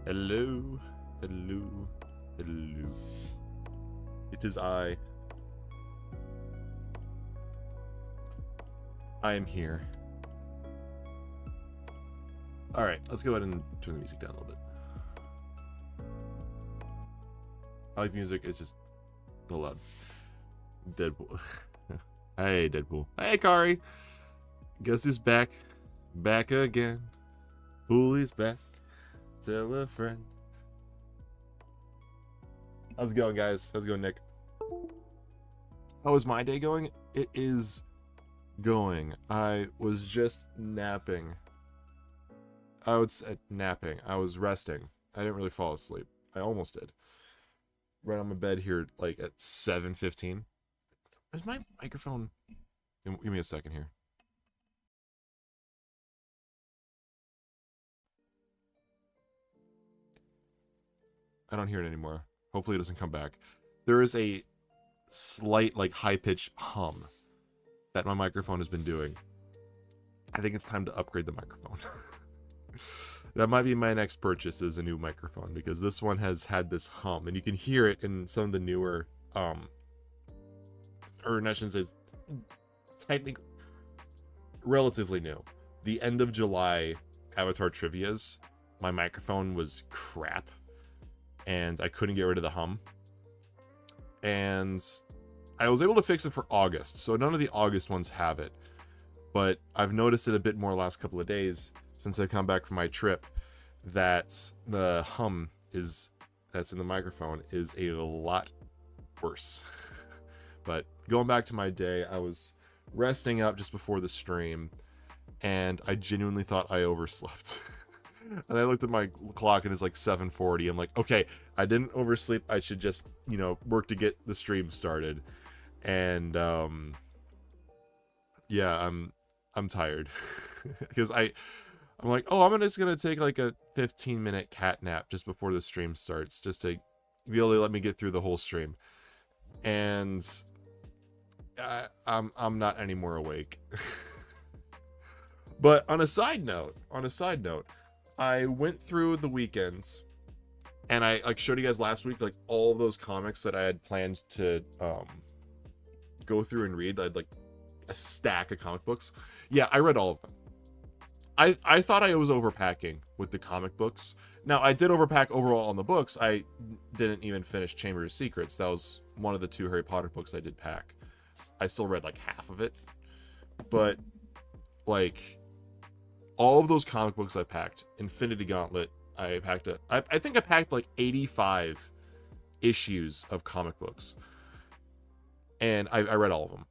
Hello, hello, hello. It is I. I am here. Alright, let's go ahead and turn the music down a little bit. I like the music, it's just a little loud. Deadpool. Hey, Deadpool. Hey, Kari. Guess who's back? Back again. Poolie's back. Tell a friend. How's it going, guys? How's it going, Nick? How is my day going? It is going. I was just napping. I would say napping. I was resting. I didn't really fall asleep. I almost did. Right on my bed here, like at 7:15. Is my microphone? Give me a second here. I don't hear it anymore. Hopefully it doesn't come back. There is a slight, like, high-pitched hum that my microphone has been doing. I think it's time to upgrade the microphone. That might be my next purchase, is a new microphone, because this one has had this hum, and you can hear it in some of the newer, or I shouldn't say, technically, relatively new. The end of July Avatar Trivias, my microphone was crap, and I couldn't get rid of the hum. And I was able to fix it for August, so none of the August ones have it. But I've noticed it a bit more the last couple of days since I've come back from my trip, that the hum that's in the microphone is a lot worse. But going back to my day, I was resting up just before the stream, and I genuinely thought I overslept. And I looked at my clock and it's like 7:40. I'm like, okay, I didn't oversleep. I should just, work to get the stream started. And yeah, I'm tired because I'm like, oh, I'm just gonna take like a 15-minute cat nap just before the stream starts, just to be able to let me get through the whole stream. And I'm not any more awake. But on a side note, I went through the weekends, and I showed you guys last week, like, all of those comics that I had planned to go through and read. I had like a stack of comic books. Yeah, I read all of them. I thought I was overpacking with the comic books. Now, I did overpack overall on the books. I didn't even finish Chamber of Secrets. That was one of the 2 Harry Potter books I did pack. I still read like half of it. But, like, all of those comic books I packed. Infinity Gauntlet, I packed I think I packed like 85 issues of comic books. And I read all of them.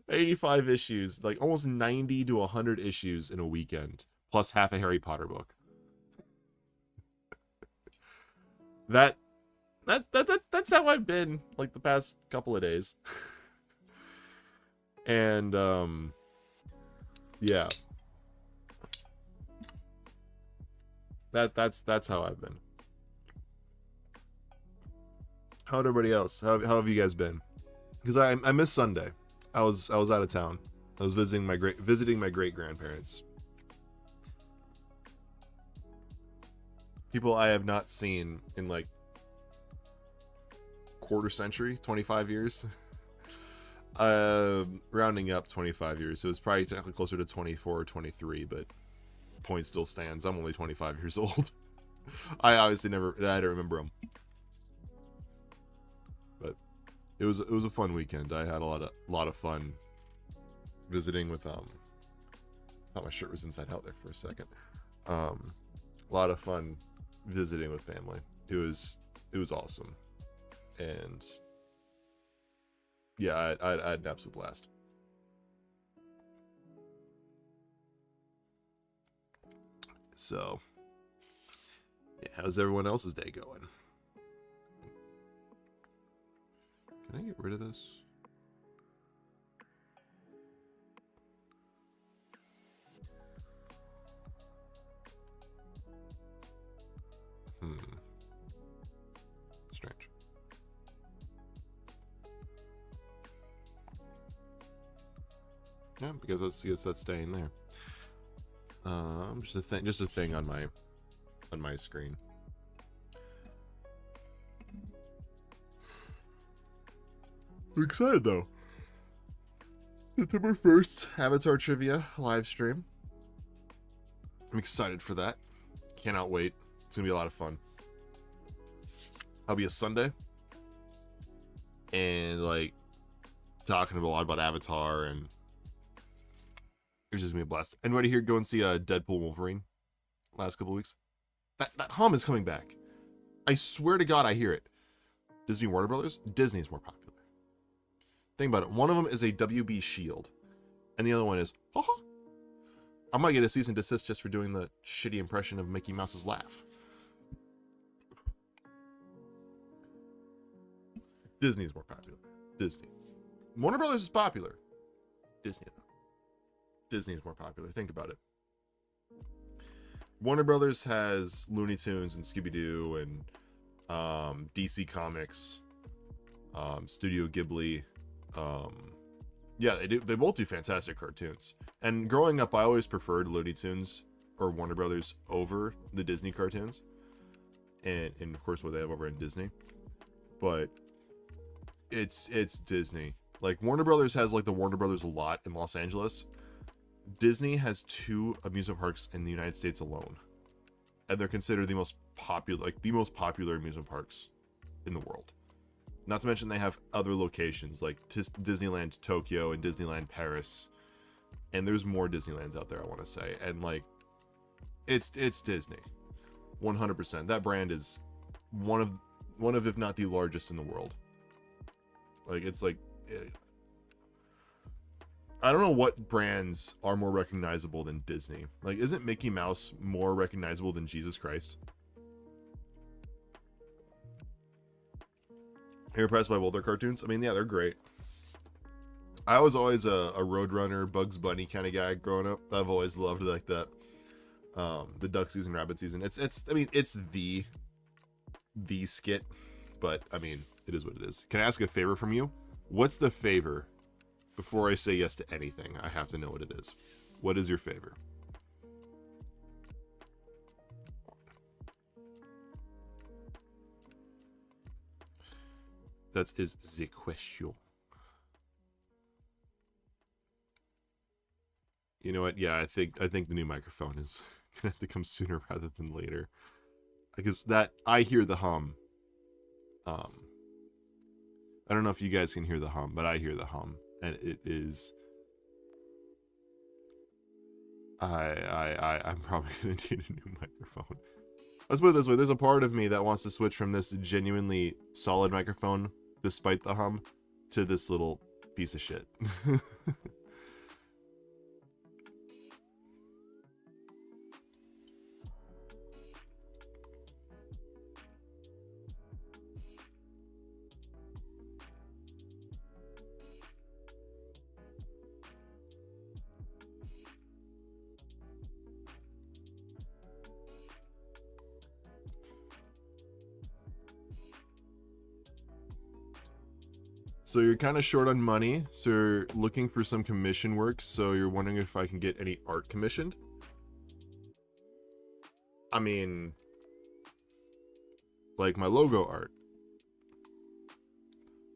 85 issues, like almost 90 to 100 issues in a weekend, plus half a Harry Potter book. That's how I've been like the past couple of days. And yeah, that's how I've been. How'd everybody else? How have you guys been? Because I missed Sunday. I was out of town. I was visiting my great grandparents. People I have not seen in like quarter century, 25 years. Rounding up 25 years. So it's probably technically closer to 24 or 23, but point still stands. I'm only 25 years old. I obviously I don't remember them. But it was a fun weekend. I had a lot of fun visiting with thought my shirt was inside out there for a second. A lot of fun visiting with family. It was awesome. And yeah, I had an absolute blast. So yeah, how's everyone else's day going? Can I get rid of this? Strange. Yeah, because that's staying there. Just a thing on my on my screen. I'm excited though. September 1st, Avatar Trivia live stream. I'm excited for that. Cannot wait. It's gonna be a lot of fun. I'll be a Sunday. And like talking a lot about Avatar, and it's just gonna be a blast. Anybody here go and see Deadpool Wolverine last couple weeks? That hum is coming back. I swear to God, I hear it. Disney, Warner Brothers. Disney's more popular. Think about it. One of them is a WB Shield, and the other one is haha. I might get a cease and desist just for doing the shitty impression of Mickey Mouse's laugh. Disney's more popular. Disney. Warner Brothers is popular. Disney though. Disney's more popular. Think about it. Warner Brothers has Looney Tunes and Scooby-Doo and DC Comics, Studio Ghibli. Yeah, they both do fantastic cartoons. And growing up, I always preferred Looney Tunes or Warner Brothers over the Disney cartoons, and of course what they have over in Disney. But it's Disney. Like Warner Brothers has like the Warner Brothers lot in Los Angeles. Disney has 2 amusement parks in the United States alone, and they're considered the most popular amusement parks in the world. Not to mention they have other locations like Disneyland Tokyo and Disneyland Paris, and there's more Disneylands out there, I want to say. And like it's Disney 100%. That brand is one of if not the largest in the world. Like it's like I don't know what brands are more recognizable than Disney. Like, isn't Mickey Mouse more recognizable than Jesus Christ? You're impressed by both their cartoons? I mean, yeah, they're great. I was always a Roadrunner, Bugs Bunny kind of guy growing up. I've always loved like that. The duck season, rabbit season. I mean, it's the skit, but I mean, it is what it is. Can I ask a favor from you? What's the favor? Before I say yes to anything, I have to know what it is. What is your favor? That is the question. You know what? Yeah, I think the new microphone is gonna have to come sooner rather than later, because that I hear the hum. I don't know if you guys can hear the hum, but I hear the hum. And it is I'm probably gonna need a new microphone. Let's put it this way, there's a part of me that wants to switch from this genuinely solid microphone, despite the hum, to this little piece of shit. So you're kind of short on money, so you're looking for some commission work, so you're wondering if I can get any art commissioned? I mean, like my logo art.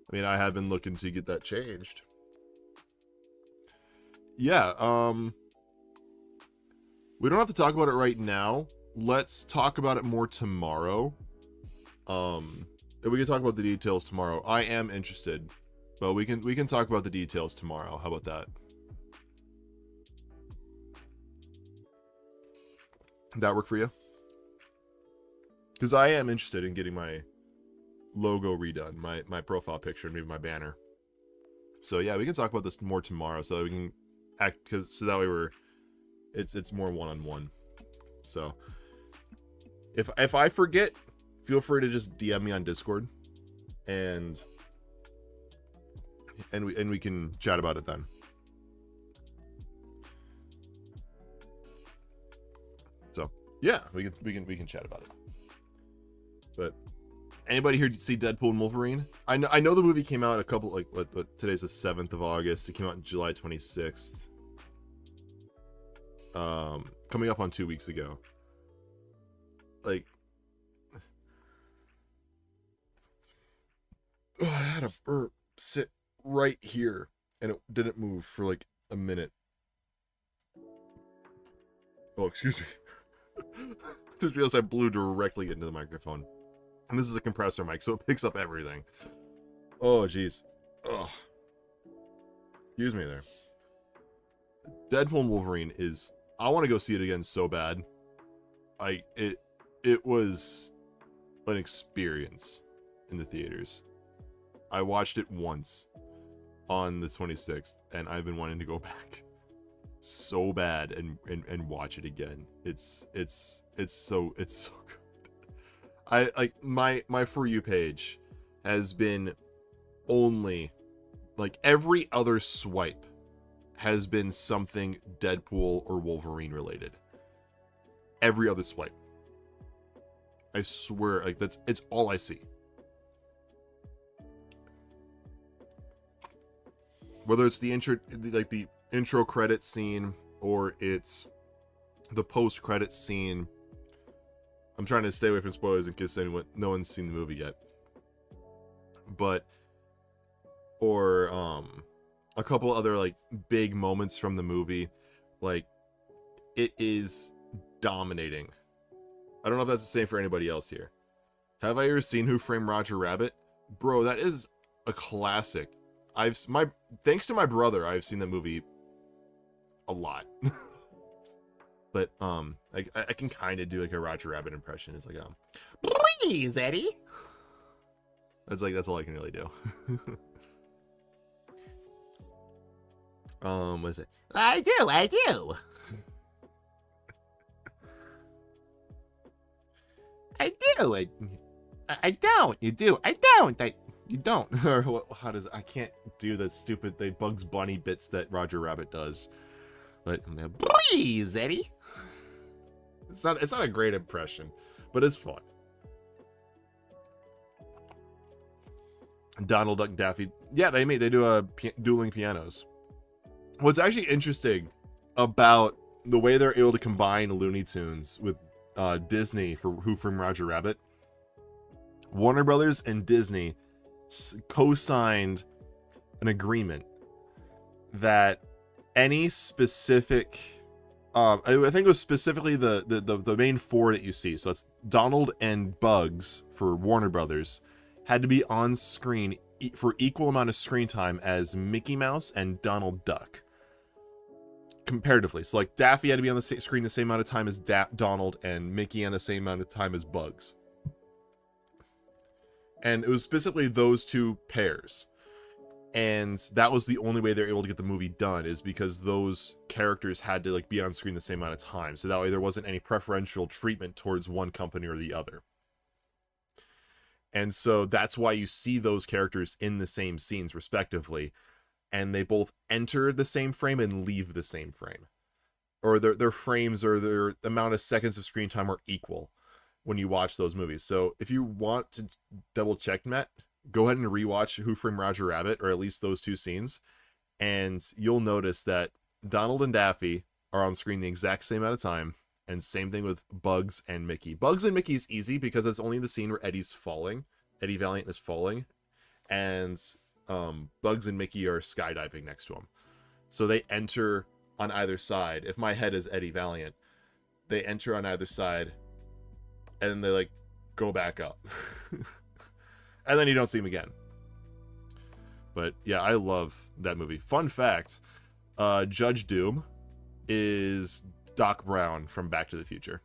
I mean, I have been looking to get that changed. Yeah, we don't have to talk about it right now. Let's talk about it more tomorrow. We can talk about the details tomorrow. I am interested. But we can talk about the details tomorrow. How about that? That work for you? Because I am interested in getting my logo redone, my profile picture, and maybe my banner. So yeah, we can talk about this more tomorrow, so that we can act, so that way it's more one-on-one. So if I forget, feel free to just DM me on Discord, and we can chat about it then. So yeah, we can chat about it. But anybody here see Deadpool and Wolverine? I know the movie came out a couple, like what today's the 7th of August. It came out in July 26th. Coming up on 2 weeks ago. Like, I had a burp sit right here, and it didn't move for like a minute. Oh, excuse me. Just realized I blew directly into the microphone. And this is a compressor mic, so it picks up everything. Oh, jeez. Ugh. Excuse me there. Deadpool and Wolverine is... I want to go see it again so bad. It was an experience in the theaters. I watched it once on the 26th, and I've been wanting to go back so bad and watch it again. It's so good. I like my For You page has been only like every other swipe has been something Deadpool or Wolverine related. Every other swipe. I swear, like it's all I see. Whether it's the intro credit scene or it's the post credit scene. I'm trying to stay away from spoilers in case no one's seen the movie yet. But or a couple other like big moments from the movie, like it is dominating. I don't know if that's the same for anybody else here. Have I ever seen Who Framed Roger Rabbit? Bro, that is a classic. Thanks to my brother, I've seen that movie a lot. But I can kind of do like a Roger Rabbit impression. It's like please, Eddie. That's all I can really do. What is it? I do. I don't. You do. I don't. You don't. Or how does I can't do the stupid Bugs Bunny bits that Roger Rabbit does. But please, Eddie. It's not a great impression, but it's fun. Donald Duck and Daffy. Yeah, they do dueling pianos. What's actually interesting about the way they're able to combine Looney Tunes with Disney for Who Framed Roger Rabbit, Warner Brothers and Disney co-signed an agreement that any specific I think it was specifically the main four that you see, so it's Donald and Bugs for Warner Brothers, had to be on screen for equal amount of screen time as Mickey Mouse and Donald Duck comparatively. So like Daffy had to be on the screen the same amount of time as Donald, and Mickey on the same amount of time as Bugs. And it was specifically those two pairs. And that was the only way they're able to get the movie done, is because those characters had to like be on screen the same amount of time. So that way there wasn't any preferential treatment towards one company or the other. And so that's why you see those characters in the same scenes respectively. And they both enter the same frame and leave the same frame. Or their frames or their amount of seconds of screen time are equal when you watch those movies. So if you want to double check, Matt, go ahead and rewatch Who Framed Roger Rabbit, or at least those two scenes, and you'll notice that Donald and Daffy are on screen the exact same amount of time, and same thing with Bugs and Mickey. Bugs and Mickey is easy because it's only the scene where Eddie Valiant is falling, and Bugs and Mickey are skydiving next to him. So they enter on either side. If my head is Eddie Valiant, they enter on either side, and then they like go back up. And then you don't see him again. But yeah, I love that movie. Fun fact, Judge Doom is Doc Brown from Back to the Future.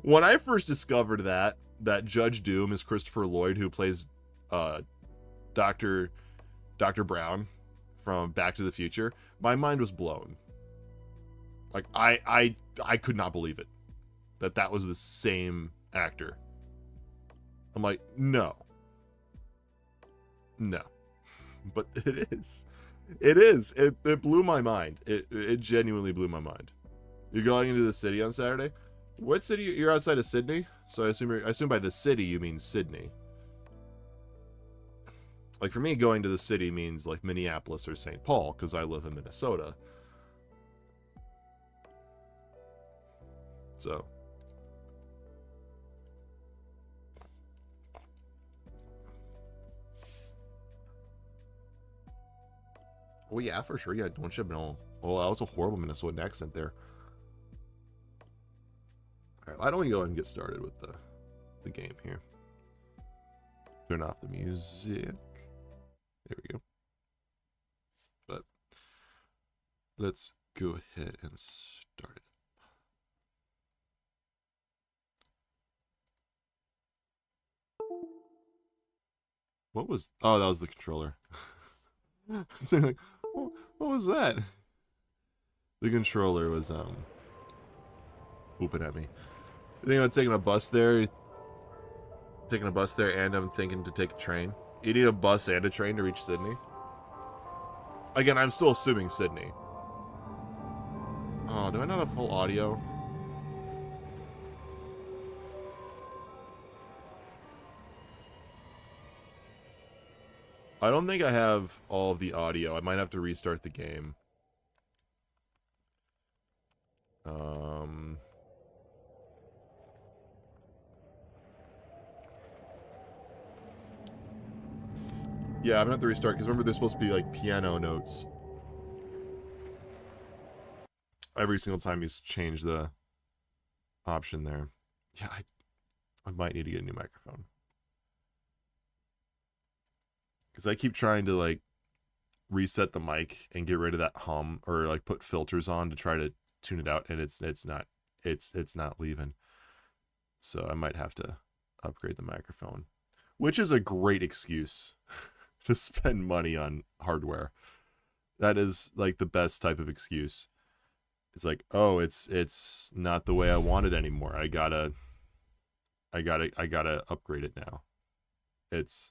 When I first discovered that Judge Doom is Christopher Lloyd, who plays Dr. Brown from Back to the Future, my mind was blown. Like I could not believe it. That was the same actor. I'm like, no. But it is. It blew my mind. It genuinely blew my mind. You're going into the city on Saturday? What city? You're outside of Sydney? So I assume by the city you mean Sydney. Like for me, going to the city means like Minneapolis or St. Paul, because I live in Minnesota. So Oh yeah, for sure. Yeah, don't you know? Oh, that was a horrible Minnesotan accent there. All right, why don't we go ahead and get started with the game here? Turn off the music. There we go. But let's go ahead and start it. What was? Oh, that was the controller. So like, what was that? The controller was whooping at me. I think I'm taking a bus there. Taking a bus there, and I'm thinking to take a train. You need a bus and a train to reach Sydney. Again, I'm still assuming Sydney. Oh, do I not have full audio? I don't think I have all of the audio. I might have to restart the game. Yeah, I'm gonna have to restart because remember there's supposed to be like piano notes every single time you change the option there. Yeah, I might need to get a new microphone because I keep trying to like reset the mic and get rid of that hum or like put filters on to try to tune it out, and it's not leaving. So I might have to upgrade the microphone, which is a great excuse to spend money on hardware. That is like the best type of excuse. It's like, oh, it's not the way I want it anymore. I gotta upgrade it now. If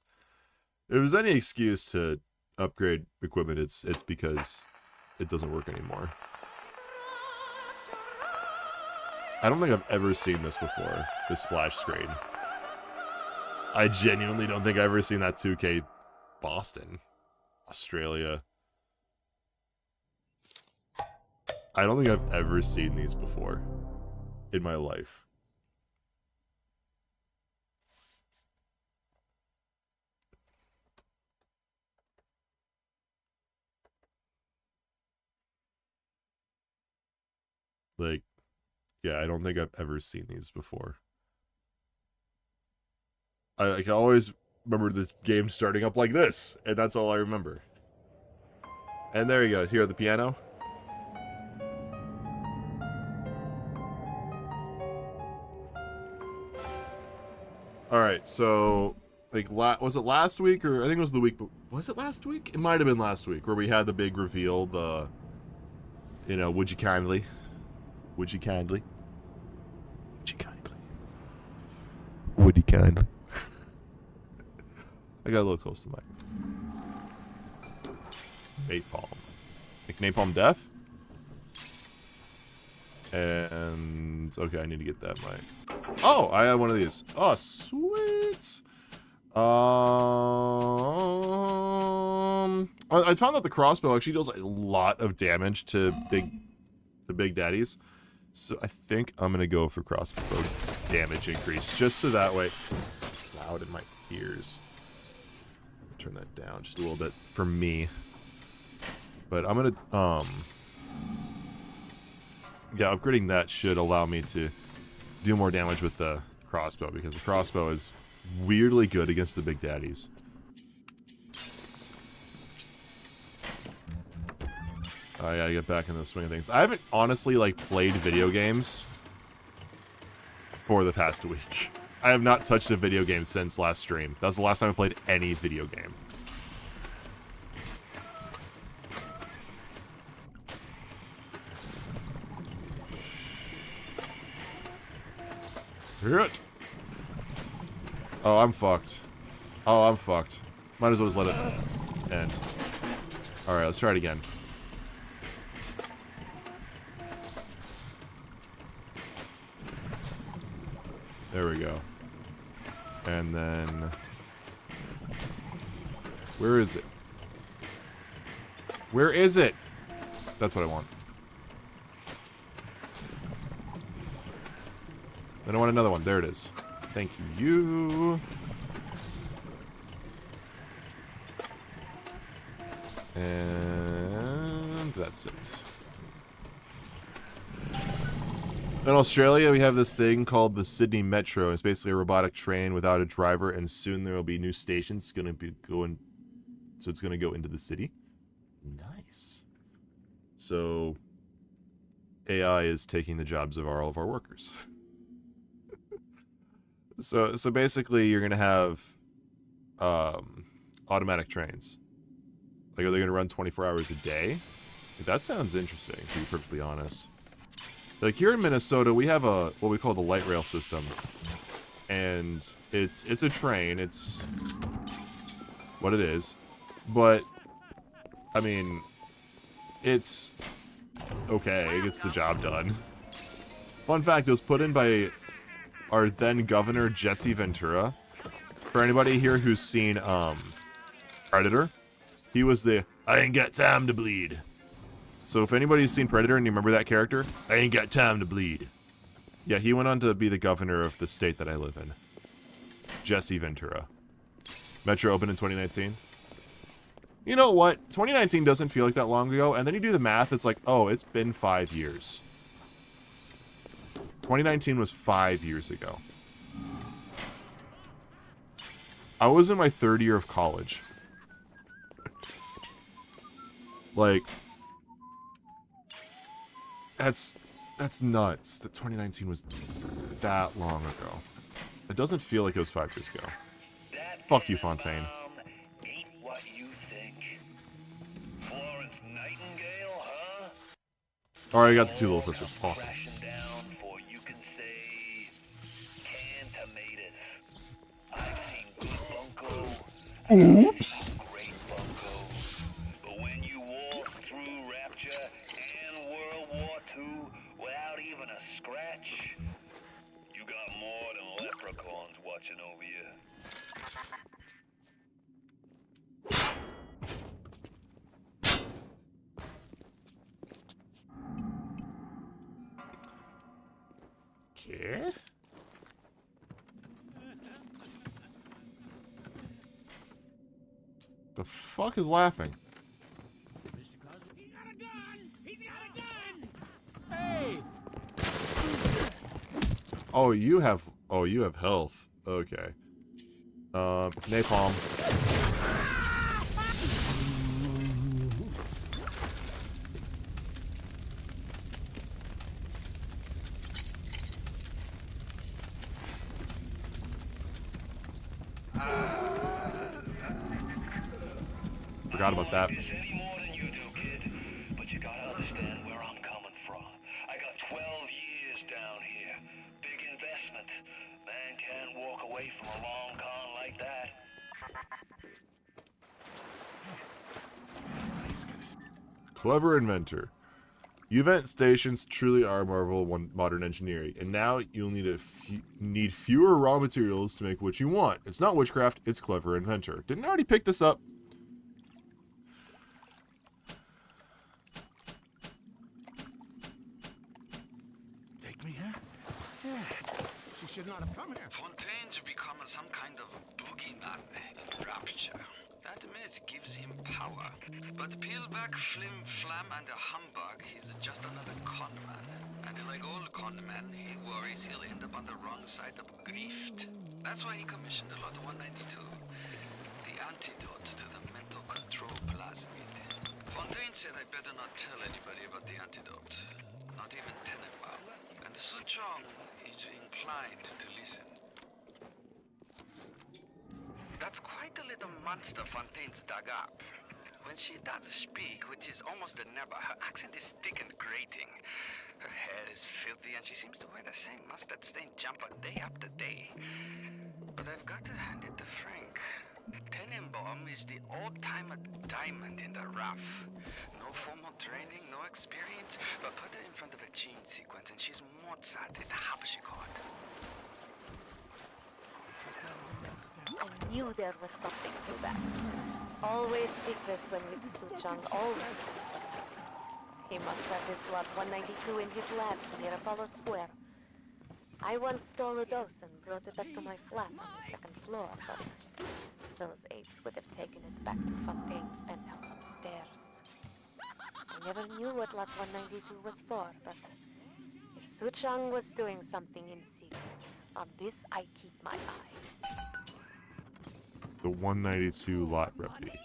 there's any excuse to upgrade equipment, it's because it doesn't work anymore. I don't think I've ever seen this before, this splash screen. I genuinely don't think I've ever seen that 2K Boston, Australia. I don't think I've ever seen these before in my life. Like, yeah, I don't think I've ever seen these before. I always remember the game starting up like this, and that's all I remember. And there you go. Hear the piano? Alright, so, like, was it last week, or I think it was the week, was it last week? It might have been last week, where we had the big reveal, you know, would you kindly? Would you kindly? Would you kindly? Would you kindly? I got a little close to the mic. Napalm. Like Napalm Death? And... okay, I need to get that mic. Oh, I have one of these. Oh, sweet! I found that the crossbow actually deals a lot of damage to the big daddies. So I think I'm gonna go for crossbow damage increase, just so that way it's loud in my ears. Turn that down just a little bit for me. But I'm gonna yeah, upgrading that should allow me to do more damage with the crossbow, because the crossbow is weirdly good against the big daddies. I gotta get back in the swing of things. I haven't honestly like played video games for the past week. I have not touched a video game since last stream. That was the last time I played any video game. Shit. Oh, I'm fucked. Oh, I'm fucked. Might as well just let it end. Alright, let's try it again. There we go. And then... where is it? Where is it? That's what I want. Then I want another one. There it is. Thank you. And... think that's it. In Australia, we have this thing called the Sydney Metro. It's basically a robotic train without a driver, and soon there will be new stations. It's going to be going, so it's going to go into the city. Nice. So AI is taking the jobs of all of our workers. So basically, you're going to have automatic trains. Like, are they going to run 24 hours a day? That sounds interesting, to be perfectly honest. Like, here in Minnesota, we have what we call the light rail system. And it's a train. It's what it is. But, I mean, it's okay. It gets the job done. Fun fact, it was put in by our then governor, Jesse Ventura. For anybody here who's seen Predator, he was the I ain't got time to bleed. So if anybody's seen Predator and you remember that character, I ain't got time to bleed. Yeah, he went on to be the governor of the state that I live in. Jesse Ventura. Metro opened in 2019. You know what? 2019 doesn't feel like that long ago, and then you do the math, it's like, oh, it's been 5 years. 2019 was 5 years ago. I was in my 3rd year of college. Like, that's nuts that 2019 was that long ago. It doesn't feel like it was 5 years ago. Fuck you, Fontaine. Ain't what you think. Florence Nightingale, huh? Alright, I got the 2 little sisters. Awesome. Down for you can say canned tomatoes. I've seen good bunko. Oops. Great bunko. But when you walk through Rapture and World War II without even a scratch, you got more than leprechauns watching over you. Okay. The fuck is laughing? He's got a gun! He's got a gun! Hey! Oh, you have health. Okay. Napalm. Forgot about that. It's any more than you do, kid. But you gotta understand where I'm coming from. I got 12 years down here. Big investment. Man can't walk away from a long con like that. Clever inventor. Event stations truly are a marvel of modern engineering, and now you'll need fewer raw materials to make what you want. It's not witchcraft, it's clever inventor. Didn't I already pick this up? Take me here? Yeah. She should not have come here. Fontaine's become some kind of boogeyman in Rapture. That myth gives him power. But peel back Flim Flam and a humbug, he's just another con man. And like all con men, he worries he'll end up on the wrong side of grift. That's why he commissioned Lot 192, the antidote to the mental control plasmid. Fontaine said I better not tell anybody about the antidote, not even Tenenbaum. And Su Chong is inclined to listen. That's quite a little monster Fontaine's dug up. When she does speak, which is almost a never, her accent is thick and grating. Her hair is filthy and she seems to wear the same mustard-stained jumper day after day. But I've got to hand it to Frank. Tenenbaum is the old-timer diamond in the rough. No formal training, no experience, but put her in front of a gene sequence and she's Mozart in the harpsichord. I knew there was something to that. Always secret when with Suchong, always. He must have his Lot 192 in his lab near Apollo Square. I once stole a dose and brought it back to my flat on the 2nd floor, but those apes would have taken it back to Fontaine's penthouse upstairs. And I never knew what Lot 192 was for, but if Suchang was doing something in secret, on this I keep my eye. The 192 lot remedy.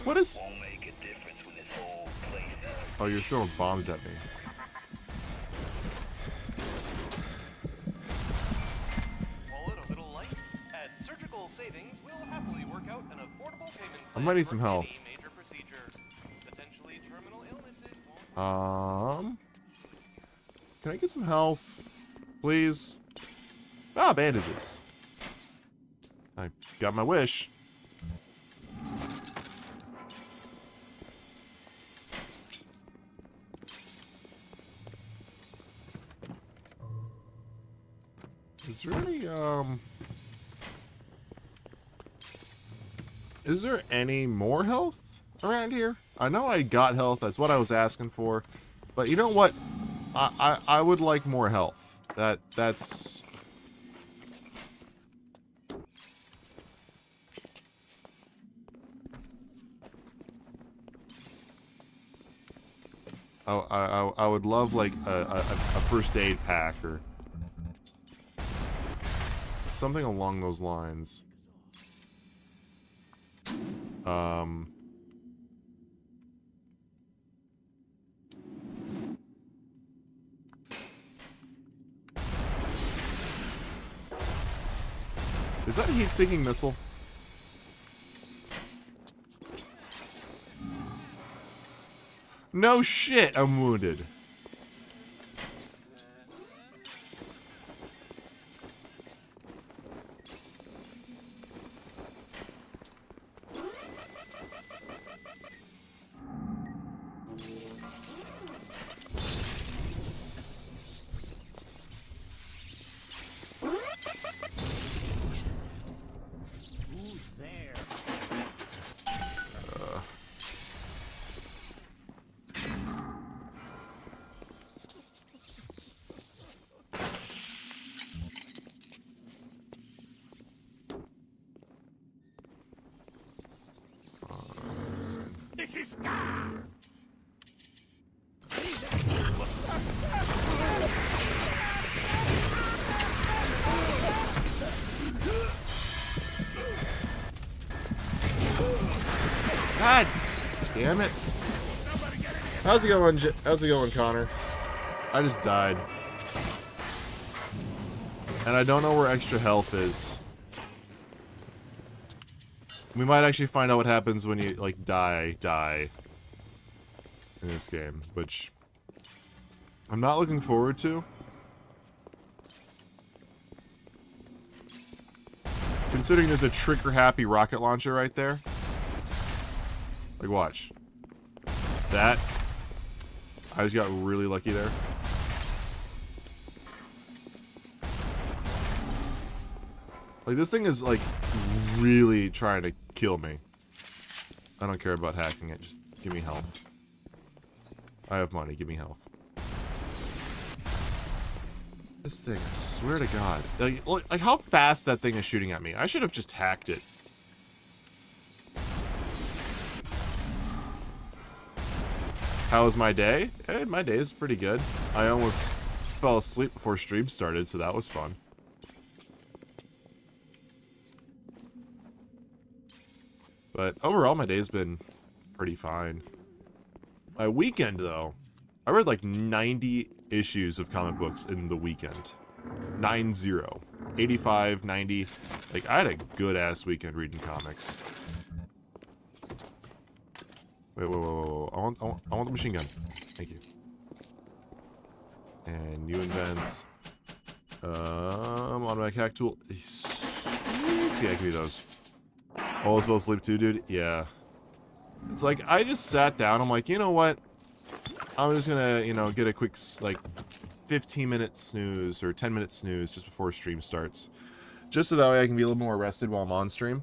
What is... Oh, you're throwing bombs at me. I might need some health. Can I get some health? Please? Ah, bandages. I got my wish. Is there any, is there any more health around here? I know I got health, that's what I was asking for. But you know what? I would like more health. That's... I would love, like, a first aid pack or... something along those lines. Is that a heat-seeking missile? No shit, I'm wounded. This is God damn it. How's it going, Connor? I just died. And I don't know where extra health is. We might actually find out what happens when you, like, die in this game, which I'm not looking forward to. Considering there's a trigger-happy rocket launcher right there. Like, watch. That. I just got really lucky there. Like, this thing is, like, really trying to kill me. I don't care about hacking it. Just give me health. I have money. Give me health. This thing, I swear to God. Like how fast that thing is shooting at me. I should have just hacked it. How was my day? Hey, my day is pretty good. I almost fell asleep before stream started, so that was fun. But overall, my day's been pretty fine. My weekend, though, I read like 90 issues of comic books in the weekend. 90. 85, 90. Like, I had a good-ass weekend reading comics. Wait, whoa. I want the machine gun. Thank you. And new invents. Automatic hack tool. See, I can do those. Almost fell asleep too, dude. Yeah. It's like, I just sat down. I'm like, you know what? I'm just gonna, you know, get a quick, like, 15-minute snooze or 10-minute snooze just before stream starts. Just so that way I can be a little more rested while I'm on stream.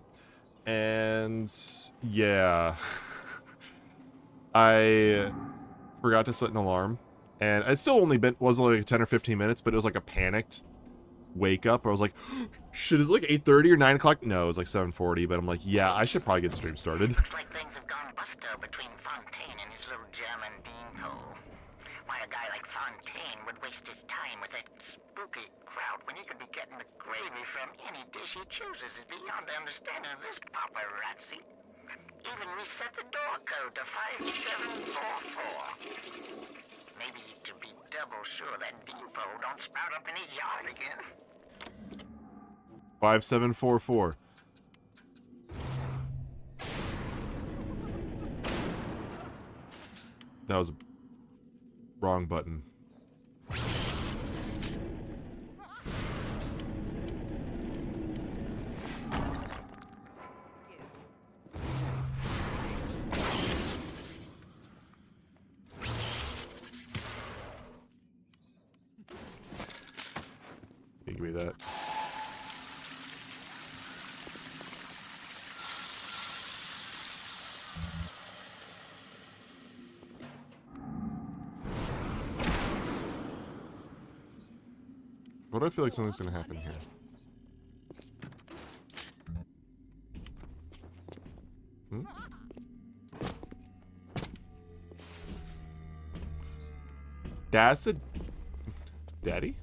And, yeah. I forgot to set an alarm, and it still was only like 10 or 15 minutes, but it was like a panicked wake up. I was like, shit, is it like 8:30 or 9 o'clock? No, it was like 7:40, but I'm like, yeah, I should probably get stream started. Looks like things have gone buster between Fontaine and his little German beanpole. Why a guy like Fontaine would waste his time with that spooky crowd when he could be getting the gravy from any dish he chooses is beyond the understanding of this paparazzi. Even reset the door code to 5744. Maybe to be double sure that beanpole don't sprout up in his yard again. 5744. That was a wrong button. Give me that. What do I feel like something's gonna happen here? Hmm? That's a daddy?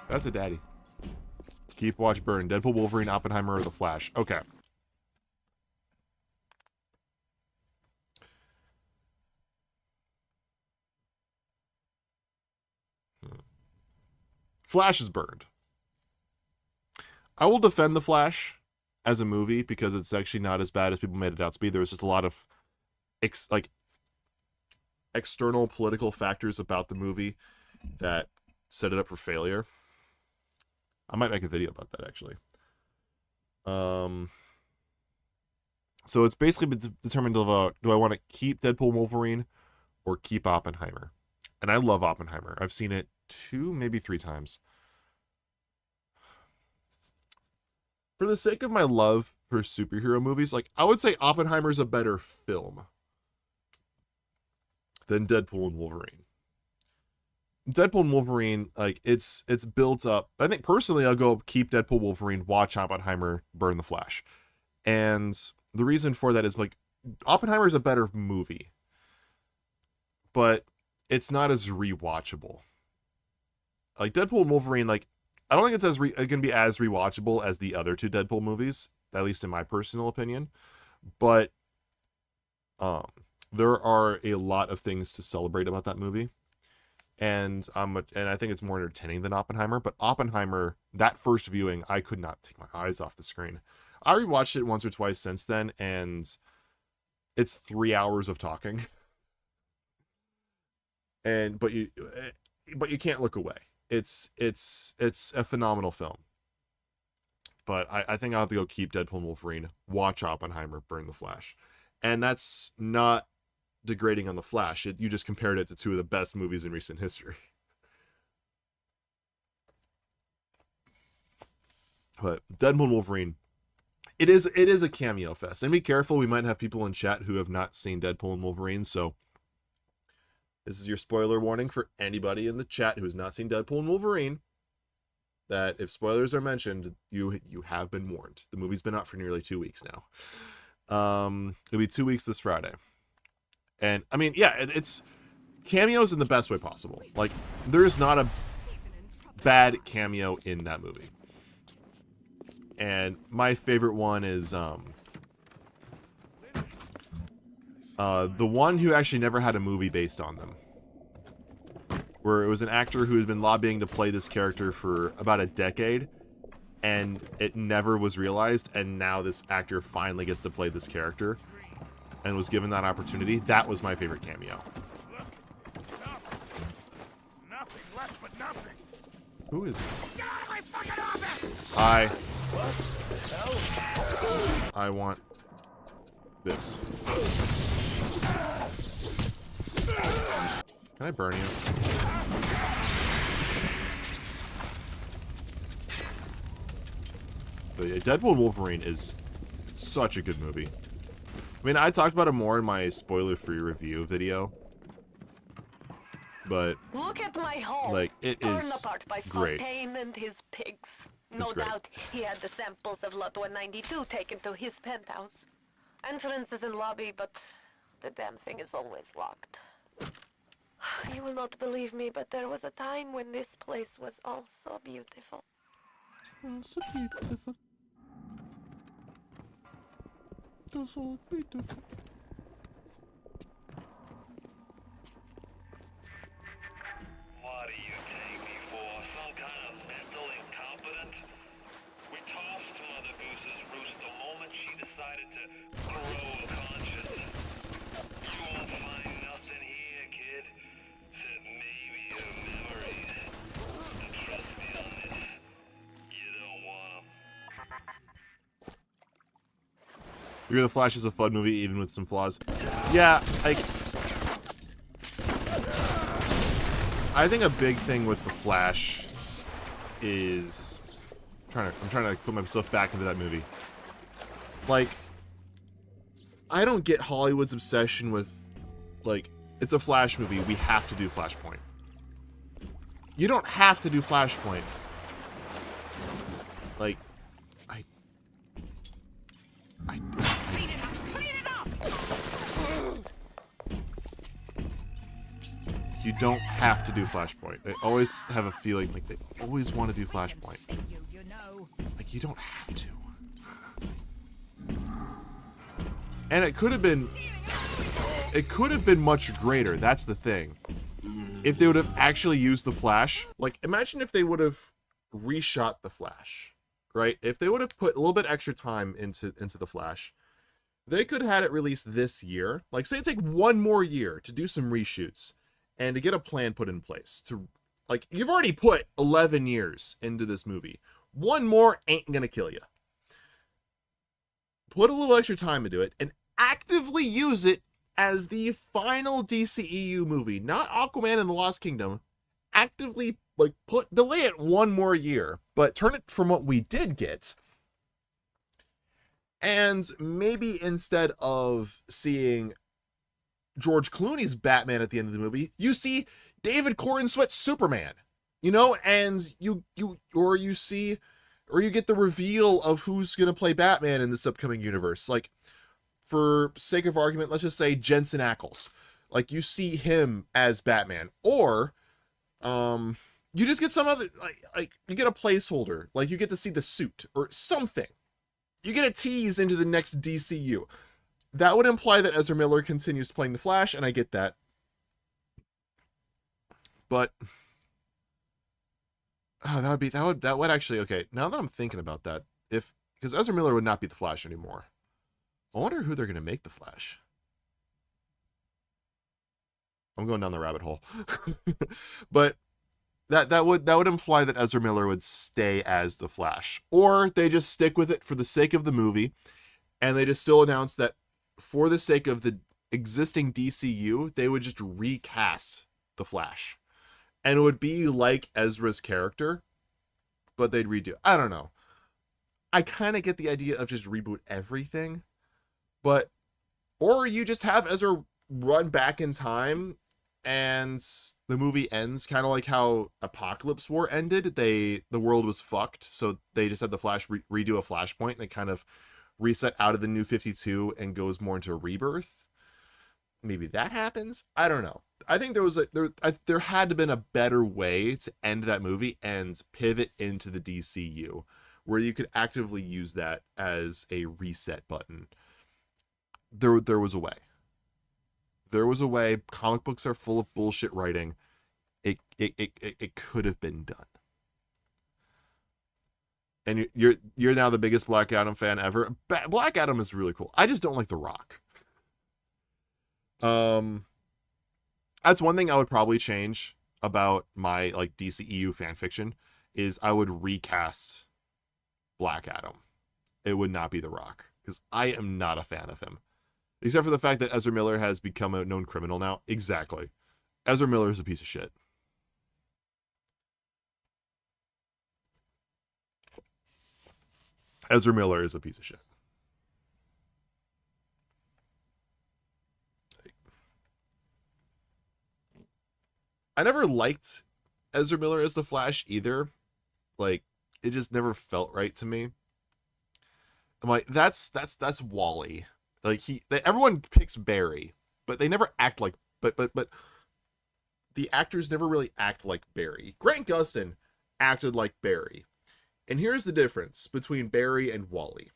That's a daddy. Keep watch burn. Deadpool, Wolverine, Oppenheimer, or The Flash. Okay. Flash is burned. I will defend The Flash as a movie because it's actually not as bad as people made it out to be. There was just a lot of external political factors about the movie that set it up for failure. I might make a video about that, actually. So it's basically been determined about, do I want to keep Deadpool Wolverine or keep Oppenheimer? And I love Oppenheimer. I've seen it 2, maybe 3 times. For the sake of my love for superhero movies, like, I would say Oppenheimer's a better film than Deadpool and Wolverine. Deadpool and Wolverine, like, it's built up. I think personally I'll go keep Deadpool, Wolverine, watch Oppenheimer, burn The Flash. And the reason for that is, like, Oppenheimer is a better movie, but it's not as rewatchable. Like, Deadpool and Wolverine, like, I don't think it's it can be as rewatchable as the other 2 Deadpool movies, at least in my personal opinion. But there are a lot of things to celebrate about that movie. And I think it's more entertaining than Oppenheimer. But Oppenheimer, that first viewing, I could not take my eyes off the screen. I rewatched it once or twice since then, and it's 3 hours of talking. But you can't look away. It's a phenomenal film. But I think I'll have to go keep Deadpool and Wolverine, watch Oppenheimer, burn The Flash. And that's not degrading on The Flash. You just compared it to 2 of the best movies in recent history. But Deadpool and Wolverine, it is a cameo fest. And be careful, we might have people in chat who have not seen Deadpool and Wolverine, so this is your spoiler warning for anybody in the chat who has not seen Deadpool and Wolverine, that if spoilers are mentioned, you have been warned. The movie's been out for nearly 2 weeks now. It'll be 2 weeks this Friday. And, I mean, yeah, it's cameos in the best way possible. Like, there's not a bad cameo in that movie. And my favorite one is, the one who actually never had a movie based on them. Where it was an actor who had been lobbying to play this character for about a decade, and it never was realized, and now this actor finally gets to play this character and was given that opportunity. That was my favorite cameo. Nothing left but nothing. Who is... Get out of my fucking office! I want this. Can I burn you? But yeah, Deadpool and Wolverine is Such a good movie. I mean, I talked about it more in my spoiler-free review video, but Look at my home. like it Torn is apart by great. Fontaine and his pigs. No It's great. doubt he had the samples of Lot 192 taken to his penthouse. Entrance is in lobby, but the damn thing is always locked. You will not believe me, but there was a time when this place was all so beautiful. Oh, so beautiful. So beautiful. What do you take me for? Some kind of mental incompetent? We tossed Mother Goose's roost the moment she decided to grow a conscience. You won't find nothing here, kid, except maybe her memories. And trust me on this, you don't want 'em. The Flash is a fun movie, even with some flaws. Yeah, I think a big thing with The Flash is I'm trying to put myself back into that movie. Like, I don't get Hollywood's obsession with, like, it's a Flash movie, we have to do Flashpoint. You don't have to do Flashpoint. Like, Clean it up! Clean it up! you don't have to do Flashpoint. I always have a feeling like they always want to do Flashpoint. You know. Like, you don't have to. And it could have been much greater. That's the thing. If they would have actually used the Flash, like, imagine if they would have reshot the Flash, right? If they would have put a little bit extra time into the Flash, they could have had it released this year. Like, say it take one more year to do some reshoots and to get a plan put in place to, like, you've already put 11 years into this movie. One more ain't gonna kill you. Put a little extra time into it and actively use it as the final DCEU movie, not Aquaman and the Lost Kingdom. Actively, like, delay it one more year, but turn it from what we did get. And maybe instead of seeing George Clooney's Batman at the end of the movie, you see David Corenswet's Superman, you know, and you get the reveal of who's going to play Batman in this upcoming universe. Like, for sake of argument, let's just say Jensen Ackles. Like, you see him as Batman, or you just get some other, like you get a placeholder, like you get to see the suit or something. You get a tease into the next DCU. That would imply that Ezra Miller continues playing the Flash, and I get that. But that would actually, okay, now that I'm thinking about that, because Ezra Miller would not be the Flash anymore. I wonder who they're going to make the Flash. I'm going down the rabbit hole. But that would imply that Ezra Miller would stay as the Flash, or they just stick with it for the sake of the movie, and they just still announce that for the sake of the existing DCU, they would just recast the Flash, and it would be like Ezra's character, but they'd redo. I don't know. I kind of get the idea of just reboot everything, but or you just have Ezra run back in time and the movie ends kind of like how Apocalypse War ended. The world was fucked, so they just had the Flash redo a Flashpoint, and they kind of reset out of the New 52 and goes more into Rebirth. Maybe that happens. I don't know. I think there had to been a better way to end that movie and pivot into the DCU, where you could actively use that as a reset button. There was a way. There was a way. Comic books are full of bullshit writing. It could have been done. And you're now the biggest Black Adam fan ever. Black Adam is really cool. I just don't like The Rock. That's one thing I would probably change about my, like, DCEU fan fiction, is I would recast Black Adam. It would not be The Rock, because I am not a fan of him. Except for the fact that Ezra Miller has become a known criminal now. Exactly. Ezra Miller is a piece of shit. Ezra Miller is a piece of shit. I never liked Ezra Miller as the Flash either. Like, it just never felt right to me. I'm like, that's Wally. Like everyone picks Barry, but they never act like but the actors never really act like Barry. Grant Gustin acted like Barry. And here's the difference between Barry and Wally.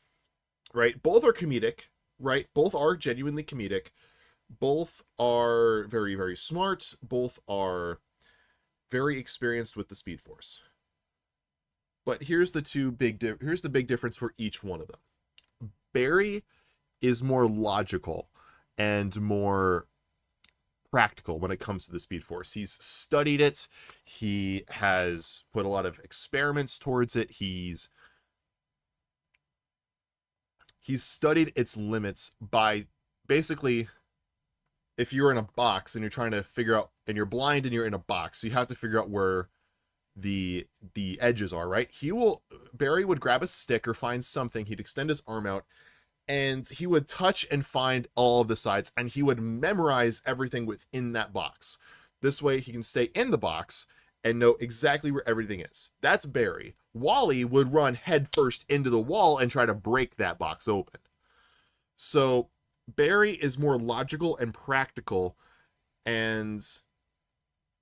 Right? Both are comedic, right? Both are genuinely comedic. Both are very, very smart. Both are very experienced with the Speed Force. But here's the big difference for each one of them. Barry is more logical and more practical when it comes to the Speed Force. He's studied it. He has put a lot of experiments towards it. He's studied its limits by basically, if you're in a box and you're trying to figure out, and you're blind and you're in a box, so you have to figure out where the edges are, right? Barry would grab a stick or find something, he'd extend his arm out, and he would touch and find all of the sides, and he would memorize everything within that box. This way he can stay in the box and know exactly where everything is. That's Barry. Wally would run headfirst into the wall and try to break that box open. So Barry is more logical and practical and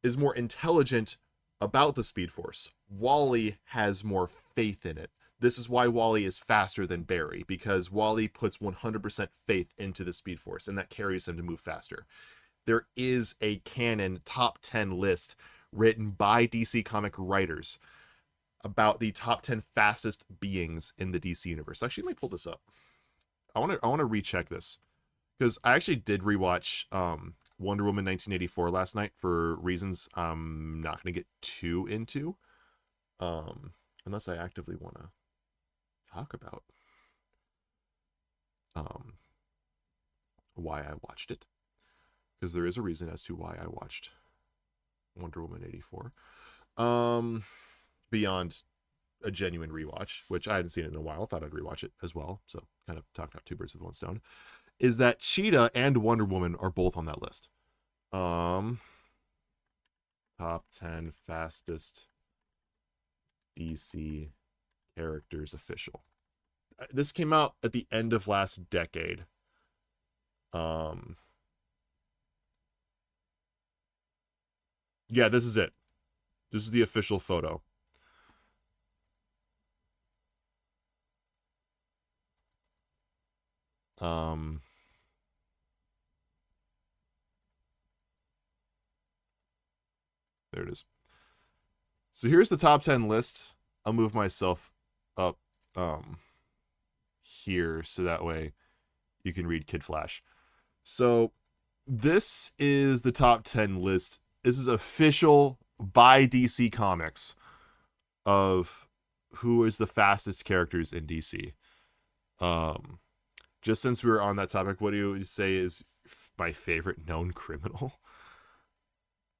is more intelligent about the Speed Force. Wally has more faith in it. This is why Wally is faster than Barry, because Wally puts 100% faith into the Speed Force, and that carries him to move faster. There is a canon top 10 list written by DC comic writers about the top 10 fastest beings in the DC universe. Actually, let me pull this up. I want to recheck this, because I actually did rewatch Wonder Woman 1984 last night for reasons I'm not going to get too into, unless I actively want to talk about why I watched it, because there is a reason as to why I watched Wonder Woman 84, beyond a genuine rewatch, which I hadn't seen it in a while. Thought I'd rewatch it as well, so kind of talked out two birds with one stone. Is that Cheetah and Wonder Woman are both on that list. Top 10 fastest DC characters official. This came out at the end of last decade. Yeah, this is it. This is the official photo. There it is. So here's the top 10 list. I'll move myself up here so that way you can read Kid Flash. So this is the top 10 list. This is official by DC Comics of who is the fastest characters in DC. Just since we were on that topic, what do you say is my favorite known criminal?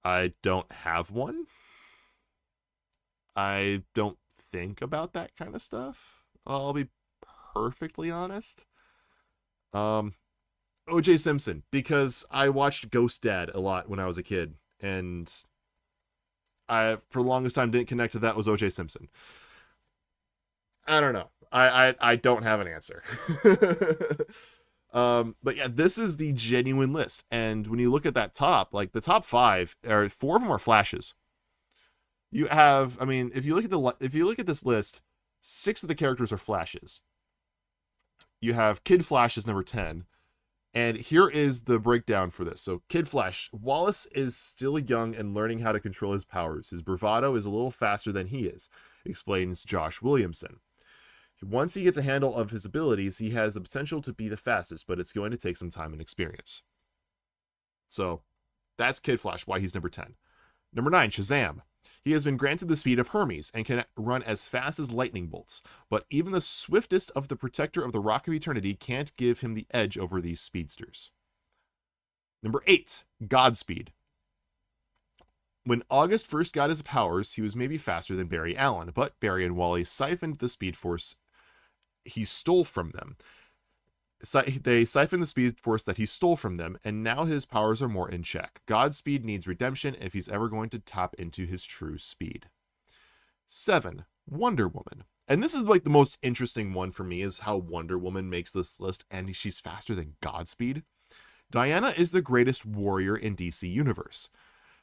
I don't have one. I don't think about that kind of stuff. I'll be perfectly honest. O.J. Simpson, because I watched Ghost Dad a lot when I was a kid, and I, for the longest time, didn't connect to that was O.J. Simpson. I don't know. I don't have an answer. But yeah, this is the genuine list. And when you look at that top, like the top 5, or 4 of them are Flashes. You have, I mean, if you look at this list, 6 of the characters are Flashes. You have Kid Flash is number 10. And here is the breakdown for this. So Kid Flash, Wallace is still young and learning how to control his powers. His bravado is a little faster than he is, explains Josh Williamson. Once he gets a handle of his abilities, he has the potential to be the fastest, but it's going to take some time and experience. So that's Kid Flash, why he's number 10. Number 9, Shazam. He has been granted the speed of Hermes and can run as fast as lightning bolts, but even the swiftest of the Protector of the Rock of Eternity can't give him the edge over these speedsters. Number 8, Godspeed. When August first got his powers, he was maybe faster than Barry Allen, but Barry and Wally siphoned the Speed Force he stole from them. They siphon the Speed Force that he stole from them, and now his powers are more in check. Godspeed needs redemption if he's ever going to tap into his true speed. 7. Wonder Woman. And this is like the most interesting one for me, is how Wonder Woman makes this list, and she's faster than Godspeed. Diana is the greatest warrior in DC Universe.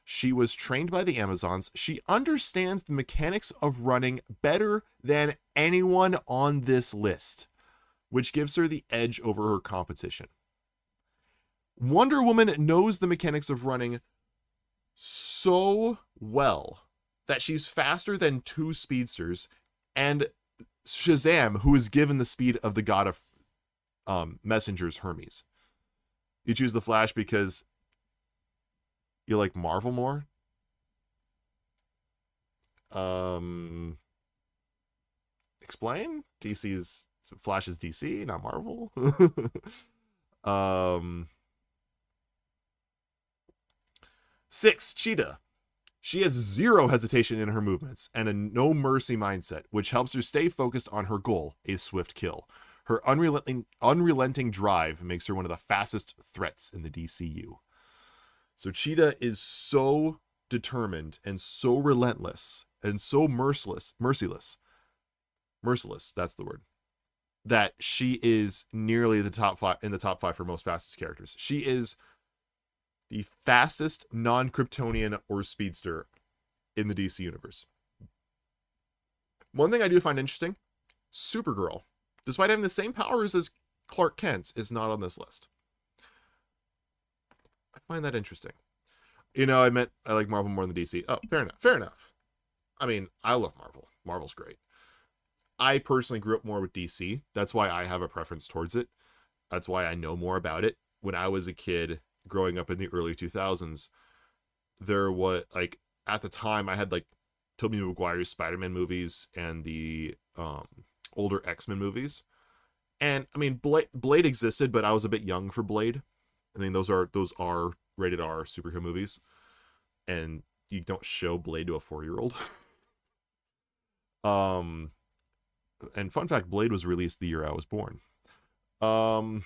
She was trained by the Amazons. She understands the mechanics of running better than anyone on this list, which gives her the edge over her competition. Wonder Woman knows the mechanics of running so well that she's faster than 2 speedsters, and Shazam, who is given the speed of the god of messengers, Hermes. You choose the Flash because you like Marvel more? Explain? Flash is DC, not Marvel. 6. Cheetah. She has zero hesitation in her movements and a no mercy mindset, which helps her stay focused on her goal, a swift kill. Her unrelenting drive makes her one of the fastest threats in the DCU. So Cheetah is so determined and so relentless and so merciless, that's the word, that she is nearly in the top 5 for most fastest characters. She is the fastest non-Kryptonian or speedster in the DC universe. One thing I do find interesting, Supergirl, despite having the same powers as Clark Kent, is not on this list. I find that interesting. I like Marvel more than DC. Oh, fair enough. I mean, I love Marvel. Marvel's great. I personally grew up more with DC. That's why I have a preference towards it. That's why I know more about it. When I was a kid, growing up in the early 2000s, at the time I had like Tobey Maguire's Spider-Man movies and the older X-Men movies. And I mean, Blade existed, but I was a bit young for Blade. I mean, those are rated R superhero movies, and you don't show Blade to a 4-year-old. And fun fact, Blade was released the year I was born. But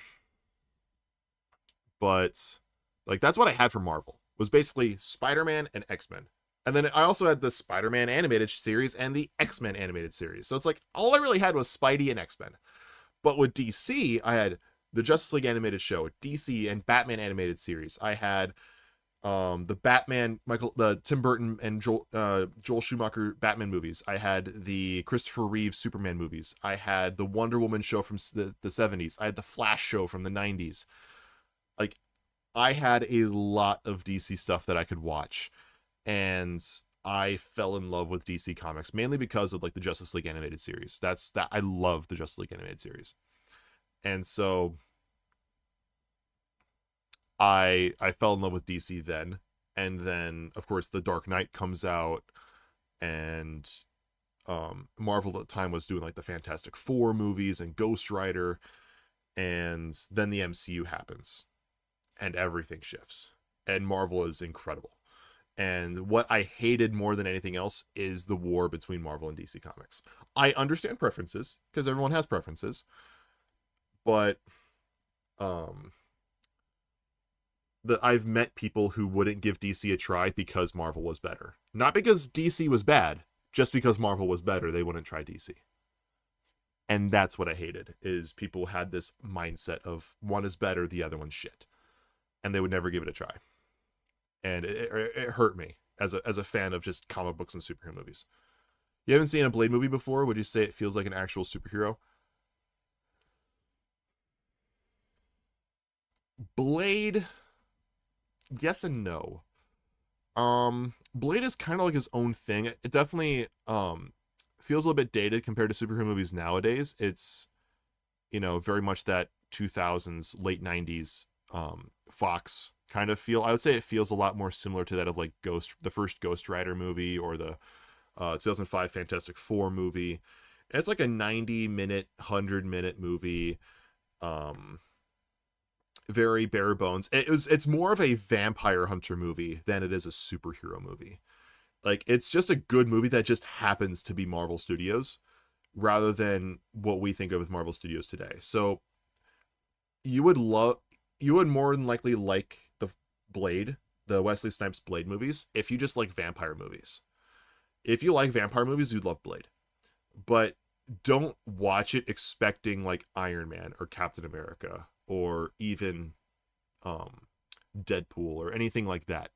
like, that's what I had for Marvel, was basically Spider-Man and X-Men. And then I also had the Spider-Man animated series and the X-Men animated series. So it's like, all I really had was Spidey and X-Men. But with DC, I had the Justice League animated show, DC and Batman animated series. I had the Batman, the Tim Burton and Joel Schumacher Batman movies. I had the Christopher Reeve Superman movies. I had the Wonder Woman show from the 70s. I had the Flash show from the 90s. Like, I had a lot of DC stuff that I could watch, and I fell in love with DC Comics mainly because of like the Justice League animated series. I love the Justice League animated series. And so I fell in love with DC then. And then of course the Dark Knight comes out, and Marvel at the time was doing like the Fantastic Four movies and Ghost Rider, and then the MCU happens and everything shifts, and Marvel is incredible. And what I hated more than anything else is the war between Marvel and DC Comics. I understand preferences, because everyone has preferences, but I've met people who wouldn't give DC a try because Marvel was better. Not because DC was bad, just because Marvel was better, they wouldn't try DC. And that's what I hated, is people had this mindset of one is better, the other one's shit, and they would never give it a try. And it hurt me as a fan of just comic books and superhero movies. You haven't seen a Blade movie before? Would you say it feels like an actual superhero? Blade, yes and no. Blade is kind of like his own thing. It definitely feels a little bit dated compared to superhero movies nowadays. It's, very much that 2000s, late 90s Fox kind of feel. I would say it feels a lot more similar to that of like the first Ghost Rider movie, or the 2005 Fantastic Four movie. It's like a 90-minute, 100-minute movie. Very bare bones. It's more of a vampire hunter movie than it is a superhero movie. Like, it's just a good movie that just happens to be Marvel Studios, rather than what we think of as Marvel Studios today. So you would more than likely like the Blade, the Wesley Snipes Blade movies, if you just like vampire movies. If you like vampire movies, you'd love Blade. But don't watch it expecting like Iron Man or Captain America or even Deadpool or anything like that.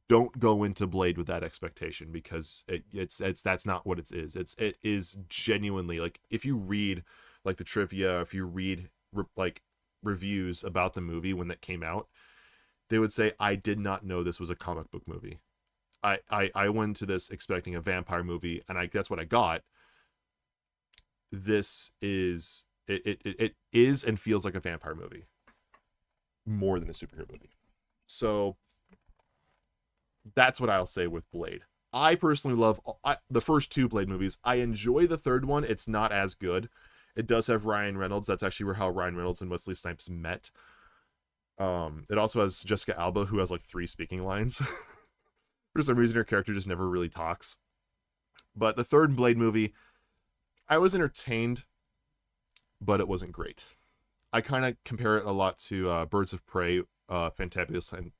Don't go into Blade with that expectation, because it's that's not what it is. It is genuinely, like, if you read like the trivia, if you read like reviews about the movie when that came out, they would say, I did not know this was a comic book movie. I went to this expecting a vampire movie, and that's what I got. This is it is and feels like a vampire movie more than a superhero movie. So that's what I'll say with Blade. I personally love the first two Blade movies. I enjoy the third one. It's not as good. It does have Ryan Reynolds. That's actually how Ryan Reynolds and Wesley Snipes met. It also has Jessica Alba, who has like 3 speaking lines. For some reason, her character just never really talks. But the third Blade movie, I was entertained, but it wasn't great. I kind of compare it a lot to Birds of Prey, Fantabulous and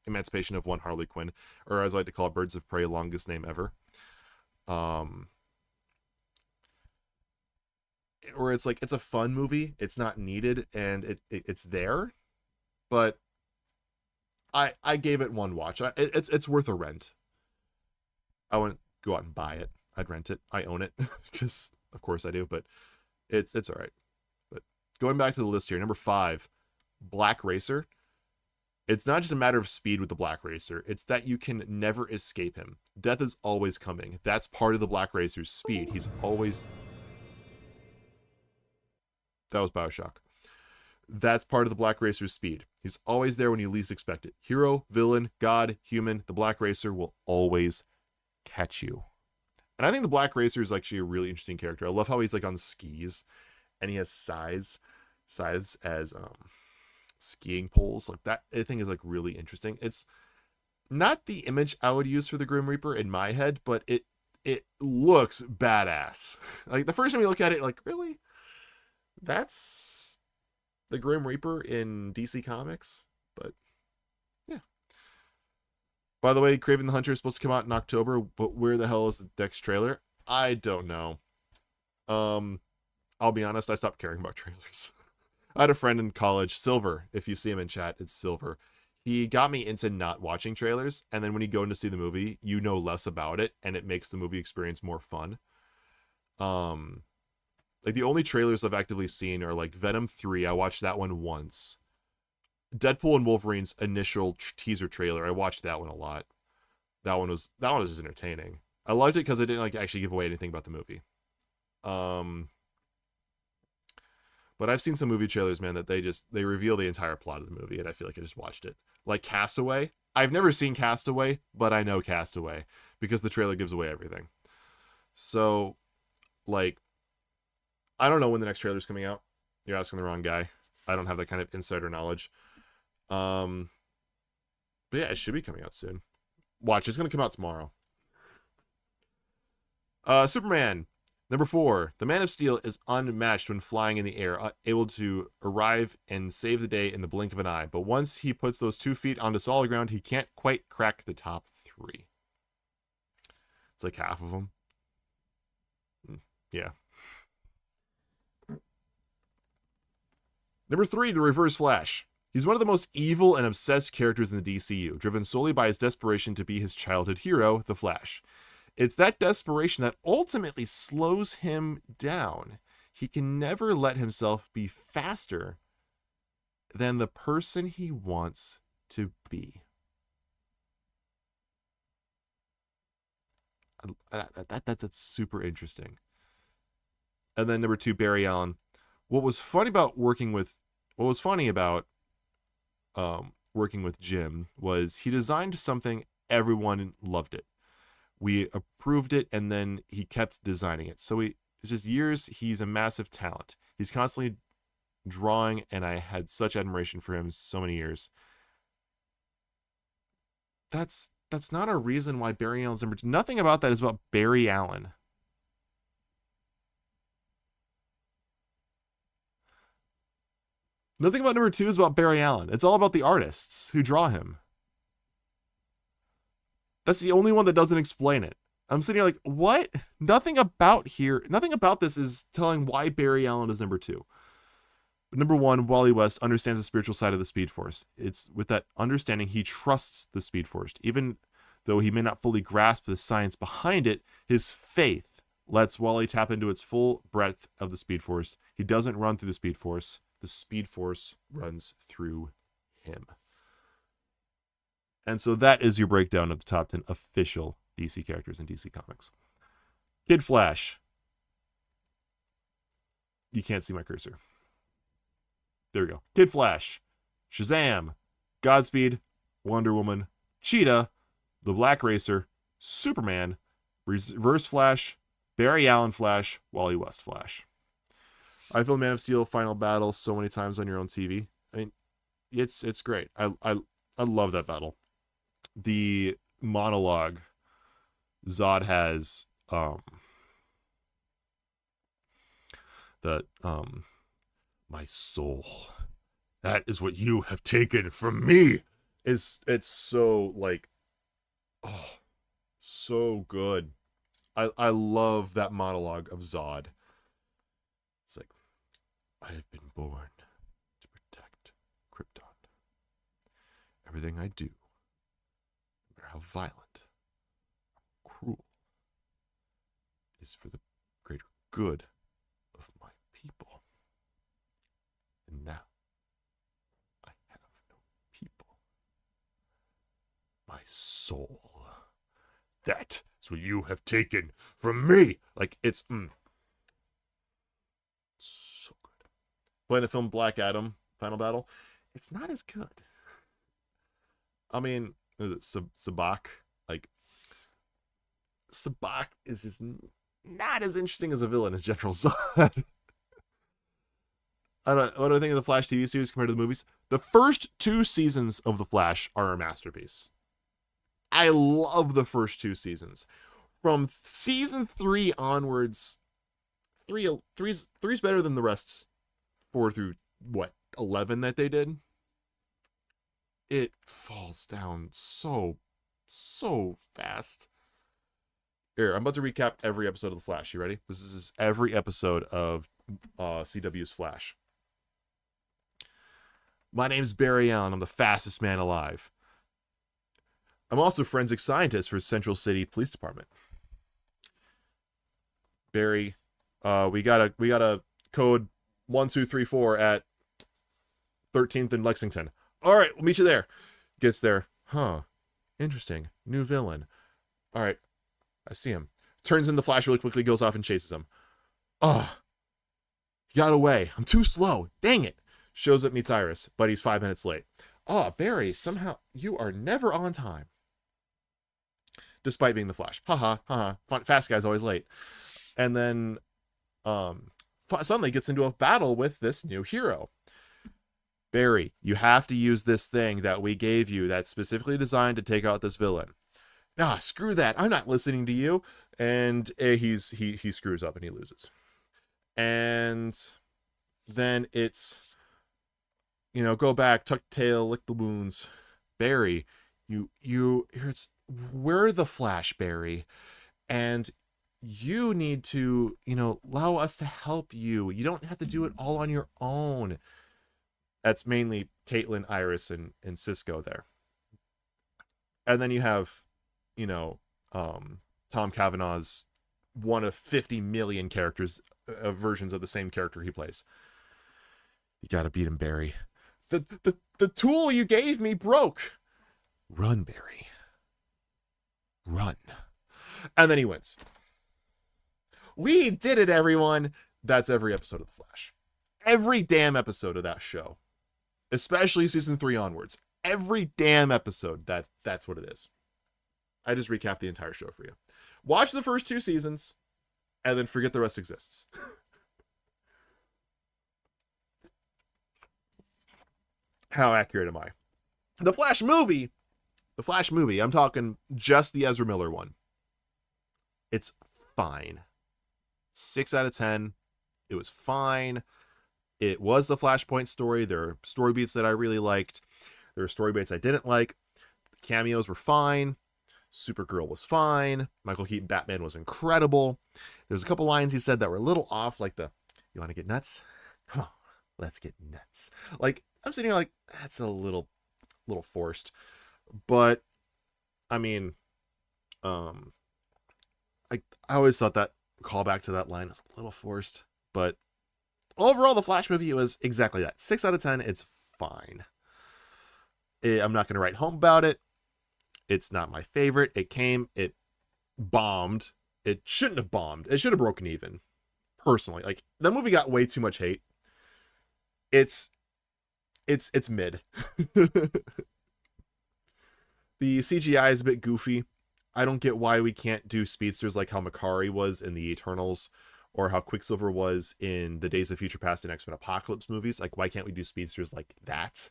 Emancipation of One Harley Quinn, or as I like to call it, Birds of Prey, longest name ever. Where it's like, it's a fun movie, it's not needed, and it's there, but I gave it one watch. It's worth a rent. I wouldn't go out and buy it. I'd rent it. I own it, because of course I do, but it's all right. But going back to the list here, number 5, Black Racer. It's not just a matter of speed with the Black Racer. It's that you can never escape him. Death is always coming. That's part of the Black Racer's speed. He's always... That was Bioshock. That's part of the Black Racer's speed. He's always there when you least expect it. Hero, villain, god, human, the Black Racer will always catch you. And I think the Black Racer is actually a really interesting character. I love how he's like on skis and he has scythes as skiing poles. Like that, I think is like really interesting. It's not the image I would use for the Grim Reaper in my head, but it looks badass. Like the first time you look at it, like, really? That's the Grim Reaper in DC Comics? But yeah. By the way, Kraven the Hunter is supposed to come out in October, but where the hell is the next trailer? I don't know. I'll be honest, I stopped caring about trailers. I had a friend in college, Silver, if you see him in chat, it's Silver. He got me into not watching trailers, and then when you go in to see the movie, you know less about it, and it makes the movie experience more fun. Like, the only trailers I've actively seen are, like, Venom 3, I watched that one once. Deadpool and Wolverine's initial teaser trailer, I watched that one a lot. That one was just entertaining. I liked it because it didn't, like, actually give away anything about the movie. But I've seen some movie trailers, man, that they reveal the entire plot of the movie, and I feel like I just watched it. Like Castaway. I've never seen Castaway, but I know Castaway because the trailer gives away everything. So, like, I don't know when the next trailer's coming out. You're asking the wrong guy. I don't have that kind of insider knowledge. But yeah, it should be coming out soon. Watch, it's going to come out tomorrow. Superman. Number 4, the Man of Steel is unmatched when flying in the air, able to arrive and save the day in the blink of an eye. But once he puts those 2 feet onto solid ground, he can't quite crack the top 3. It's like half of them. Yeah. Number 3, the Reverse Flash. He's one of the most evil and obsessed characters in the DCU, driven solely by his desperation to be his childhood hero, the Flash. It's that desperation that ultimately slows him down. He can never let himself be faster than the person he wants to be. That's super interesting. And then number 2, Barry Allen. What was funny about working with Jim was he designed something, everyone loved it. We approved it, and then he kept designing it. So it's just years. He's a massive talent. He's constantly drawing, and I had such admiration for him so many years. That's not a reason why Barry Allen's number 2. Nothing about that is about Barry Allen. Nothing about number 2 is about Barry Allen. It's all about the artists who draw him. That's the only one that doesn't explain it. I'm sitting here like, what? Nothing about this is telling why Barry Allen is number 2. But number 1, Wally West understands the spiritual side of the Speed Force. It's with that understanding he trusts the Speed Force. Even though he may not fully grasp the science behind it, his faith lets Wally tap into its full breadth of the Speed Force. He doesn't run through the Speed Force. The Speed Force runs through him. And so that is your breakdown of the top 10 official DC characters in DC Comics. Kid Flash. You can't see my cursor. There we go. Kid Flash, Shazam, Godspeed, Wonder Woman, Cheetah, the Black Racer, Superman, Reverse Flash, Barry Allen Flash, Wally West Flash. I filmed Man of Steel Final Battle so many times on your own TV. I mean, it's great. I love that battle. The monologue Zod has, my soul, that is what you have taken from me. It's so like, oh, so good. I love that monologue of Zod. It's like, I have been born to protect Krypton. Everything I do, no matter how violent, how cruel, is for the greater good of my people. And now, I have no people. My soul. That is what you have taken from me. Like, it's so good. Playing the film Black Adam, Final Battle, it's not as good. I mean, is it Sabak? Like, Sabak is just not as interesting as a villain as General Zod. What do I think of the Flash TV series compared to the movies? The first 2 seasons of The Flash are a masterpiece. I love the first 2 seasons. From season 3 onwards, three's better than the rest 4 through, 11 that they did? It falls down so fast. Here, I'm about to recap every episode of The Flash. You ready? This is every episode of CW's Flash. My name's Barry Allen. I'm the fastest man alive. I'm also forensic scientist for Central City Police Department. Barry, we got a code 1234 at 13th and Lexington. All right, we'll meet you there. Gets there. Huh. Interesting. New villain. All right. I see him. Turns in the Flash really quickly, goes off and chases him. Oh, he got away. I'm too slow. Dang it. Shows up, meets Iris, but he's 5 minutes late. Oh, Barry, somehow you are never on time. Despite being the Flash. Haha. Fast guy's always late. And then suddenly gets into a battle with this new hero. Barry, you have to use this thing that we gave you that's specifically designed to take out this villain. Nah, screw that. I'm not listening to you. And he screws up and he loses. And then it's, go back, tuck tail, lick the wounds. Barry, we're the Flash, Barry. And you need to, allow us to help you. You don't have to do it all on your own. That's mainly Caitlin, Iris, and Cisco there. And then you have, Tom Cavanaugh's one of 50 million characters, versions of the same character he plays. You gotta beat him, Barry. The tool you gave me broke. Run, Barry. Run. And then he wins. We did it, everyone. That's every episode of The Flash. Every damn episode of that show. Especially season 3 onwards. Every damn episode, that's what it is. I just recapped the entire show for you. Watch the first 2 seasons, and then forget the rest exists. How accurate am I? The Flash movie, I'm talking just the Ezra Miller one. It's fine. 6 out of 10. It was fine. it was the Flashpoint story. There are story beats that I really liked. There are story beats I didn't like. The cameos were fine. Supergirl was fine. Michael Keaton Batman was incredible. There's a couple lines he said that were a little off, like the, "You want to get nuts? Come on, let's get nuts." Like, I'm sitting here like, that's a little forced. But I mean, I always thought that callback to that line is a little forced. But overall, the Flash movie was exactly that. 6 out of 10. It's fine. I'm not going to write home about it. It's not my favorite. It bombed. It shouldn't have bombed. It should have broken even. Personally, like, the movie got way too much hate. It's mid. The CGI is a bit goofy. I don't get why we can't do speedsters like how Makari was in the Eternals, or how Quicksilver was in the Days of Future Past and X-Men Apocalypse movies. Like, why can't we do speedsters like that?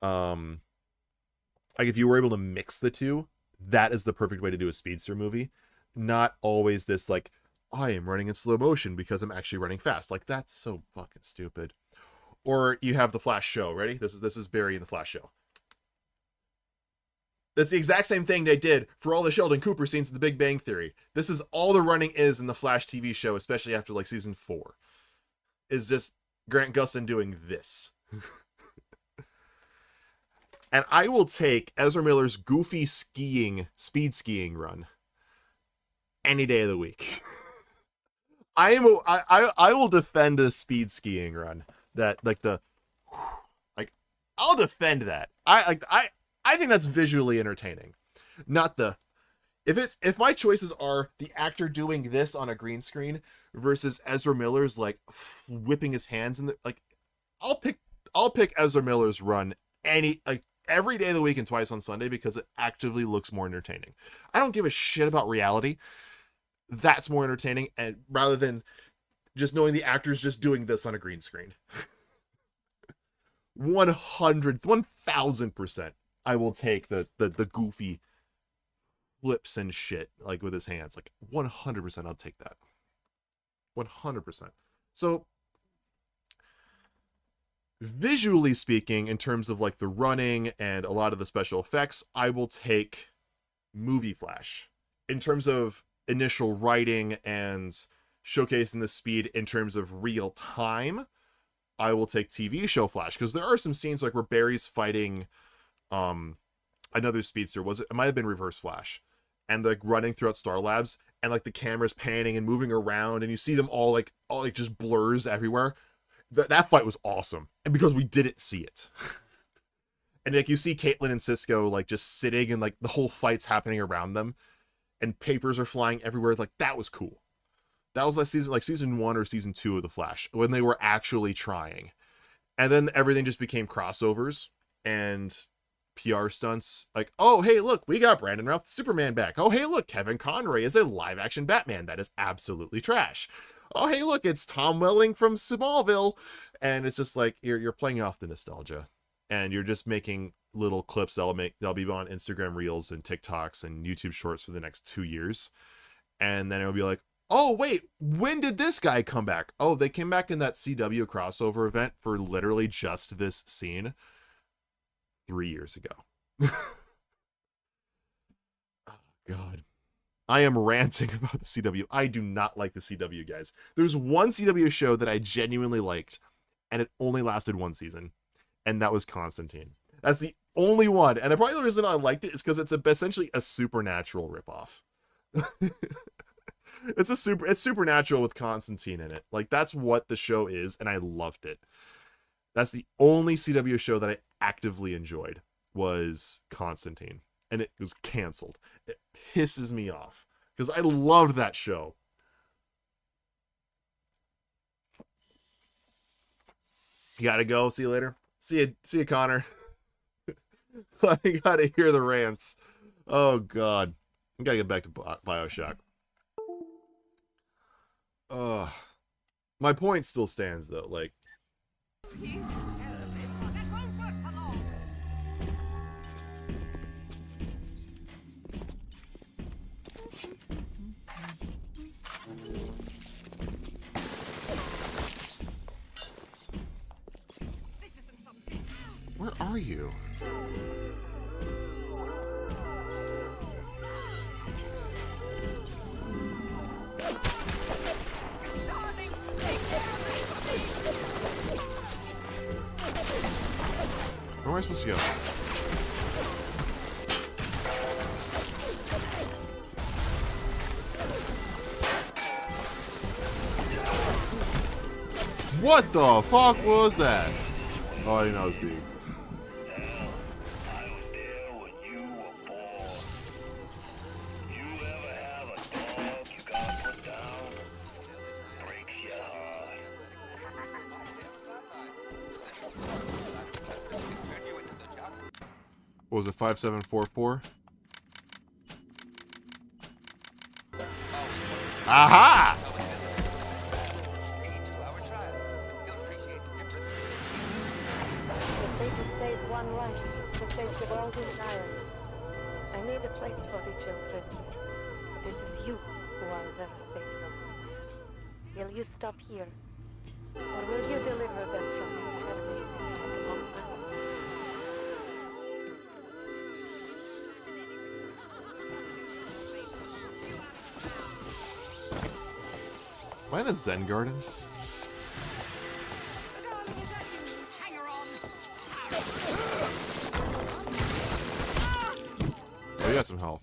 Like, if you were able to mix the two, that is the perfect way to do a speedster movie. Not always this, like, I am running in slow motion because I'm actually running fast. Like, that's so fucking stupid. Or you have the Flash show. Ready? This is Barry in the Flash show. That's the exact same thing they did for all the Sheldon Cooper scenes in The Big Bang Theory. This is all the running is in the Flash TV show, especially after like season 4. Is just Grant Gustin doing this. And I will take Ezra Miller's goofy speed skiing run any day of the week. I will defend the speed skiing run. That I'll defend that. I think that's visually entertaining. Not the if my choices are the actor doing this on a green screen versus Ezra Miller's like whipping his hands in the like, I'll pick Ezra Miller's run every day of the week and twice on Sunday because it actively looks more entertaining. I don't give a shit about reality. That's more entertaining, and rather than just knowing the actor's just doing this on a green screen. 1000%. I will take the goofy flips and shit like with his hands. Like 100% I'll take that. 100%. So visually speaking, in terms of like the running and a lot of the special effects, I will take movie Flash. In terms of initial writing and showcasing the speed in terms of real time, I will take TV show Flash, because there are some scenes like where Barry's fighting another speedster. It might have been Reverse Flash, and like running throughout Star Labs, and like the camera's panning and moving around, and you see them all just blurs everywhere. That fight was awesome, and because we didn't see it. And like you see Caitlin and Cisco like just sitting, and like the whole fight's happening around them, and papers are flying everywhere. Like, that was cool. That was season 1 or season 2 of The Flash, when they were actually trying. And then everything just became crossovers and PR stunts. Like, oh, hey, look, we got Brandon Routh Superman back. Oh, hey, look, Kevin Conroy is a live action Batman. That is absolutely trash. Oh, hey, look, it's Tom Welling from Smallville. And it's just like, you're playing off the nostalgia. And you're just making little clips that'll be on Instagram Reels and TikToks and YouTube Shorts for the next 2 years. And then it'll be like, oh, wait, when did this guy come back? Oh, they came back in that CW crossover event for literally just this scene 3 years ago. Oh, God. I am ranting about the CW. I do not like the CW, guys. There's one CW show that I genuinely liked, and it only lasted 1 season, and that was Constantine. That's the only one, and probably the reason I liked it is because it's essentially a Supernatural ripoff. It's Supernatural with Constantine in it. Like, that's what the show is, and I loved it. That's the only CW show that I actively enjoyed, was Constantine, and it was canceled. It pisses me off because I loved that show. You gotta go. See you later. See you, Connor. I gotta hear the rants. Oh, God. I gotta get back to Bioshock. My point still stands, though. Like, Where are you? Where am I supposed to go? What the fuck was that? Oh, I didn't know it was the... Hell, I was there when you were born. You ever have a dog you gotta put down? Breaks your heart. What was it, 5744? Aha! If they could save one life, to save the world entirely. I made a place for the children. But it is you who are their savior. Will you stop here? Or will you deliver them from this terminating moment? Am I in a Zen garden? Oh, you got some health.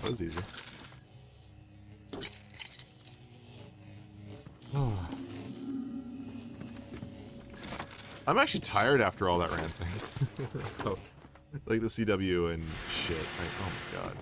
That was easy. I'm actually tired after all that ranting. Oh, like the CW and shit. Oh my god.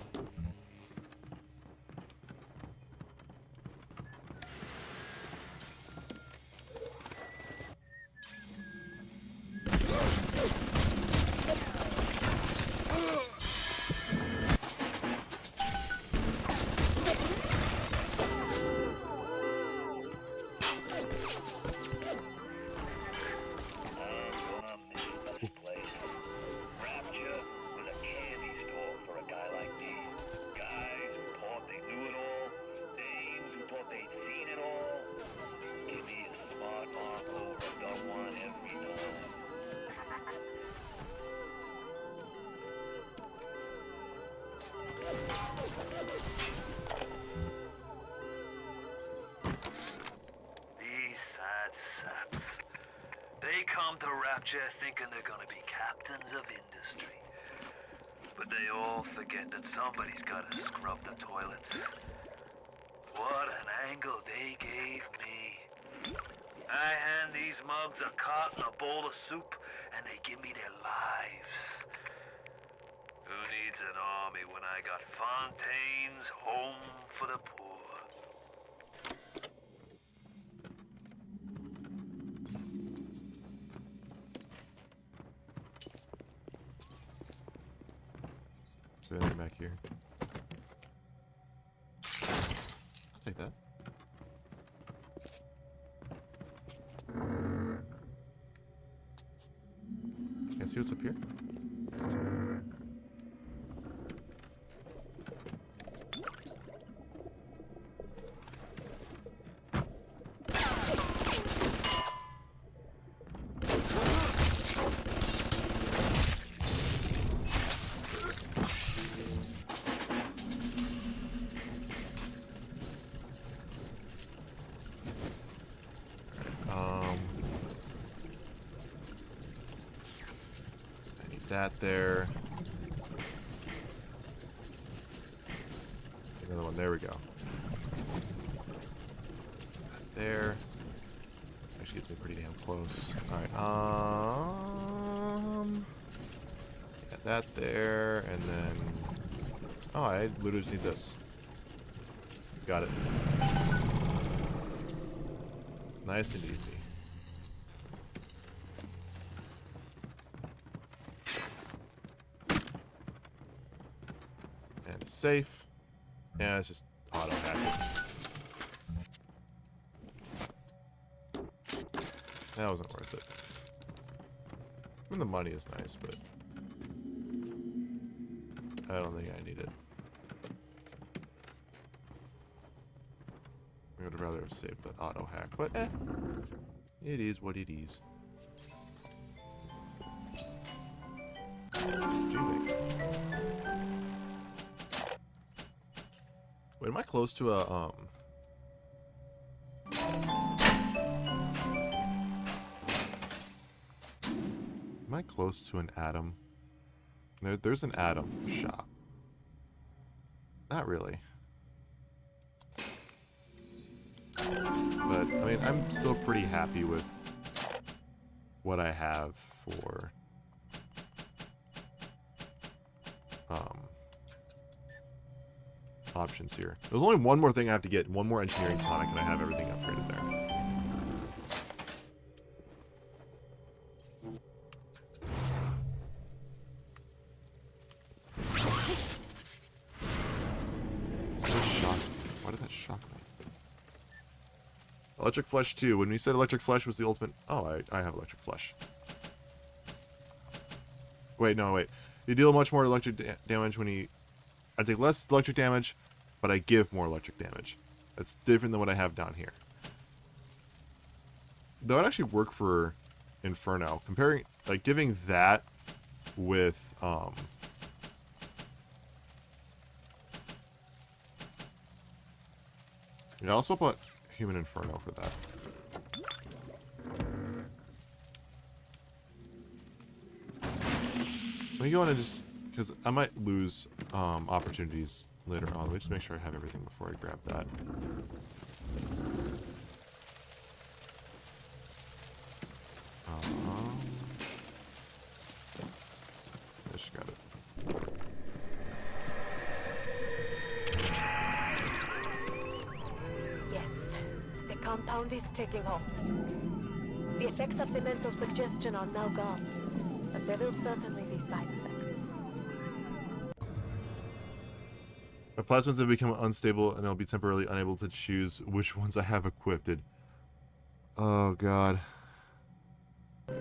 These sad saps. They come to Rapture thinking they're gonna be captains of industry. But they all forget that somebody's gotta scrub the toilets. What an angle they gave me. I hand these mugs a cot and a bowl of soup, and they give me their lives. Who needs an army when I got Fontaine's Home for the Poor? Is there anything back here? I'll take that. Can I see what's up here? I need that there. Another one. There we go. There. Actually gets me pretty damn close. Alright, got that there, and then... Oh, I literally just need this. Got it. Nice and easy. And it's safe. And it's just auto-hacking. That wasn't worth it. I mean, the money is nice, but I don't think I need it. I would rather have saved that auto hack, but it is what it is. G-Wing. Wait, am I close to a Am I close to an Atom? There's an Atom shop. Not really. But, I mean, I'm still pretty happy with what I have for options here. There's only one more thing I have to get, one more engineering tonic, and I have everything upgraded there. Why did that shock me? Electric Flesh 2. When we said Electric Flesh was the ultimate... Oh, I have Electric Flesh. Wait, no, wait. You deal much more electric damage when you... I take less electric damage, but I give more electric damage. That's different than what I have down here. That would actually work for Inferno. Comparing... Like, giving that with... Yeah, I'll swap out Human Inferno for that. Let me go on and just... Because I might lose opportunities later on. Let me just make sure I have everything before I grab that. I just got it. Compound is taking hold. The effects of the mental suggestion are now gone, but there will certainly be side effects. My plasmids have become unstable, and I'll be temporarily unable to choose which ones I have equipped. Oh, God. Code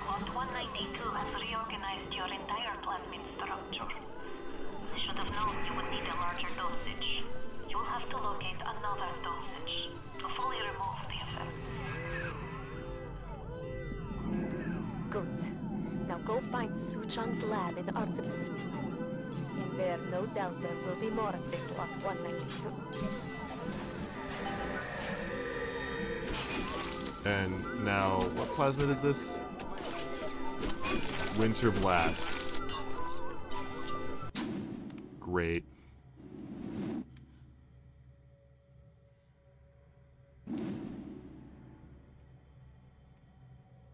192 has reorganized your entire plasmid structure. I should have known you would need a larger dosage. You'll have to locate another dosage to fully remove the effect. Good. Now go find Suchan's lab in Artemis Suite. In there, no doubt there will be more of this Lot 192. And now, what plasmid is this? Winter Blast. Great.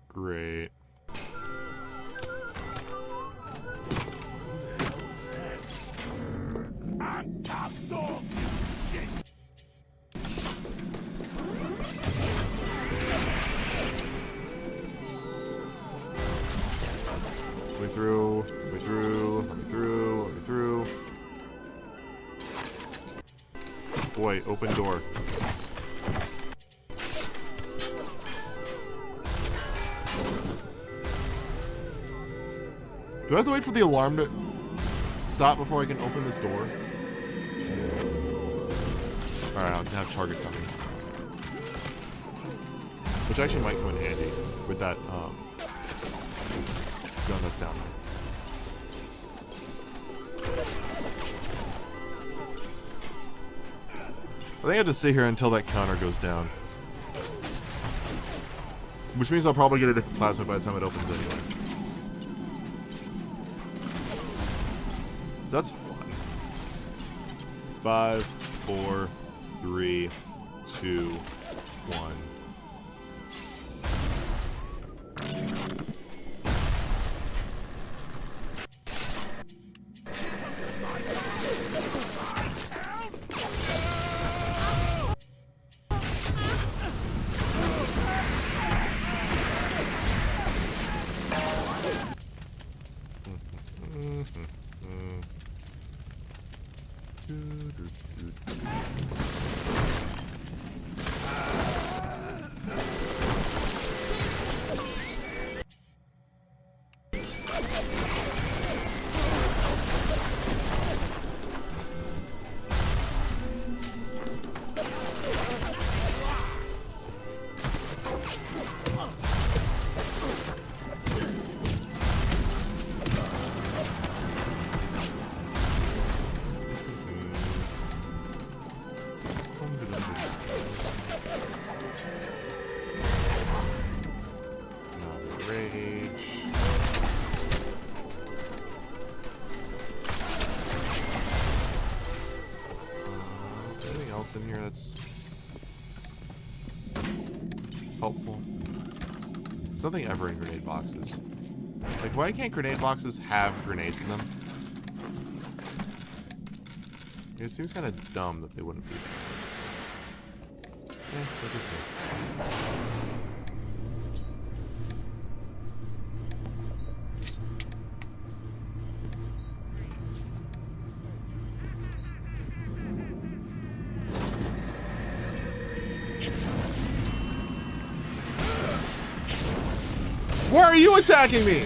Great. On top dog! Shit! Way through, way through, let me through, let me through. Boy, open door. Do I have to wait for the alarm to stop before I can open this door? Alright, I'll have target coming. Which actually might come in handy with that, gun that's down there. I think I have to sit here until that counter goes down. Which means I'll probably get a different plasma by the time it opens anyway. So that's fun. 5, 4, 3, 2, 1. In here that's helpful. There's nothing ever in grenade boxes. Like, why can't grenade boxes have grenades in them? It seems kind of dumb that they wouldn't be there. That's just me. Why are you attacking me?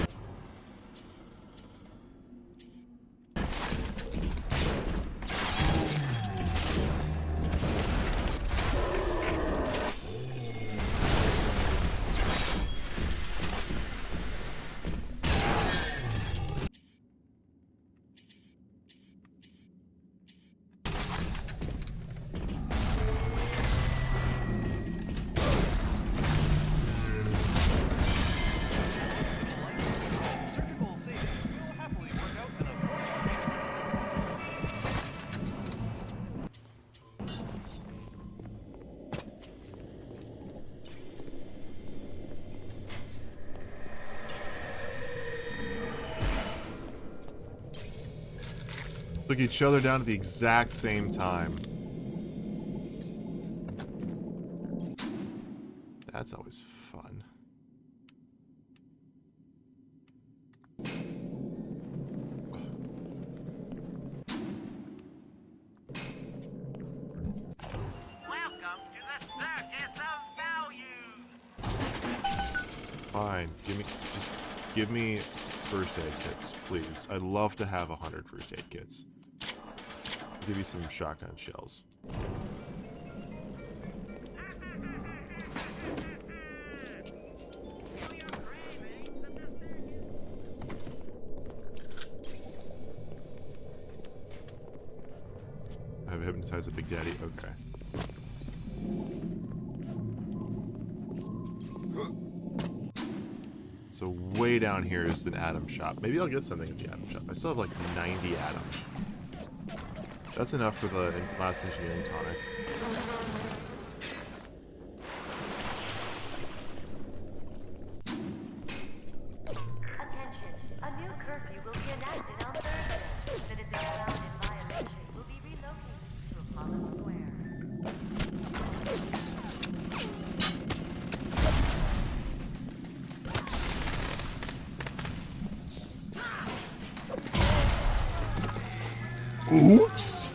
Look each other down at the exact same time. That's always fun. Welcome to the circus of value. Fine. Just give me first aid kits, please. I'd love to have 100 first aid kits. I'll give you some shotgun shells. I've hypnotized a Big Daddy. Okay. So way down here is an Atom shop. Maybe I'll get something at the Atom shop. I still have like 90 atoms. That's enough for the last engineering tonic. Attention, a new curfew will be enacted on Thursday. Citizens found in violation will be relocated to Apollo Square. Oops!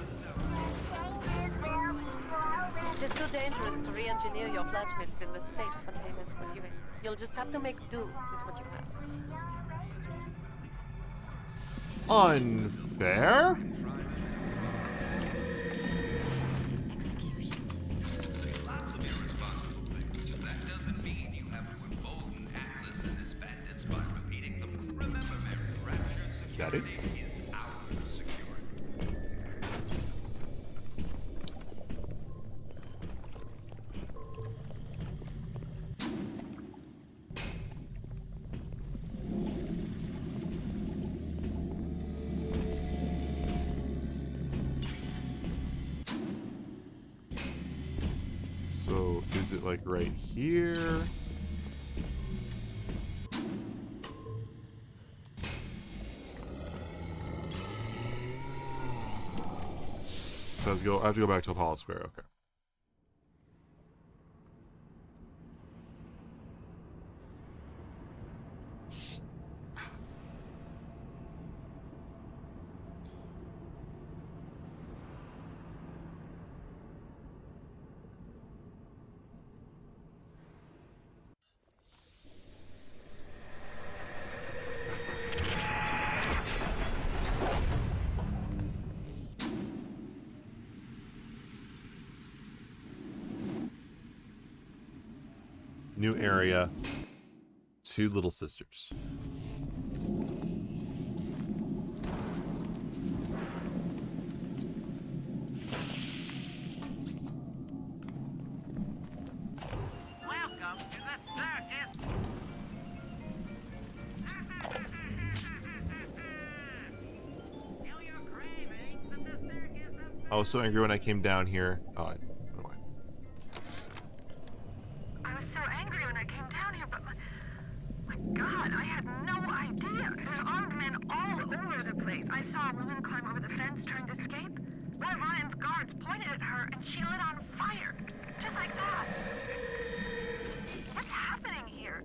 It's too dangerous to re-engineer your flatmates in the state containment put you in. You'll just have to make do with what you have. Unfair? Daddy? it like right here? So I have to go back to Apollo Square. Okay. New area. 2 little sisters. Welcome to the circus. Feel your cravings at the circus of I was so angry when I came down here. Oh, I went away. I was so angry when I came down here, but my God, I had no idea. There's armed men all over the place. I saw a woman climb over the fence trying to escape. One of Ryan's guards pointed at her and she lit on fire. Just like that. What's happening here?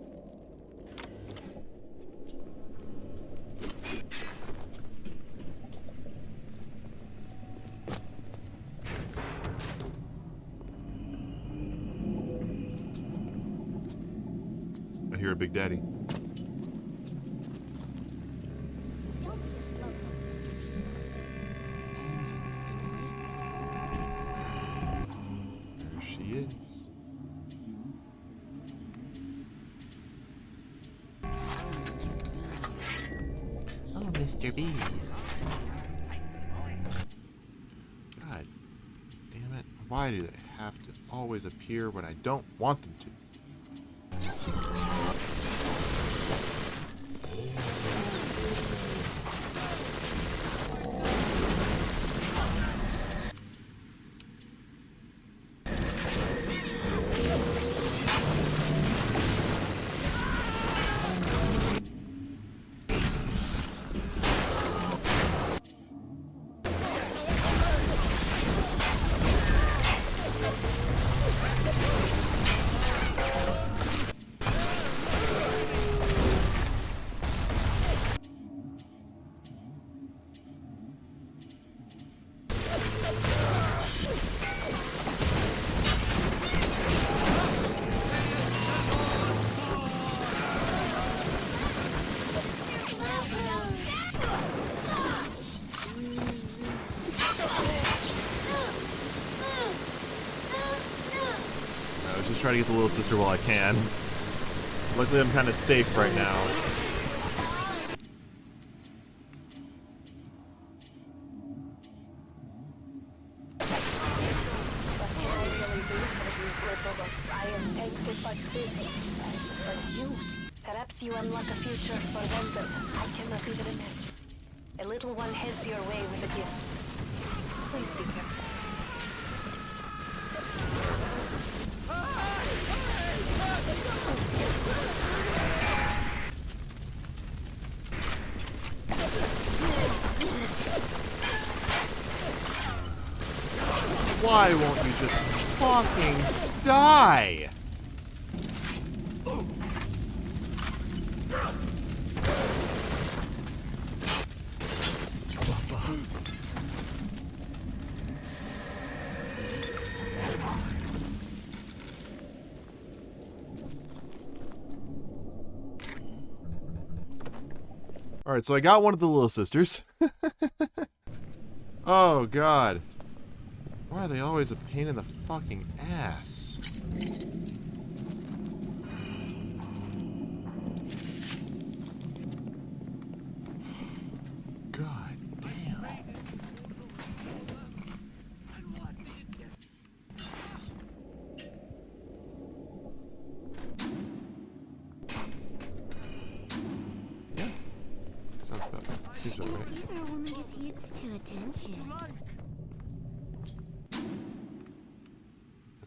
I hear a Big Daddy. Don't be a slowpoke, Mr. Bean. Angel still waits in There she is. Oh, Mr. B. God damn it. Why do they have to always appear when I don't want them to? Just try to get the little sister while I can. Luckily, I'm kind of safe right now. Perhaps you unlock a future for them that I cannot even imagine. A little one heads your way with a gift. Please be careful. Why won't you just fucking die? Alright, so I got one of the little sisters. Oh, God. Why are they always a pain in the fucking ass? God damn. Yeah. Sounds about right. Seems about right. Either woman gets used to attention.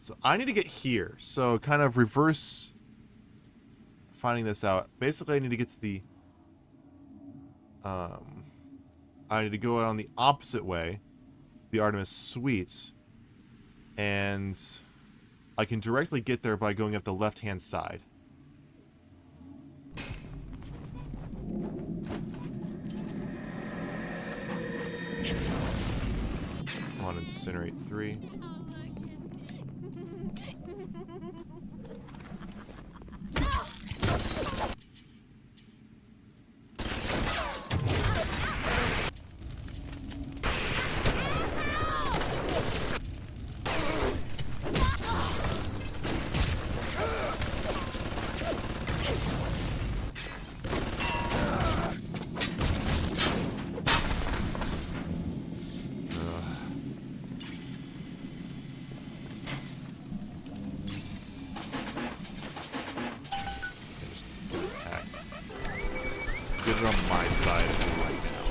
So I need to get here. So kind of reverse finding this out. Basically, I need to get to the... I need to go on the opposite way, the Artemis Suites, and I can directly get there by going up the left-hand side. Come on, incinerate 3. Get it on my side right now.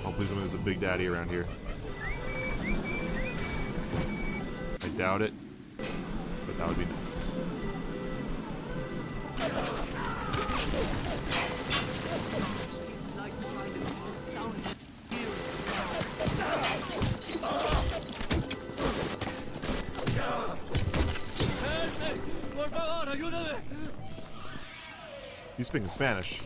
Oh, please tell me there's a Big Daddy around here. I doubt it, but that would be nice. He's speaking Spanish.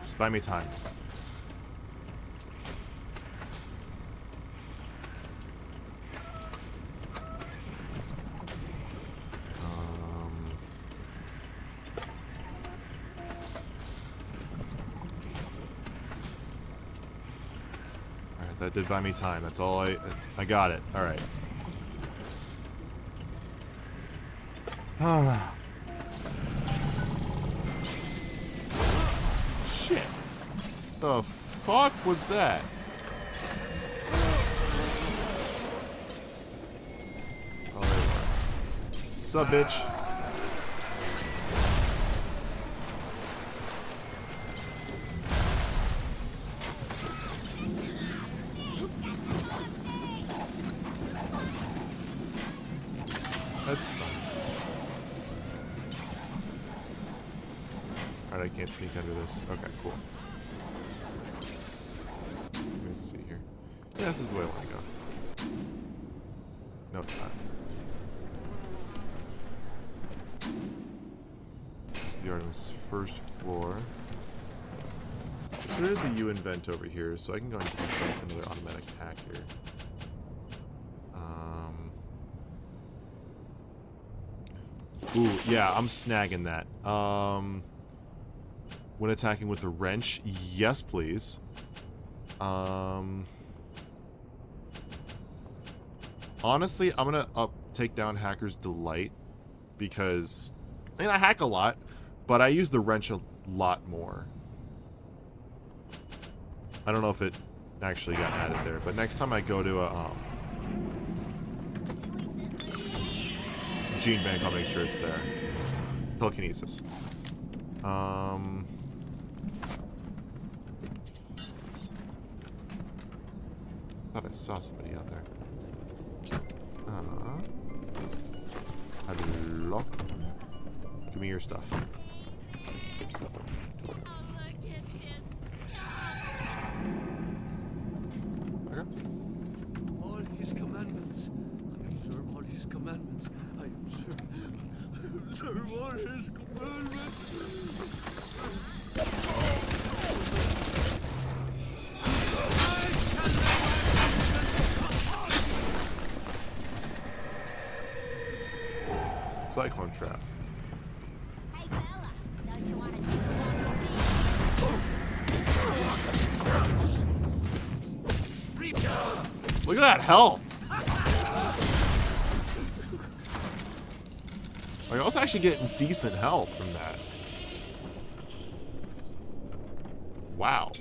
Just buy me time. That did buy me time. That's all I got it. All right. Shit. The fuck was that? Oh, there you are. Sup, bitch? That's fun. Alright, I can't sneak under this. Okay, cool. Let me see here. Yeah, this is the way I want to go. No, it's not. This is the Artemis first floor. There is a UN vent over here, so I can go and get myself another automatic hack here. Ooh, yeah, I'm snagging that. When attacking with the wrench, yes, please. Honestly, I'm gonna take down Hacker's Delight because I mean I hack a lot, but I use the wrench a lot more. I don't know if it actually got added there, but next time I go to a Gene Bank, I'll make sure it's there. Telekinesis. Thought I saw somebody out there. Hello? Give me your stuff. Okay. All his commandments. I observe all his commandments. I observe all his commandments. Cyclone trap. Hey, fella, don't you want to take a walk with me? Look at that health. Like, I was actually getting decent health from that. Wow.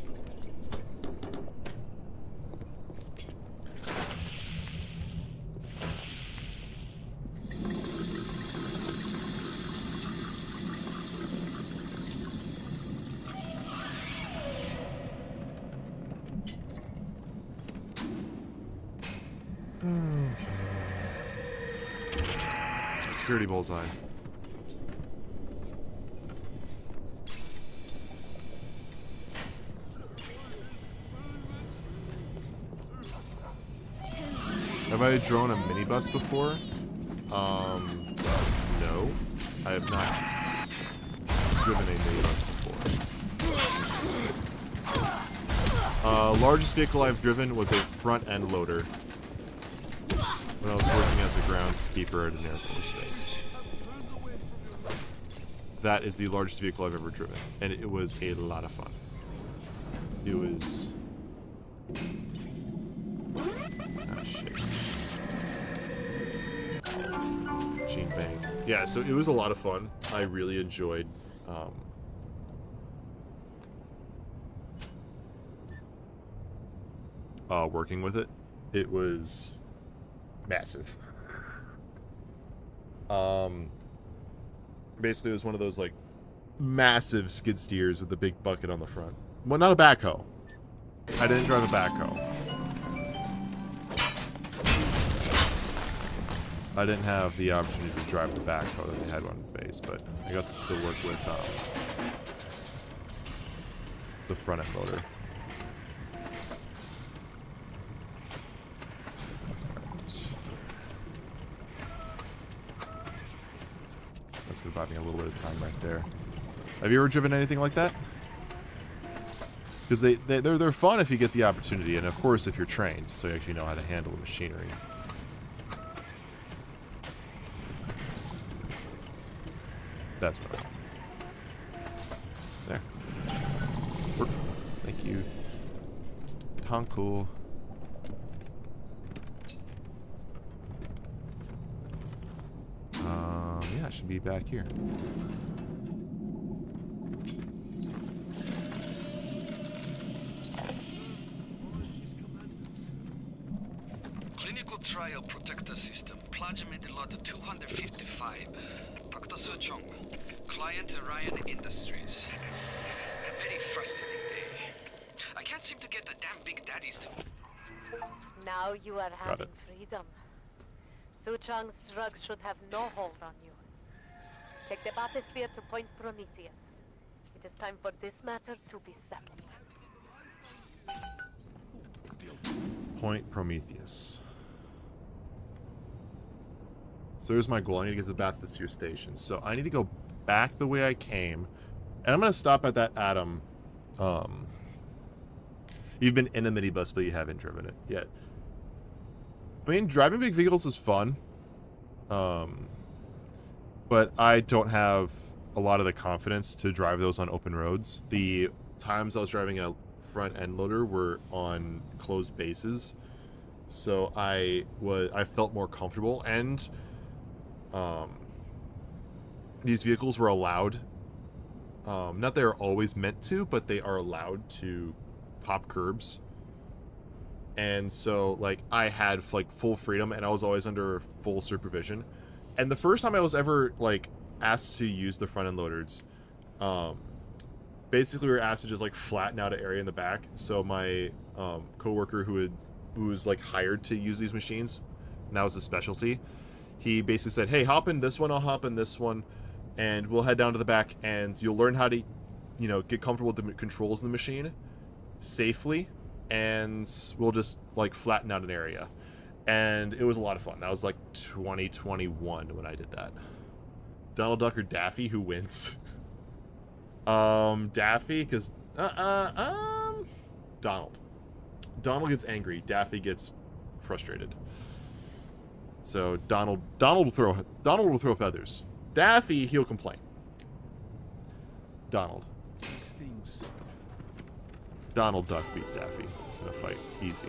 Security bullseye. Have I drawn a minibus before? No. I have not driven a minibus before. Largest vehicle I've driven was a front end loader when I was working as a groundskeeper at an Air Force base. That is the largest vehicle I've ever driven, and it was a lot of fun. It was... Ah, shit. Gene Bank. Yeah, so it was a lot of fun. I really enjoyed working with it. It was massive. Basically it was one of those like massive skid steers with a big bucket on the front. Well, not a backhoe. I didn't drive a backhoe. I didn't have the opportunity to drive the backhoe that they had on the base, but I got to still work with the front end loader. That's gonna buy me a little bit of time right there. Have you ever driven anything like that? Because they're fun if you get the opportunity, and of course if you're trained, so you actually know how to handle the machinery. That's better. There. Work. Thank you. Cool. Yeah, I should be back here. Clinical trial protector system, plasmid lot 255. Dr. Soo-Chung, client Ryan Industries. Very frustrating day. I can't seem to get the damn big daddies to... Now you are having freedom. Soo-Chung's drugs should have no hold on you. Take the bathysphere to Point Prometheus. It is time for this matter to be settled. Point Prometheus. So here's my goal. I need to get to the bathysphere station. So I need to go back the way I came. And I'm going to stop at that Atom. You've been in a minibus, but you haven't driven it yet. I mean, driving big vehicles is fun. But I don't have a lot of the confidence to drive those on open roads. The times I was driving a front end loader were on closed bases. So I felt more comfortable, and these vehicles were allowed, not they are always meant to, but they are allowed to pop curbs. And so like I had like full freedom, and I was always under full supervision. And the first time I was ever like asked to use the front end loaders, basically we were asked to just like flatten out an area in the back. So my coworker who was like hired to use these machines, and that was his specialty, he basically said, hey, hop in this one, I'll hop in this one, and we'll head down to the back, and you'll learn how to, you know, get comfortable with the controls in the machine safely, and we'll just like flatten out an area. And it was a lot of fun. That was like 2021 when I did that. Donald Duck or Daffy, who wins? Daffy, because Donald gets angry, Daffy gets frustrated. So Donald will throw feathers. Daffy, he'll complain. Donald Duck beats Daffy in a fight, easy.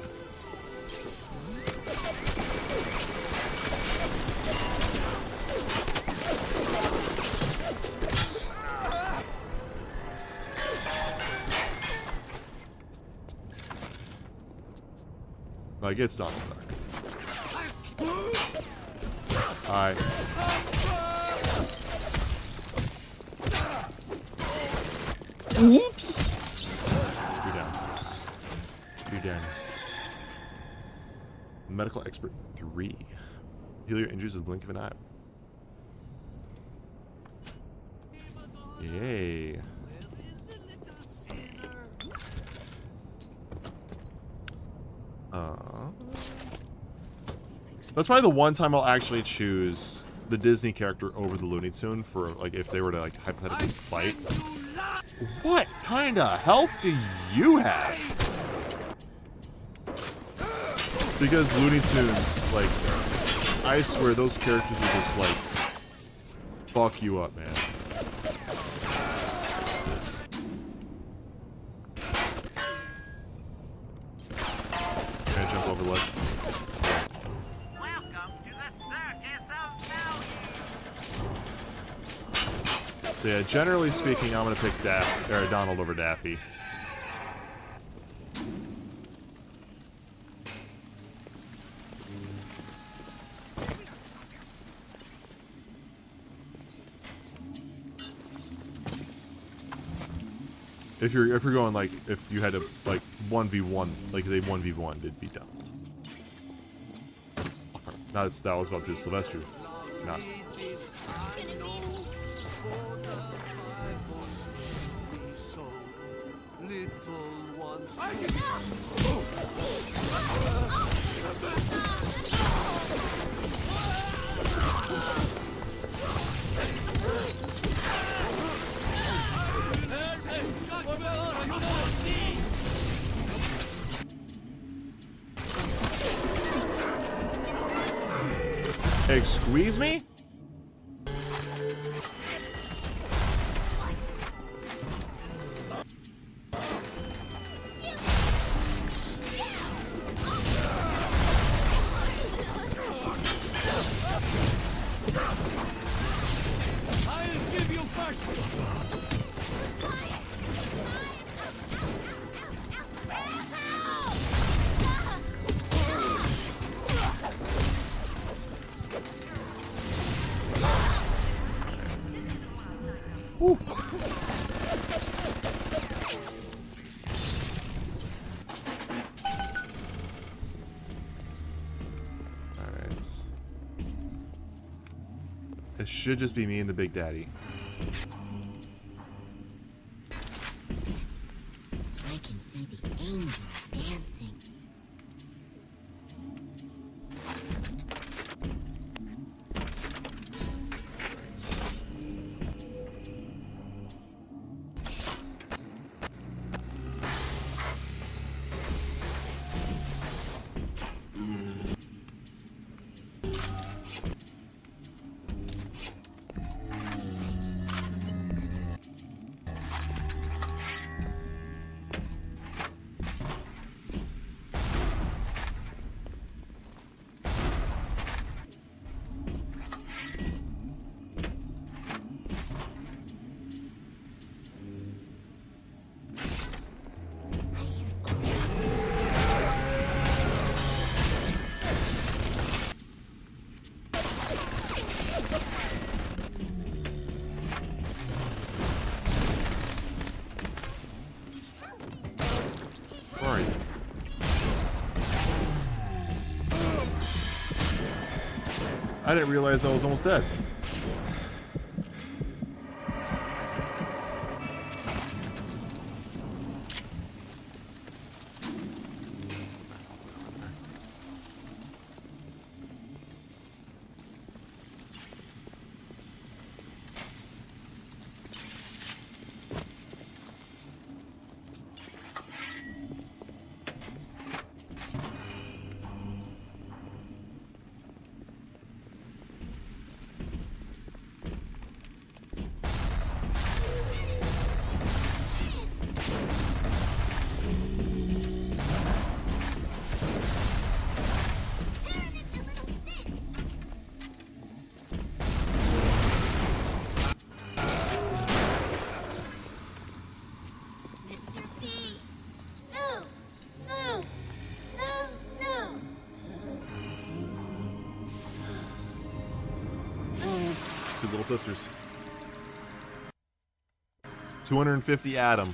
Like, it's not dark. Alright. Oops! You're down. You're down. Medical expert 3. Heal your injuries with the blink of an eye. Yay. That's probably the one time I'll actually choose the Disney character over the Looney Tune for, like, if they were to, like, hypothetically fight. What kind of health do you have? Because Looney Tunes, like, I swear those characters will just, like, fuck you up, man. Can I jump over the ledge? So yeah, generally speaking, I'm gonna pick Donald over Daffy. If you're going like if you had to like 1v1, like they 1v1, it'd be Donald. Now that was about to do Sylvester. Not. Squeeze me? I'll give you first. It should just be me and the Big Daddy. I can see the angels dancing. I didn't realize I was almost dead. Little sisters. 250 Adam.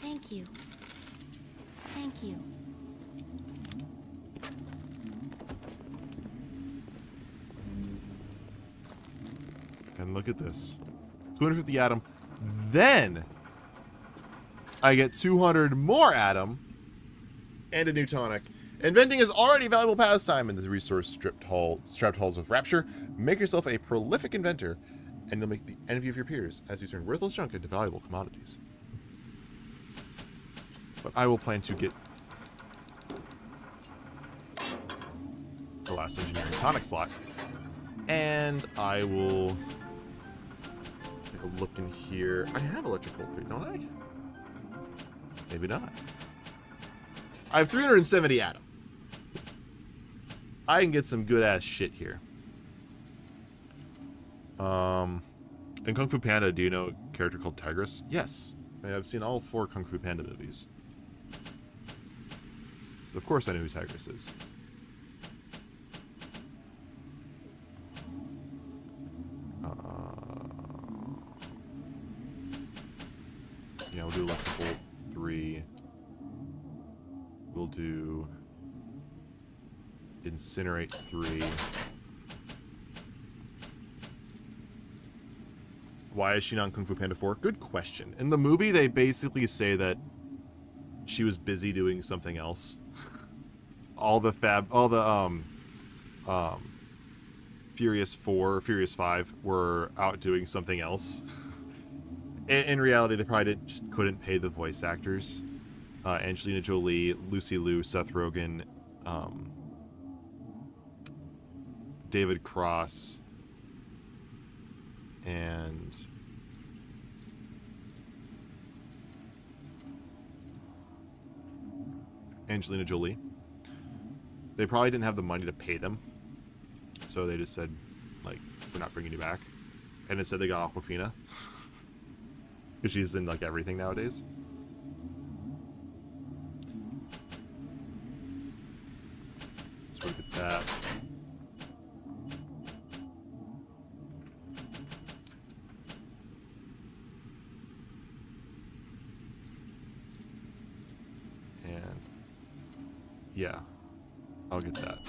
Thank you. Thank you. And look at this. 250 Adam. Then I get 200 more Adam and a new tonic. Inventing is already a valuable pastime in the resource-strapped halls of Rapture. Make yourself a prolific inventor, and you'll make the envy of your peers as you turn worthless junk into valuable commodities. But I will plan to get the last engineering tonic slot, and I will take a look in here. I have electrical, don't I? Maybe not. I have 370 Adam. I can get some good ass shit here. In Kung Fu Panda, do you know a character called Tigress? Yes. I've seen all 4 Kung Fu Panda movies. So of course I know who Tigress is. Yeah, we'll do electrical 3. We'll do incinerate 3. Why is she not in Kung Fu Panda 4? Good question. In the movie, they basically say that she was busy doing something else. all the Furious 4, Furious 5 were out doing something else. In reality, they probably just couldn't pay the voice actors. Angelina Jolie, Lucy Liu, Seth Rogen, David Cross, and Angelina Jolie. They probably didn't have the money to pay them, so they just said, like, we're not bringing you back. And instead they got Awkwafina, because she's in, like, everything nowadays. Let's look at that. And yeah, I'll get that.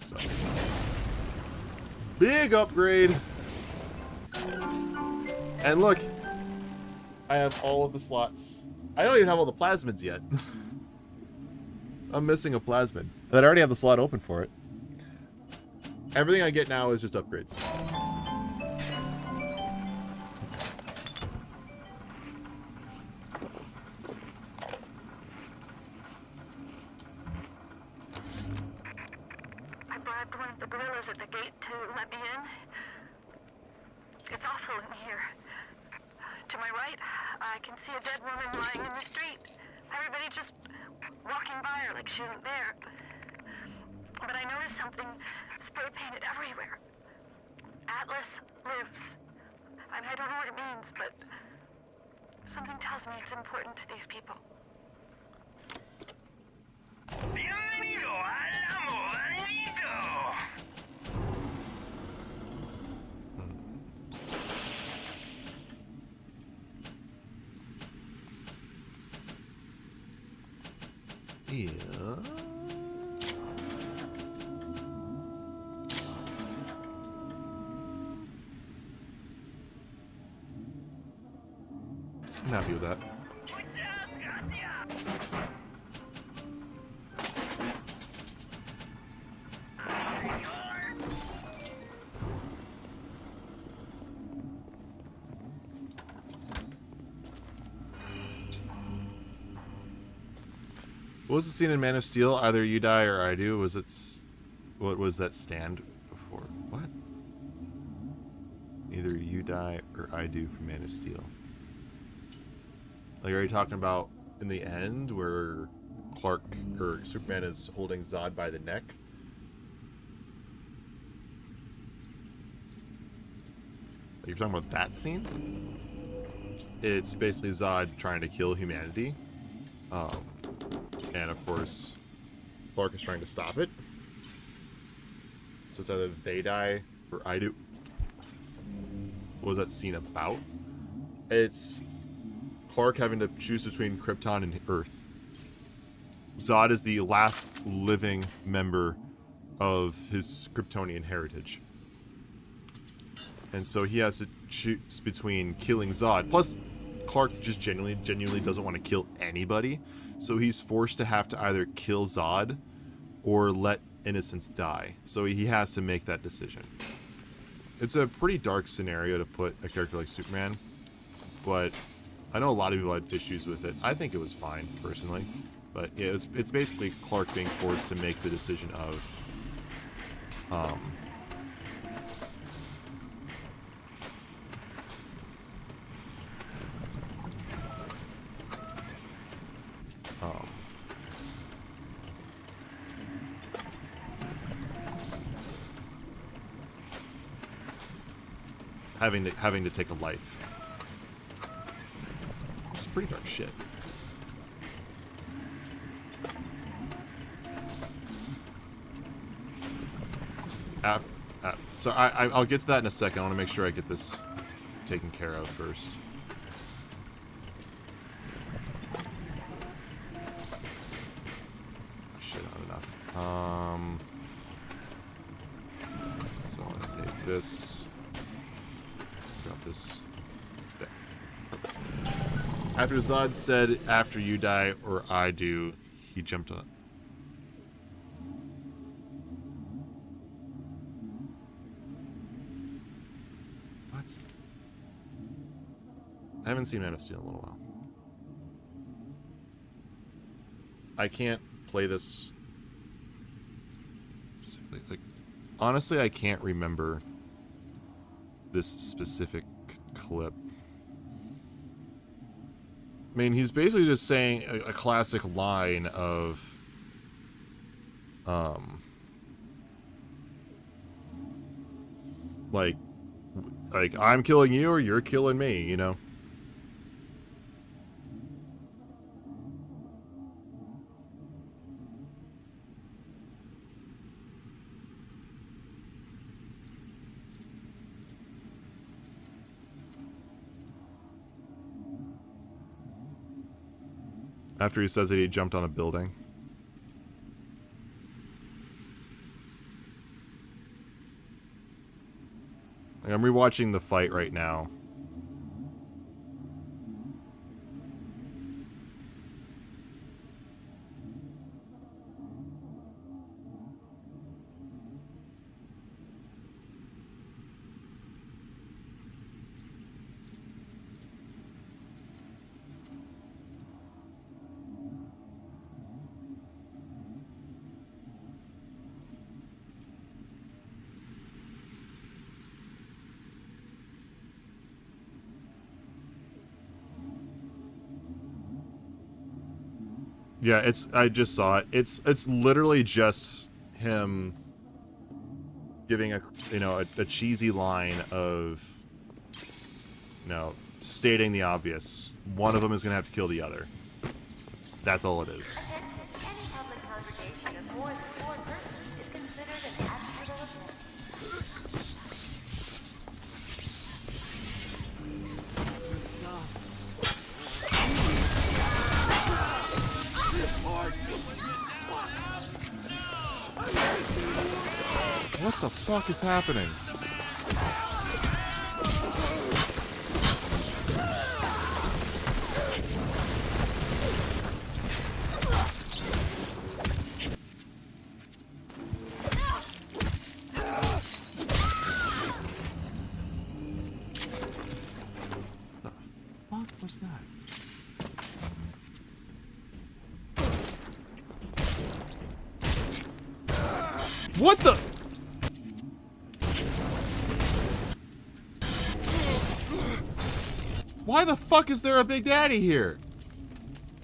So big upgrade. And look, I have all of the slots. I don't even have all the plasmids yet. I'm missing a plasmid. But I already have the slot open for it. Everything I get now is just upgrades. I bribed one of the gorillas at the gate to let me in. It's awful in here. To my right, I can see a dead woman lying in the street. Everybody just walking by her like she isn't there. But I noticed something spray painted everywhere. Atlas lives. I mean, I don't know what it means, but something tells me it's important to these people. Bienvenido al amor bonito. Yeah. I'm happy with that. What was the scene in Man of Steel? Either you die or I do. Was it? What was that stand before? What? Either you die or I do from Man of Steel. Like, are you talking about in the end where Clark or Superman is holding Zod by the neck? You're talking about that scene? It's basically Zod trying to kill humanity. And, of course, Clark is trying to stop it. And, of course, Clark is trying to stop it. And, of course, Superman is holding Zod by the neck. And, of course, Superman is holding Zod by the neck. And, of course, Clark is trying to kill humanity. And, of course, Clark is trying to stop it. So it's either they die or I do. What was that scene about? It's Clark having to choose between Krypton and Earth. Zod is the last living member of his Kryptonian heritage. And so he has to choose between killing Zod. Plus, Clark just genuinely doesn't want to kill anybody. So he's forced to have to either kill Zod or let innocents die. So he has to make that decision. It's a pretty dark scenario to put a character like Superman. But I know a lot of people had issues with it. I think it was fine, personally. But yeah, it's basically Clark being forced to make the decision of... having to take a life. Which is pretty dark shit. So I'll get to that in a second. I want to make sure I get this taken care of first. Shit, not enough. So let's take this. Drop this. There. Perfect. After Zod said, "After you die or I do," he jumped on. I haven't seen Man of Steel in a little while. I can't play this specifically. Like, honestly, I can't remember this specific clip. I mean, he's basically just saying a classic line of, like I'm killing you or you're killing me, you know? After he says that he jumped on a building. Like, I'm rewatching the fight right now. Yeah, I just saw it. It's literally just him giving a cheesy line of, stating the obvious. One of them is going to have to kill the other. That's all it is. Any public congregation of more than 4 persons is considered an actionable offense. What the fuck is happening? What was that? What the? Why the fuck is there a Big Daddy here?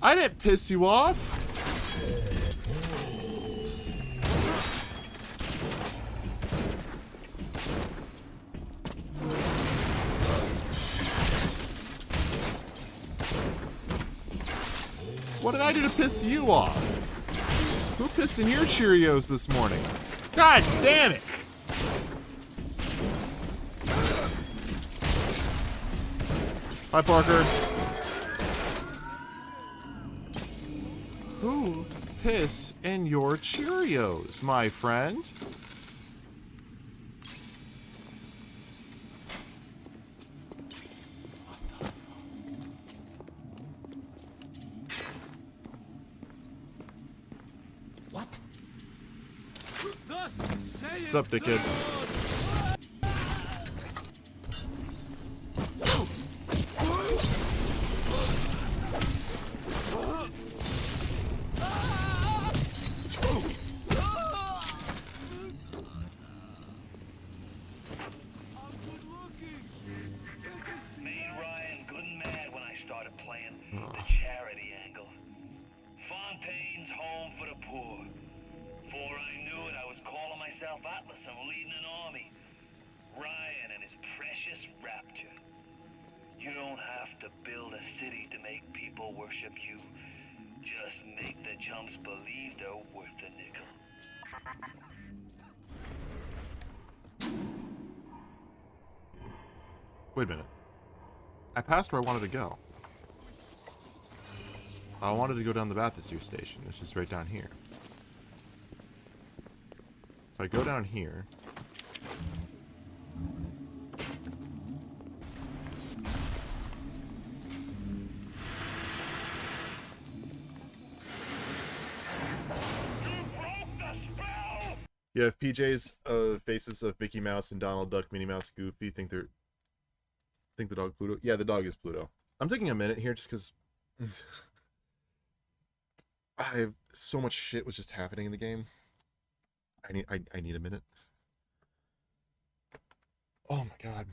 I didn't piss you off. What did I do to piss you off? Who pissed in your Cheerios this morning? God damn it! Hi, Parker. Who pissed in your Cheerios, my friend? What? Thus saith Sup, the dickhead? Made Ryan good and mad when I started playing the charity angle. Fontaine's home for the poor. Before I knew it, I was calling myself Atlas and leading an army. Ryan and his precious rapture. You don't have to build a city to make people worship you. Just make the chumps believe they're worth a nickel. Wait a minute. I passed where I wanted to go. I wanted to go down the Baptistry station, which is right down here. If I go down here... You have PJ's faces of Mickey Mouse and Donald Duck, Minnie Mouse, Goofy. Think the dog Pluto? Yeah, the dog is Pluto. I'm taking a minute here just because I have so much shit was just happening in the game. I need a minute. Oh my god.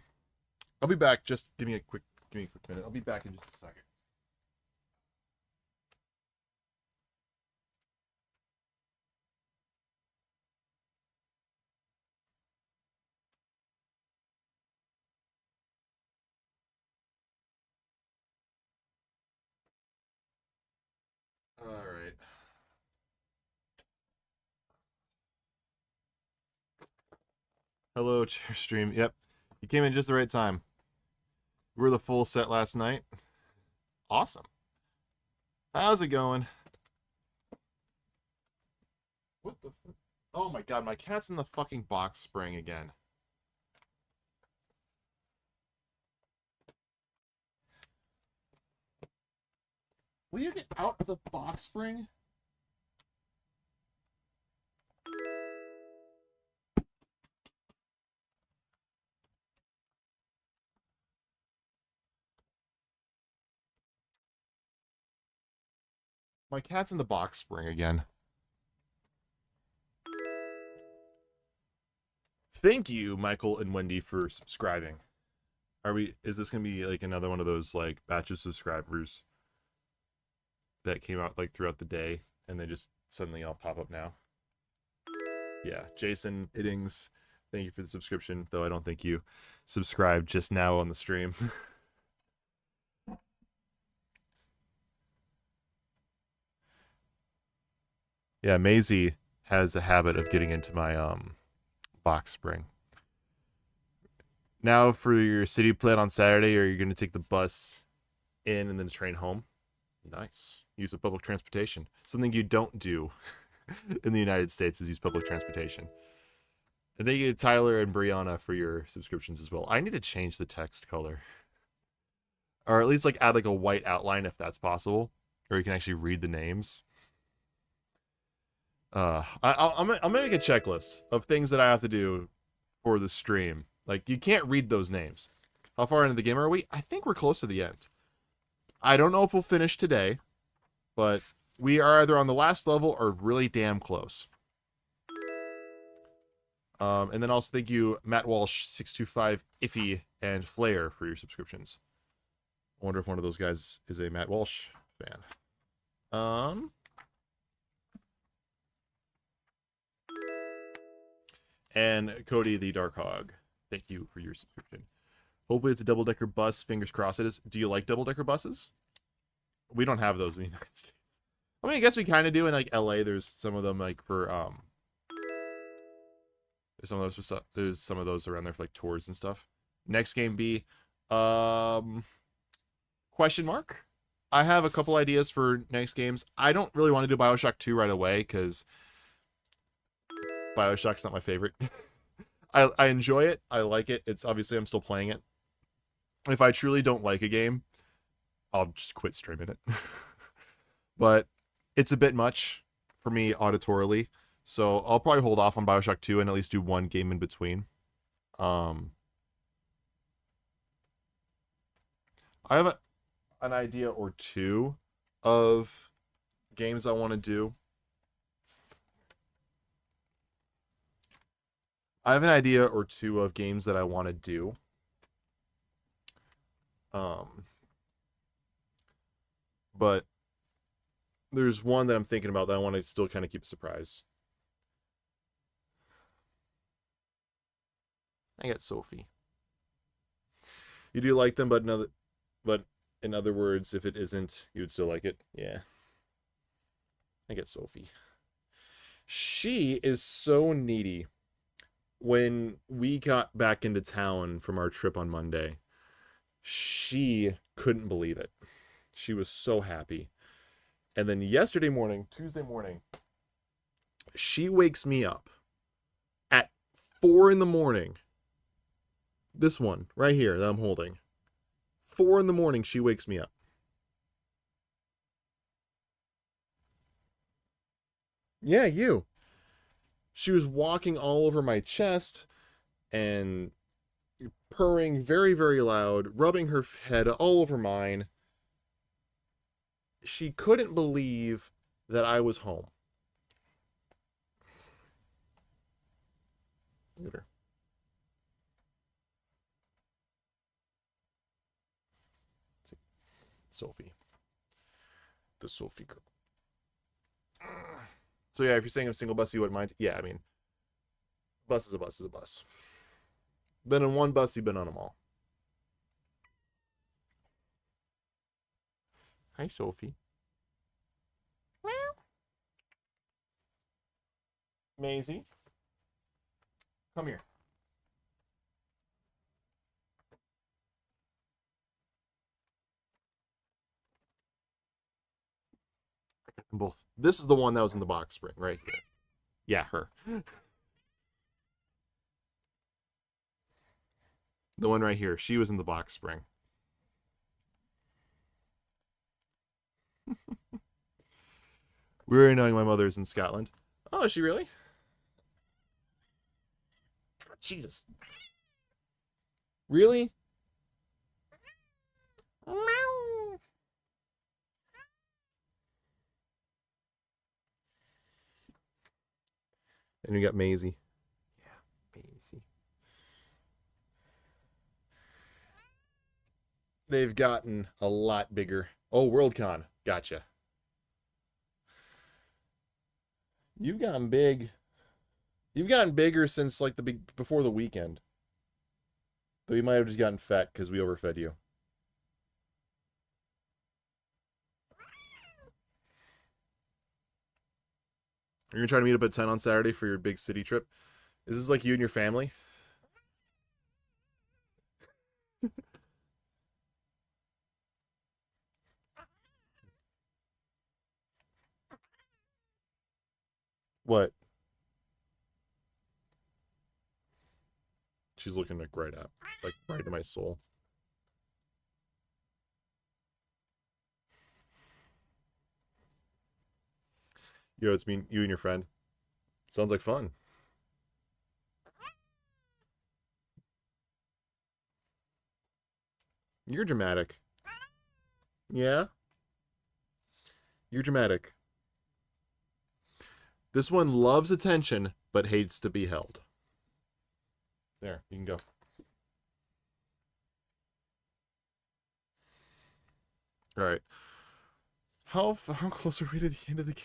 I'll be back. Just give me a quick minute. I'll be back in just a second. All right. Hello, chair stream. Yep, you came in just the right time. We were the full set last night. Awesome. How's it going? What the? Oh my god, my cat's in the fucking box spring again. Will you get out of the box spring? My cat's in the box spring again. Thank you, Michael and Wendy, for subscribing. Is this gonna be like another one of those like batch of subscribers that came out like throughout the day and they just suddenly all pop up now? Yeah, Jason Iddings, thank you for the subscription, though I don't think you subscribed just now on the stream. Yeah, Maisie has a habit of getting into my box spring. Now for your city plan on Saturday, are you going to take the bus in and then the train home? Nice. Use of public transportation. Something you don't do in the United States is use public transportation. And thank you to Tyler and Brianna for your subscriptions as well. I need to change the text color. Or at least like add like a white outline if that's possible. Or you can actually read the names. I'm gonna make a checklist of things that I have to do for the stream. Like, you can't read those names. How far into the game are we? I think we're close to the end. I don't know if we'll finish today, but we are either on the last level or really damn close. And then also thank you, Matt Walsh, 625, Iffy, and Flair for your subscriptions. I wonder if one of those guys is a Matt Walsh fan. And Cody the Dark Hog, thank you for your subscription. Hopefully it's a double-decker bus. Fingers crossed it is. Do you like double-decker buses? We don't have those in the United States. I mean, I guess we kind of do in, like, LA. There's some of them, like, for, There's some of those for stuff. There's some of those around there for, like, tours and stuff. Next game B. Question mark. I have a couple ideas for next games. I don't really want to do Bioshock 2 right away because Bioshock's not my favorite. I enjoy it. I like it. It's obviously I'm still playing it. If I truly don't like a game, I'll just quit streaming it. But it's a bit much for me auditorily, so I'll probably hold off on Bioshock 2 and at least do one game in between. I have an idea or two of games I want to do. I have an idea or two of games that I want to do. But there's one that I'm thinking about that I want to still kind of keep a surprise. I got Sophie. You do like them, but in other words, if it isn't, you would still like it. Yeah. I get Sophie. She is so needy. When we got back into town from our trip on Monday, she couldn't believe it. She was so happy. And then yesterday morning, Tuesday morning, she wakes me up at 4 in the morning. This one right here that I'm holding. 4 in the morning, she wakes me up. Yeah, you. She was walking all over my chest and purring very, very loud, rubbing her head all over mine. She couldn't believe that I was home. Look at her. Sophie. The Sophie girl. So yeah, if you're saying I'm single bus, you wouldn't mind. Yeah, I mean, bus is a bus is a bus. Been in one bus, you've been on them all. Hi, Sophie. Meow. Maisie. Come here. Both. This is the one that was in the box spring right here. Yeah, her. The one right here. She was in the box spring. We're knowing my mother's in Scotland. Oh, is she really? Jesus. Really? And we got Maisie. Yeah, Maisie. They've gotten a lot bigger. Oh, Worldcon. Gotcha. You've gotten big. You've gotten bigger since like before the weekend. Though you might have just gotten fat because we overfed you. You're gonna try to meet up at 10 on Saturday for your big city trip. Is this like you and your family? What? She's looking like right into my soul. Yo, it's me, you and your friend. Sounds like fun. You're dramatic. Yeah? You're dramatic. This one loves attention, but hates to be held. There, you can go. All right. How close are we to the end of the game?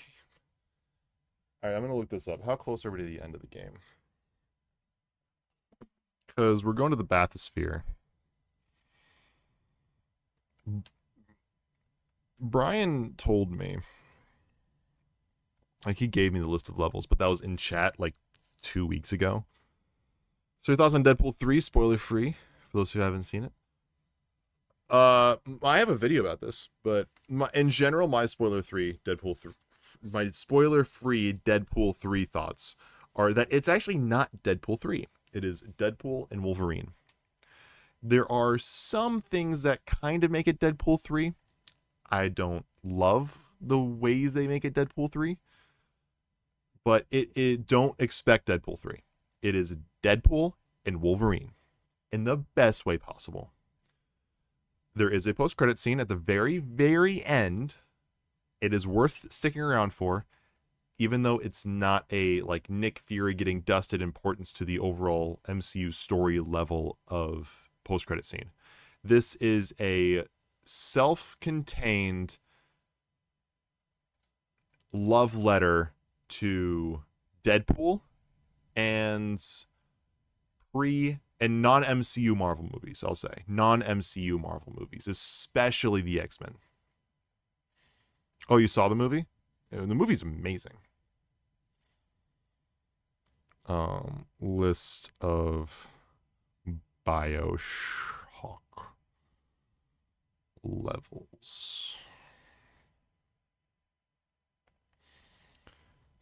All right, I'm going to look this up. How close are we to the end of the game? Because we're going to the bathysphere. Brian told me, like, he gave me the list of levels, but that was in chat like 2 weeks ago. So your thoughts on Deadpool 3, spoiler free, for those who haven't seen it? I have a video about this, but in general, my spoiler-free Deadpool 3 thoughts are that it's actually not Deadpool 3. It is Deadpool and Wolverine. There are some things that kind of make it Deadpool 3. I don't love the ways they make it Deadpool 3, but it don't expect Deadpool 3. It is Deadpool and Wolverine in the best way possible. There is a post-credit scene at the very, very end. It is worth sticking around for, even though it's not a like Nick Fury getting dusted importance to the overall MCU story level of post-credit scene. This is a self-contained love letter to Deadpool and non-MCU Marvel movies, I'll say. Non-MCU Marvel movies, especially the X-Men. Oh, you saw the movie? Yeah, the movie's amazing. List of Bioshock levels.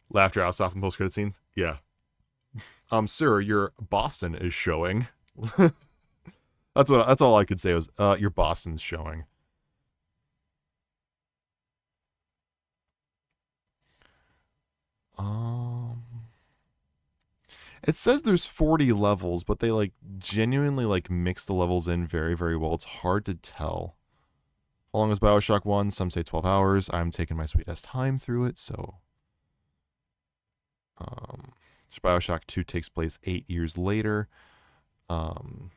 Laughter out soft in post-credit scenes? Yeah. Sir, your Boston is showing. That's all I could say was your Boston's showing. It says there's 40 levels, but they like genuinely like mix the levels in very, very well. It's hard to tell. How long is Bioshock 1? Some say 12 hours. I'm taking my sweet ass time through it, so Bioshock 2 takes place 8 years later. Right,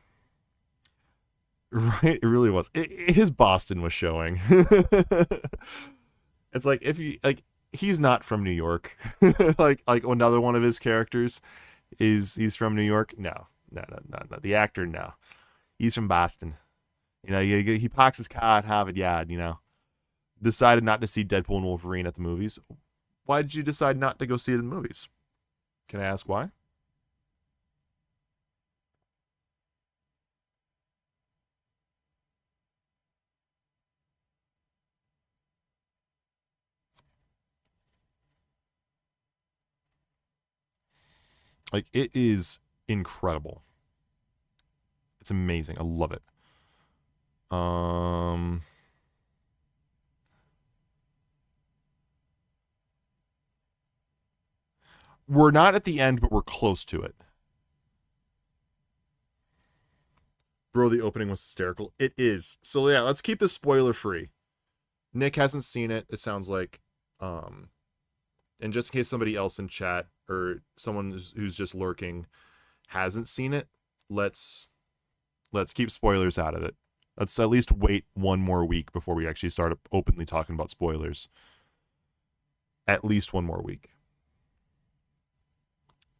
it really was. His Boston was showing. It's like if you like, he's not from New York. like another one of his characters he's from New York. No. The actor, no. He's from Boston. You know, he parks his car at Harvard Yard. You know, decided not to see Deadpool and Wolverine at the movies. Why did you decide not to go see it in the movies? Can I ask why? Like, it is incredible. It's amazing. I love it. We're not at the end, but we're close to it. Bro, the opening was hysterical. It is. So yeah, let's keep this spoiler free. Nick hasn't seen it, it sounds like. And just in case somebody else in chat or someone who's just lurking hasn't seen it, let's keep spoilers out of it. Let's at least wait one more week before we actually start openly talking about spoilers. At least one more week.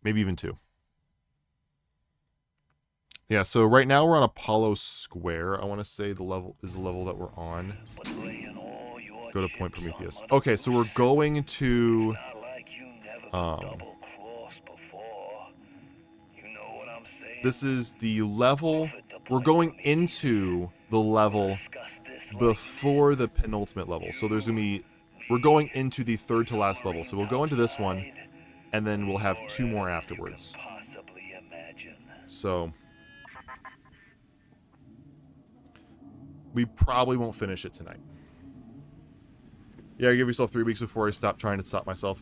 Maybe even 2. Yeah, so right now we're on Apollo Square. I want to say the level is the level that we're on. Go to Point Prometheus. Okay, so we're going to this is the level. We're going into the level before the penultimate level. So there's going to be, we're going into the third to last level. So we'll go into this one, and then we'll have 2 more afterwards. So we probably won't finish it tonight. Yeah, give yourself 3 weeks before I stop trying to stop myself.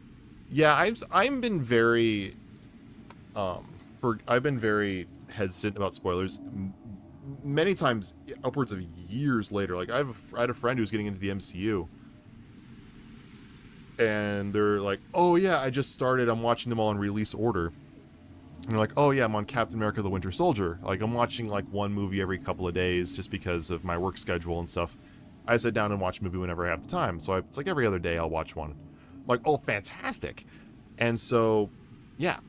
Yeah, I've been very I've been very hesitant about spoilers. Many times, upwards of years later. Like I had a friend who's getting into the MCU, and they're like, "Oh yeah, I just started. I'm watching them all in release order." And they're like, "Oh yeah, I'm on Captain America: The Winter Soldier. Like I'm watching like one movie every couple of days just because of my work schedule and stuff. I sit down and watch a movie whenever I have the time. So it's like every other day I'll watch one." I'm like, "Oh, fantastic!" And so, yeah.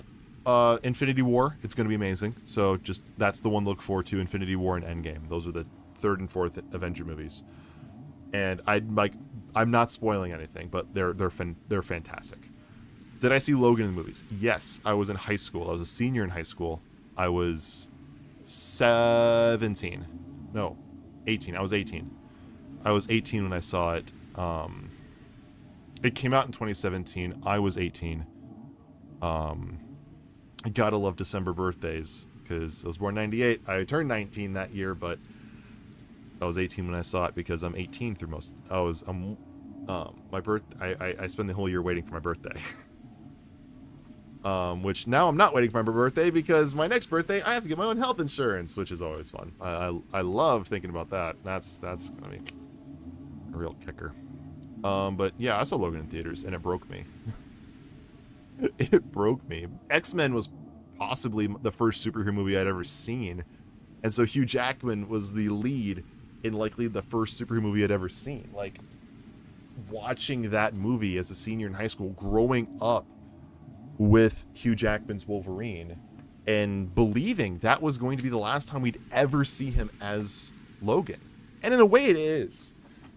Infinity War, it's going to be amazing. So just that's the one to look forward to. Infinity War and Endgame. Those are the 3rd and 4th Avenger movies. And I'm not spoiling anything, but they're fantastic. Did I see Logan in the movies? Yes, I was in high school. I was a senior in high school. I was 17. No, 18. I was 18. I was 18 when I saw it. It came out in 2017. I was 18. I gotta love December birthdays, because I was born in 98. I turned 19 that year, but I was 18 when I saw it because I'm 18 through most. My birth. I spend the whole year waiting for my birthday. Which now I'm not waiting for my birthday, because my next birthday I have to get my own health insurance, which is always fun. I love thinking about that. That's gonna be a real kicker. But yeah, I saw Logan in theaters and it broke me. It broke me. X-Men was possibly the first superhero movie I'd ever seen, and so Hugh Jackman was the lead in likely the first superhero movie I'd ever seen. Like, watching that movie as a senior in high school, growing up with Hugh Jackman's Wolverine, and believing that was going to be the last time we'd ever see him as Logan. And in a way it is,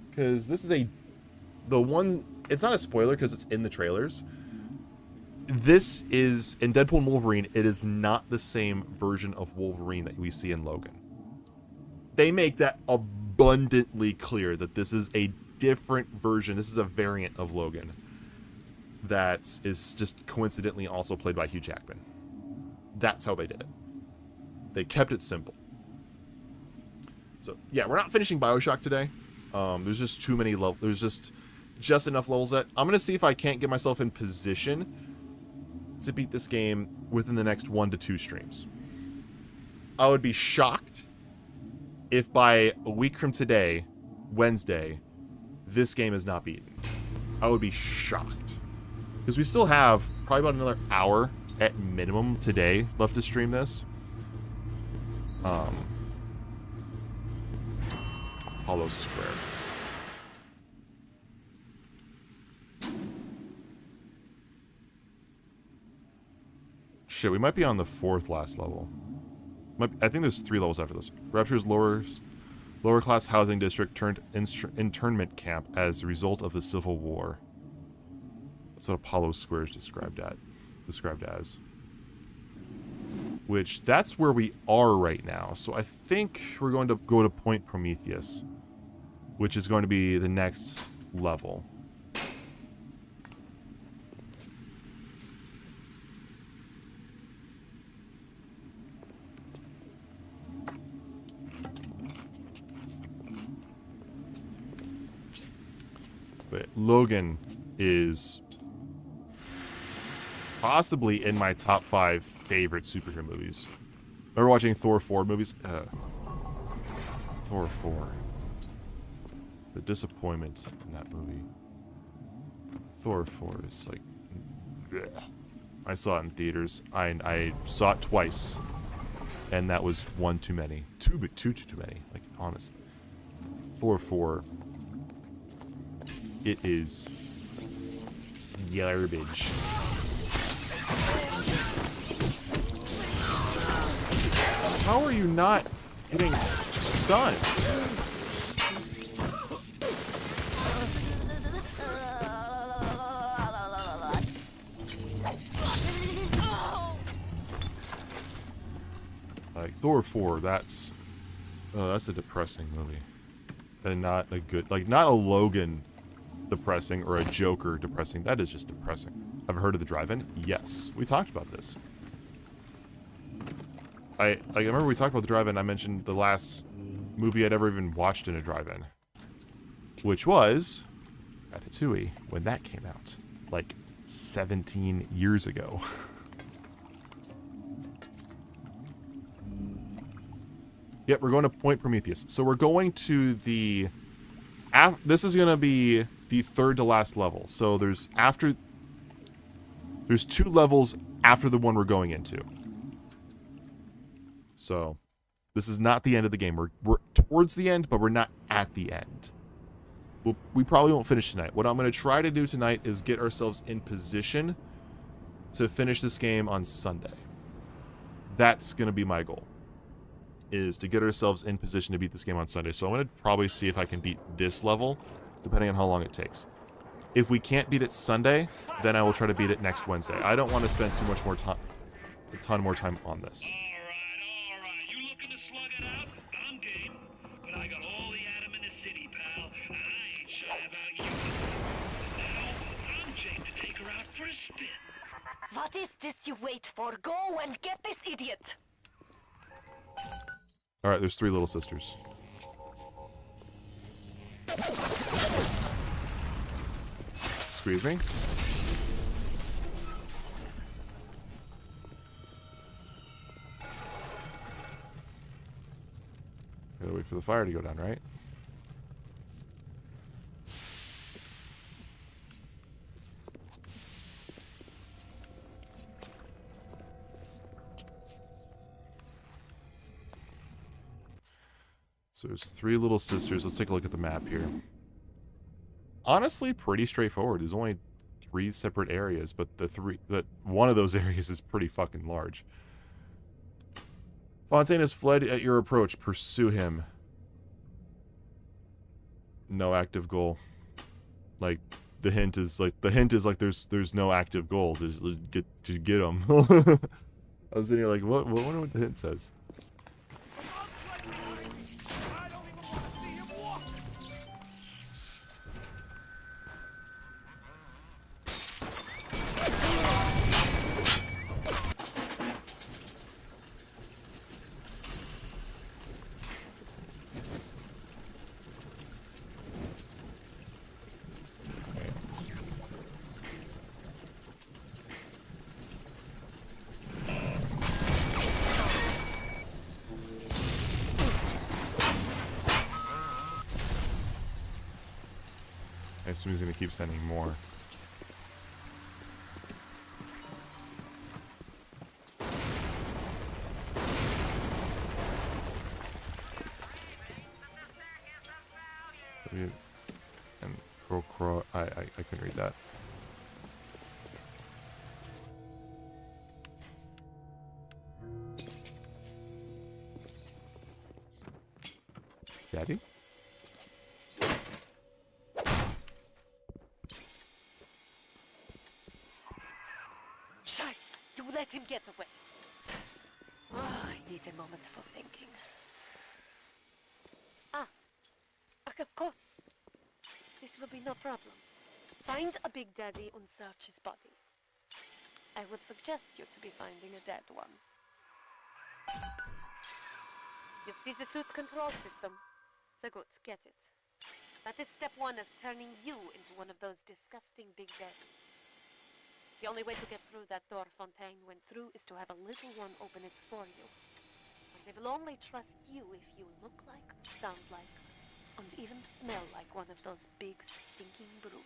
because this is it's not a spoiler because it's in the trailers. This is, in Deadpool and Wolverine, it is not the same version of Wolverine that we see in Logan. They make that abundantly clear that this is a different version. This is a variant of Logan that is just coincidentally also played by Hugh Jackman. That's how they did it. They kept it simple. So yeah, we're not finishing Bioshock today. There's just too many levels. There's just enough levels that I'm gonna see if I can't get myself in position to beat this game within the next 1 to 2 streams. I would be shocked if by a week from today, Wednesday, this game is not beaten. I would be shocked. Because we still have probably about another hour at minimum today left to stream this. Hollow Square. Shit, we might be on the 4th last level. I think there's 3 levels after this. Rapture's lower class housing district turned internment camp as a result of the Civil War. That's what Apollo Square is described as. Which, that's where we are right now. So I think we're going to go to Point Prometheus, which is going to be the next level. But Logan is possibly in my top 5 favorite superhero movies. Remember watching Thor 4 movies? Thor 4. The disappointment in that movie. Thor 4 is like... bleh. I saw it in theaters. I saw it twice. And that was one too many. Too many. Like, honestly. Thor 4... it is garbage. How are you not getting stunned? Like, Thor 4, that's a depressing movie. And not a good, like, not a Logan depressing or a Joker depressing. That is just depressing. Have you heard of The Drive-In? Yes. We talked about this. I remember we talked about The Drive-In. I mentioned the last movie I'd ever even watched in a drive-in, which was Ratatouille, when that came out, like 17 years ago. Yep, we're going to Point Prometheus. So we're going to the... this is going to be the 3rd to last level. So there's 2 levels after the one we're going into. So this is not the end of the game. We're towards the end, but we're not at the end. We probably won't finish tonight. What I'm going to try to do tonight is get ourselves in position to finish this game on Sunday. That's going to be my goal, is to get ourselves in position to beat this game on Sunday. So I'm going to probably see if I can beat this level, depending on how long it takes. If we can't beat it Sunday, then I will try to beat it next Wednesday. I don't want to spend too much more time, a ton more time on this. All right. You looking to slug it out? I'm game. But I got all What is this you wait for? Go and get this idiot! Alright, there's 3 little sisters. Excuse me? Gotta wait for the fire to go down, right? So there's 3 little sisters. Let's take a look at the map here. Honestly, pretty straightforward. There's only 3 separate areas, but one of those areas is pretty fucking large. Fontaine has fled at your approach. Pursue him. No active goal. Like the hint is like there's no active goal. Just get him. I was sitting here like, what? Wonder what the hint says. I assume he's gonna keep sending more. And crow. I couldn't read that. Daddy? Shite! You let him get away. Oh, I need a moment for thinking. Of course. This will be no problem. Find a Big Daddy and search his body. I would suggest you to be finding a dead one. You see the suit's control system? So good, get it. That is step 1 of turning you into one of those disgusting Big Daddies. The only way to get through that door Fontaine went through is to have a little one open it for you. And they will only trust you if you look like, sound like, and even smell like one of those big stinking brutes.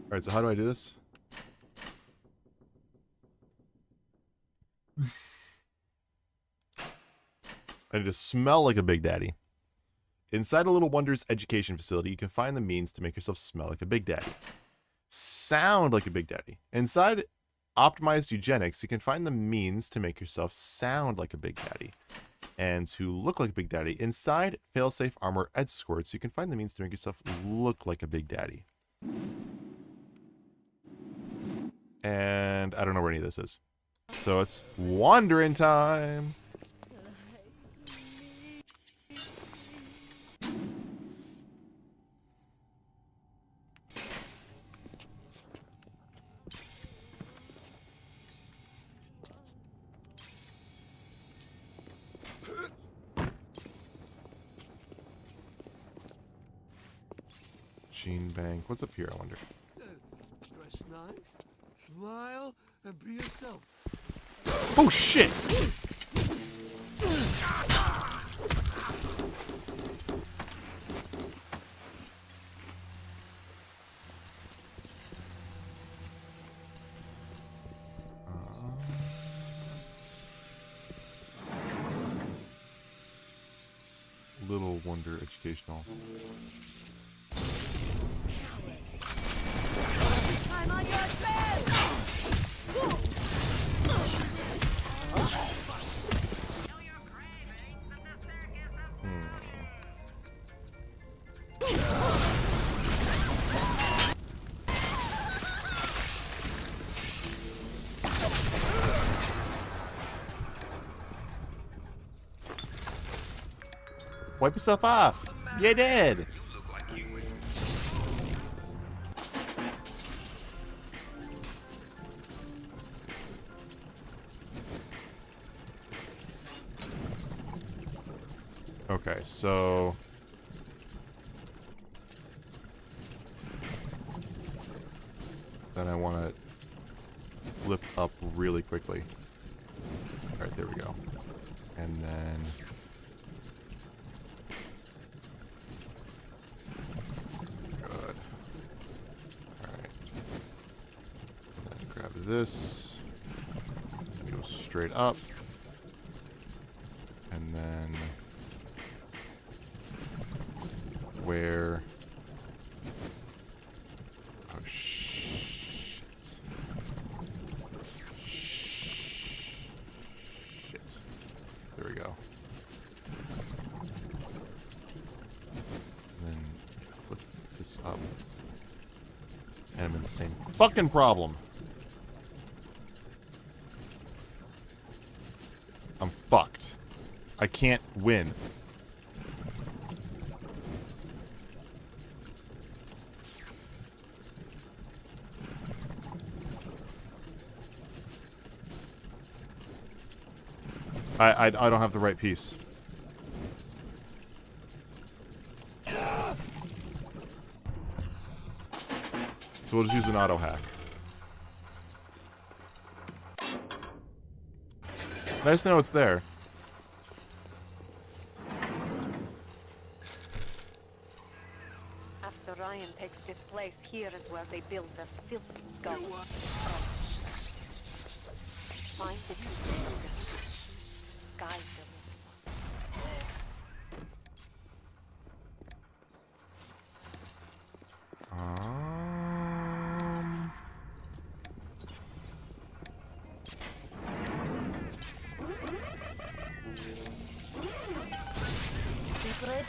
Alright, so how do I do this? I need to smell like a Big Daddy. Inside a Little Wonders education facility, you can find the means to make yourself smell like a Big Daddy. Sound like a Big Daddy. Inside Optimized Eugenics, you can find the means to make yourself sound like a Big Daddy. And to look like a Big Daddy. Inside Failsafe Armor Escorts, you can find the means to make yourself look like a Big Daddy. And I don't know where any of this is. So it's wandering time. Gene Bank. What's up here, I wonder? Dress nice, smile, and be yourself. Oh shit! Little Wonder Educational. I'm on your trail! Wipe yourself off. You did. You look like you would. Okay, so... Then I want to flip up really quickly. Alright, there we go. And then... Good. Alright. Then grab this. Go straight up. And then... Where... Oh, shit. Shit. There we go. And then flip this up. And I'm in the same fucking problem. I'm fucked. I can't win. I don't have the right piece. So we'll just use an auto hack. Nice to know it's there. After Ryan takes this place, here is where they build the filthy guns. Find the guide them.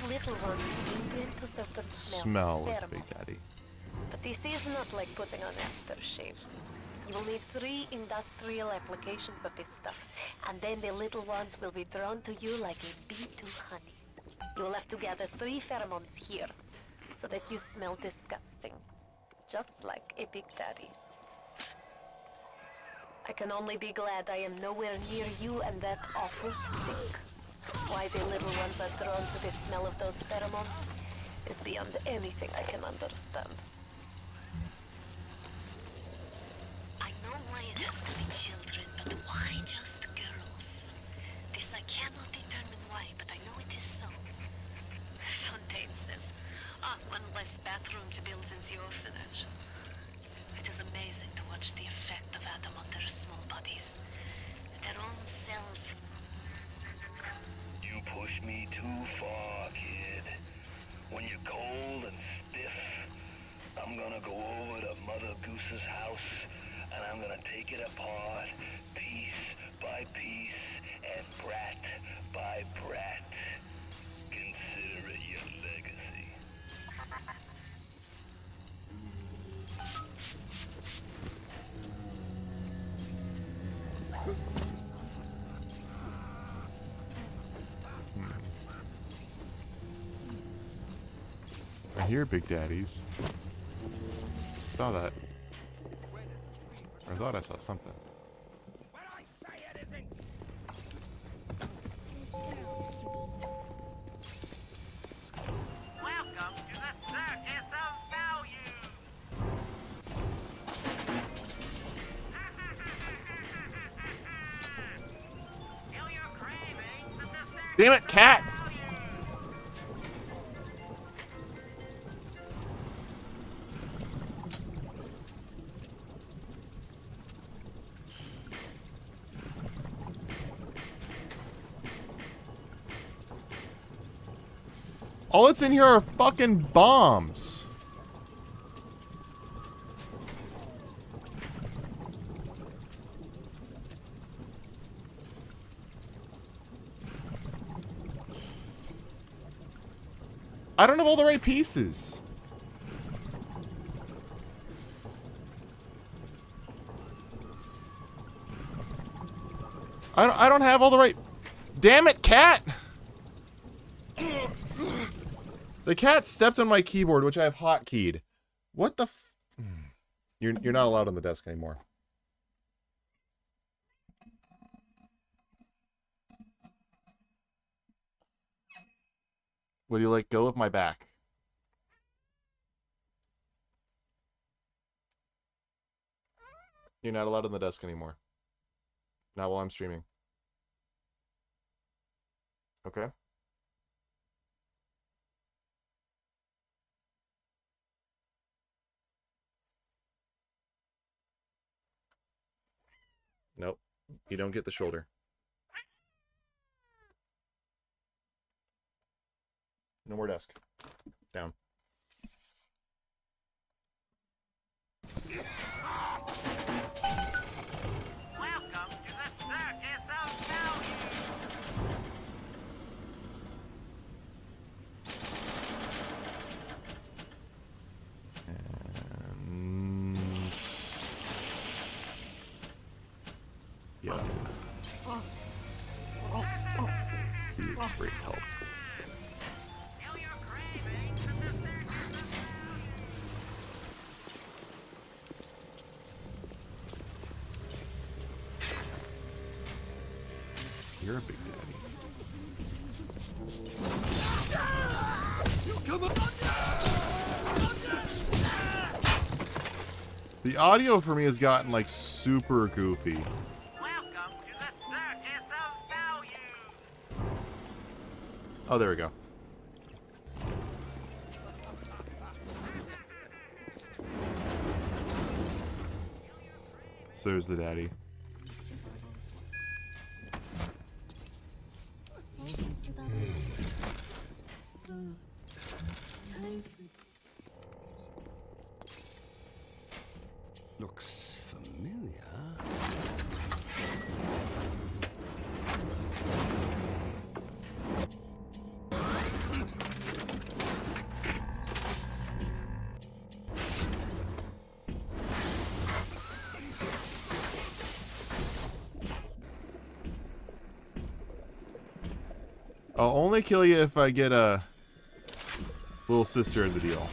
Little ones begin to certain Smell smells. like Big Daddy. But this is not like putting on aftershave. You will need 3 industrial applications of this stuff, and then the little ones will be drawn to you like a bee to honey. You will have to gather 3 pheromones here, so that you smell disgusting, just like a Big Daddy. I can only be glad I am nowhere near you and that awful stink. Why the little ones are drawn to the smell of those pheromones is beyond anything I can understand. I know why it has to be children, but why just girls? This I cannot determine why, but I know it is so. Fontaine says, one less bathroom to build in the orphanage. It is amazing to watch the effect of Adam on their small bodies. Their own cells. You push me too far, kid. When you're cold and stiff, I'm gonna go over to Mother Goose's house, and I'm gonna take it apart, piece by piece, and brat by brat. Consider it your legacy. I hear Big Daddies. Saw that. Or I thought I saw something. Welcome to the circus of value. Feel your cravings at the circus. Damn it, cat! All that's in here are fucking bombs. I don't have all the right pieces. I don't have all the right... Damn it, cat! The cat stepped on my keyboard, which I have hotkeyed. What the f... You're not allowed on the desk anymore. Would you let go of my back? You're not allowed on the desk anymore. Not while I'm streaming. Okay? Nope. You don't get the shoulder. No more desk. Down. Welcome to the circus of value. And... yeah, that's it. Be a great help. Feel your cravings in the circus of value. You're a big daddy. The audio for me has gotten like super goofy. Welcome to the circus of value. Oh, there we go. So there's the daddy. Thanks, Mr. Bubbles. Looks familiar. I'll only kill you if I get a little sister in the deal.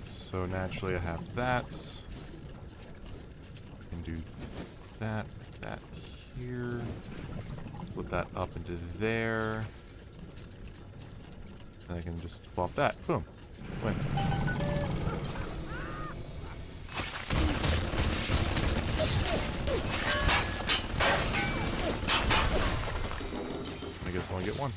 So naturally I have that. I can do that here. Put that up into there. And I can just swap that. Boom. Win. I guess I'll only get one.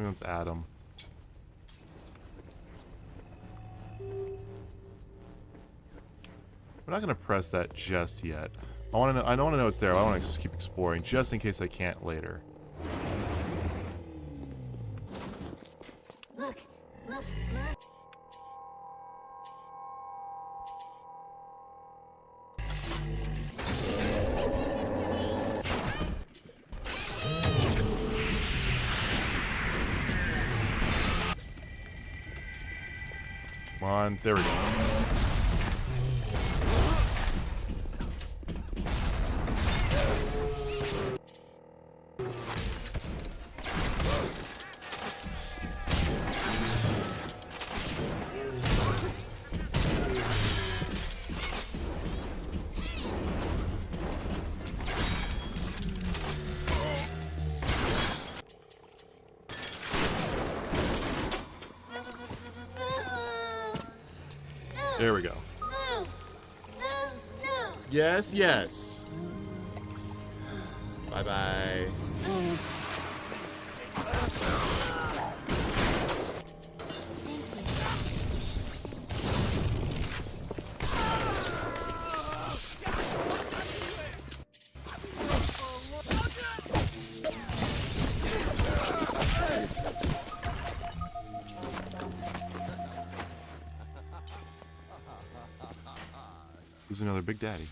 Let's add them. We're not gonna press that just yet. I want to know. I don't want to know it's there. I want to keep exploring just in case I can't later. Look, look. Come on, there we go. There we go. No! No! No! Yes, yes. Bye-bye. Who's another Big Daddy?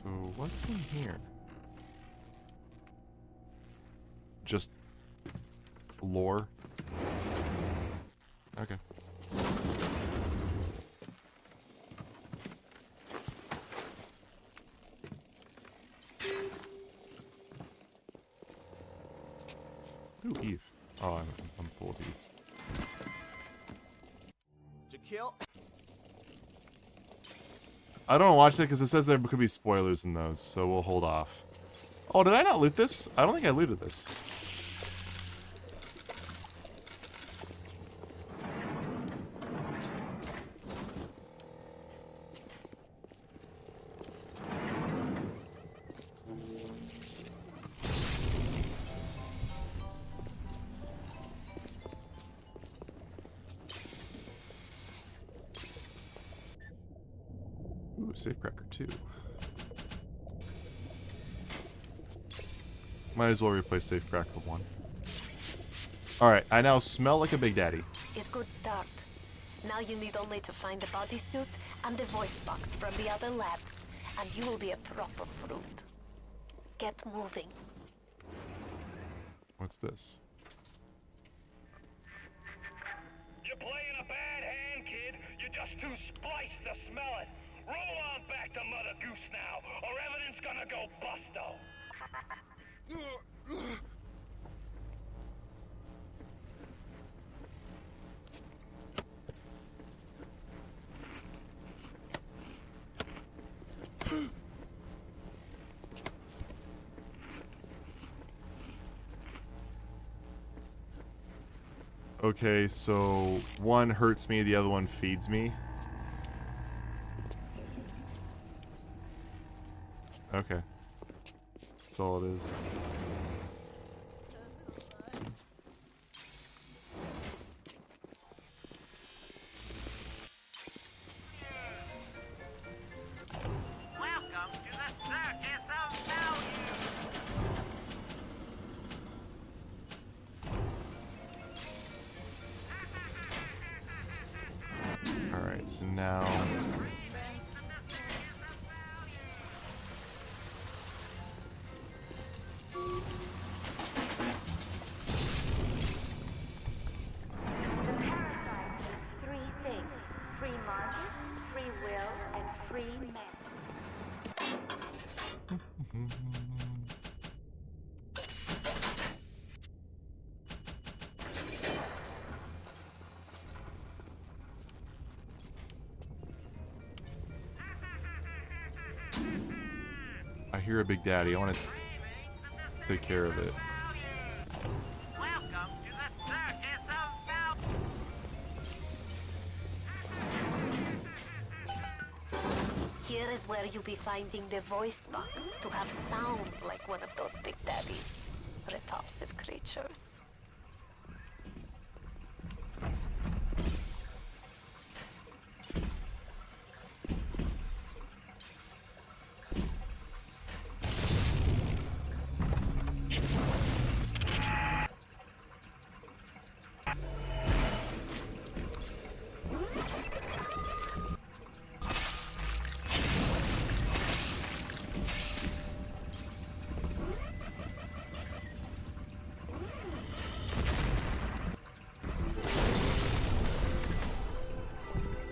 So what's in here? Just lore? Okay. Ooh, Eve. Oh, I'm full of Eve. To kill. I don't watch it because it says there could be spoilers in those, so we'll hold off. Oh, did I not loot this? I don't think I looted this. Ooh, safecracker 2. Might as well replace safecracker 1. Alright, I now smell like a Big Daddy. It's good start. Now you need only to find the bodysuit and the voice box from the other lab, and you will be a proper fruit. Get moving. What's this? You're playing a bad hand, kid. You're just too spliced to smell it. Roll on back to Mother Goose now, or everything's gonna go busto. Okay, so one hurts me, the other one feeds me. Okay. That's all it is. Welcome to the circus of value. Alright, so now... The parasite needs three things: free markets, free will, and free men. I hear a Big Daddy. I want to take care of it. Welcome to the circus of value. Here is where you'll be finding the voice box to have sound like one of those Big Daddies. Repulsive creatures.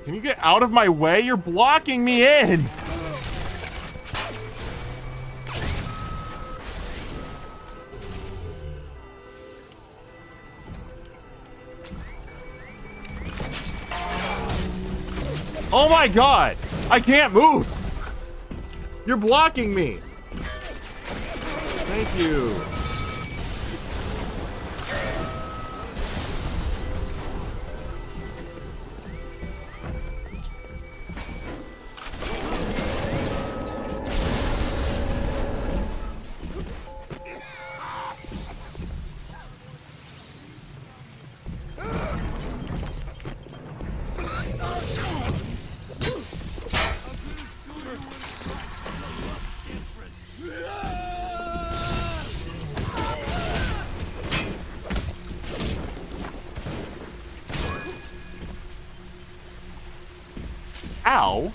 Can you get out of my way? You're blocking me in! Oh my god! I can't move! You're blocking me! Thank you. Ow.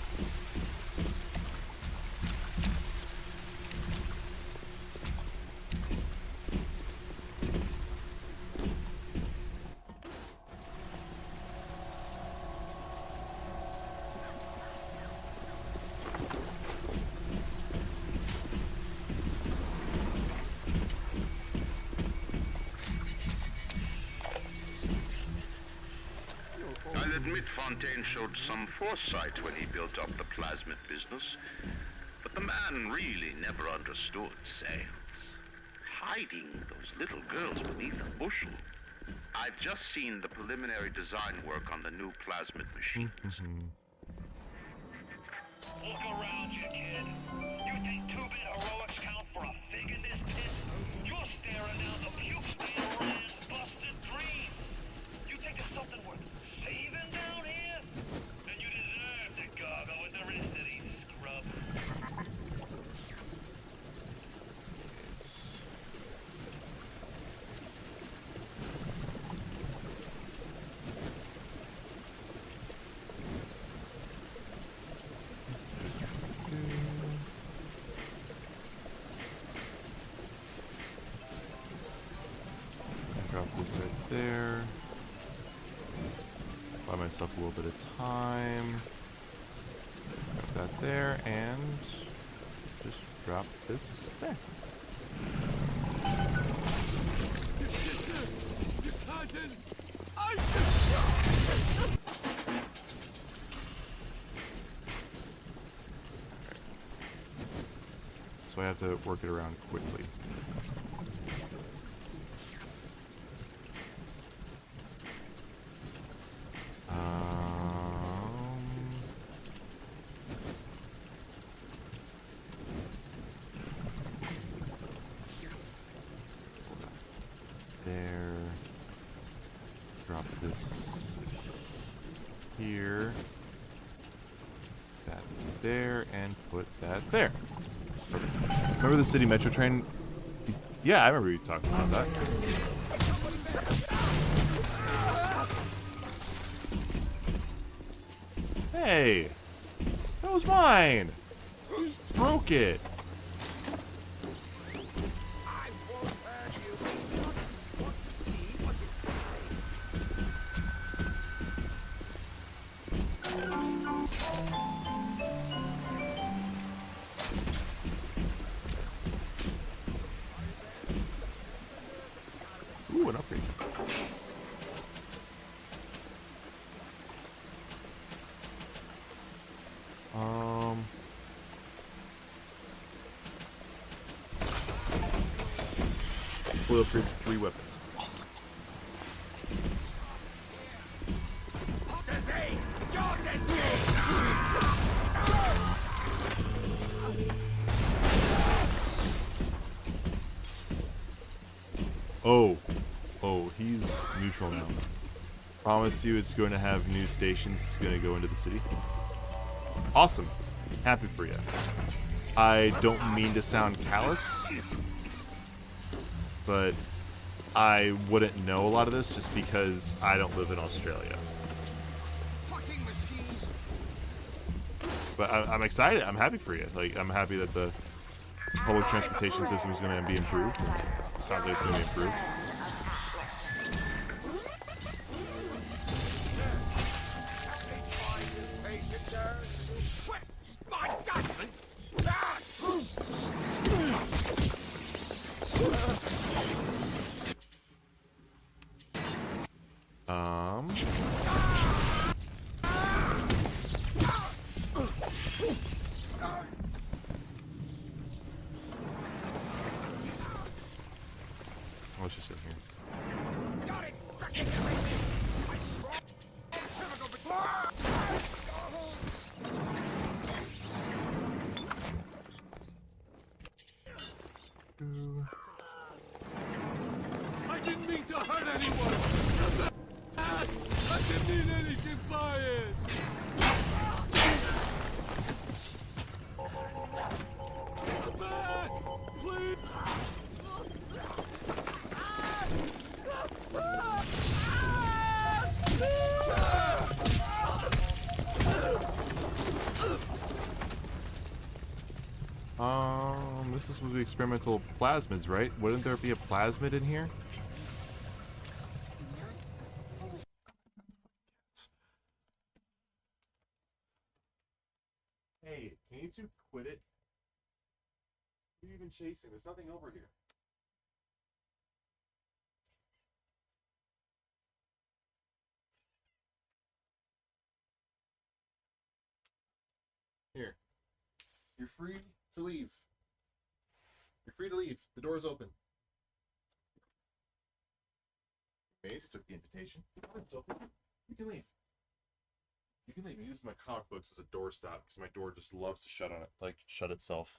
I'll admit Fontaine showed some foresight when he built up the plasmid business, but the man really never understood sales. Hiding those little girls beneath a bushel. I've just seen the preliminary design work on the new plasmid machines. Look around you, kid. You think two-bit heroics count for a fig in this pit? You're staring down the puke-stained land's busted dreams. You think there's something worth saving down here? Then you deserve to gargle with the rest of these scrubs. Drop this right there. Buy myself a little bit of time. Drop that there, and just drop this there. So I have to work it around quickly. There. Drop this here. That there, and put that there. Perfect. Remember the city metro train? Yeah, I remember you talking about that. Hey! That was mine! You just broke it! Ooh, an upgrade. We'll upgrade 3 weapons. Awesome. Oh, he's neutral now. Promise you it's going to have new stations. It's going to go into the city. Awesome. Happy for you. I don't mean to sound callous, but I wouldn't know a lot of this just because I don't live in Australia. But I'm excited. I'm happy for you. Like, I'm happy that the public transportation system is going to be improved. It sounds like it's going to be improved. Let's just go here. I didn't mean to hurt anyone! I didn't mean anything by it! Come back! Please! This is with the experimental plasmids, right? Wouldn't there be a plasmid in here? Hey, can you two quit it? Who are you even chasing? There's nothing over here. Here. You're free to leave. You're free to leave. The door's open. Maze took the invitation. It's open. You can leave. You can leave. I use my comic books as a doorstop because my door just loves to shut on it, like shut itself.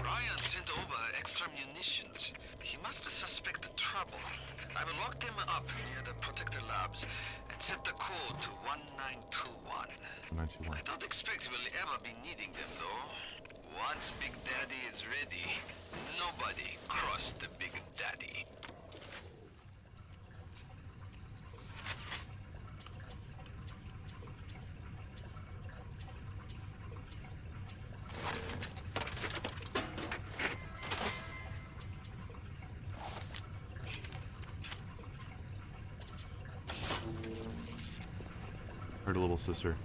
Ryan sent over extra munitions. He must have suspected trouble. I will lock them up near the Protector Labs and set the code to 1921. 1921. I don't expect we'll ever be needing them, though. Once Big Daddy is ready, nobody crossed the Big Daddy. Heard a little sister.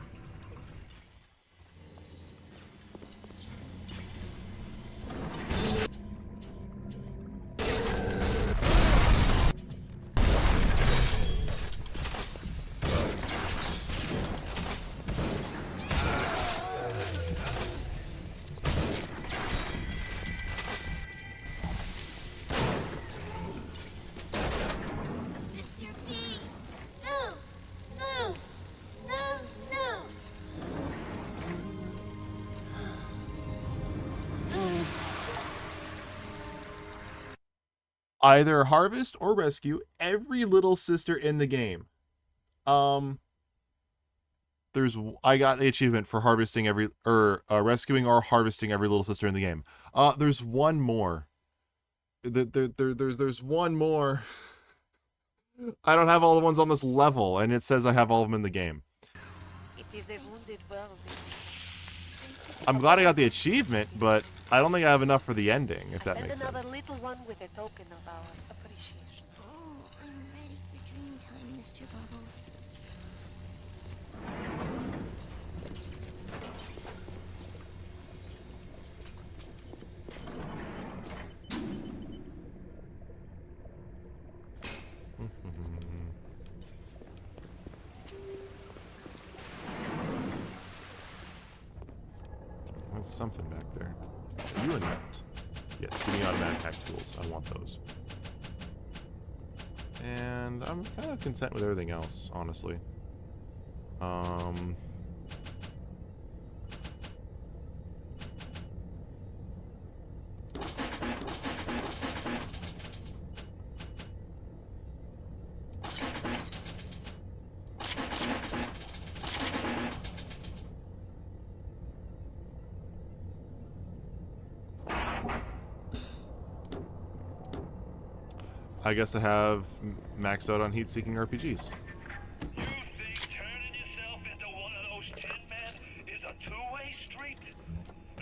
Mr. P! No! No! No! No! Either harvest or rescue every little sister in the game. I got the achievement for harvesting rescuing or harvesting every little sister in the game. There's one more. There's one more. I don't have all the ones on this level, and it says I have all of them in the game. It is a wounded world. I'm glad I got the achievement, but I don't think I have enough for the ending, if that And makes another sense. little one with a token of our appreciation. Oh, I'm ready for dream time, Mr. Bubbles. There's something back there. You and that. Yes, give me automatic hack tools. I want those. And I'm kind of content with everything else, honestly. I guess I have maxed out on heat-seeking RPGs. You think turning yourself into one of those tin men is a two-way street?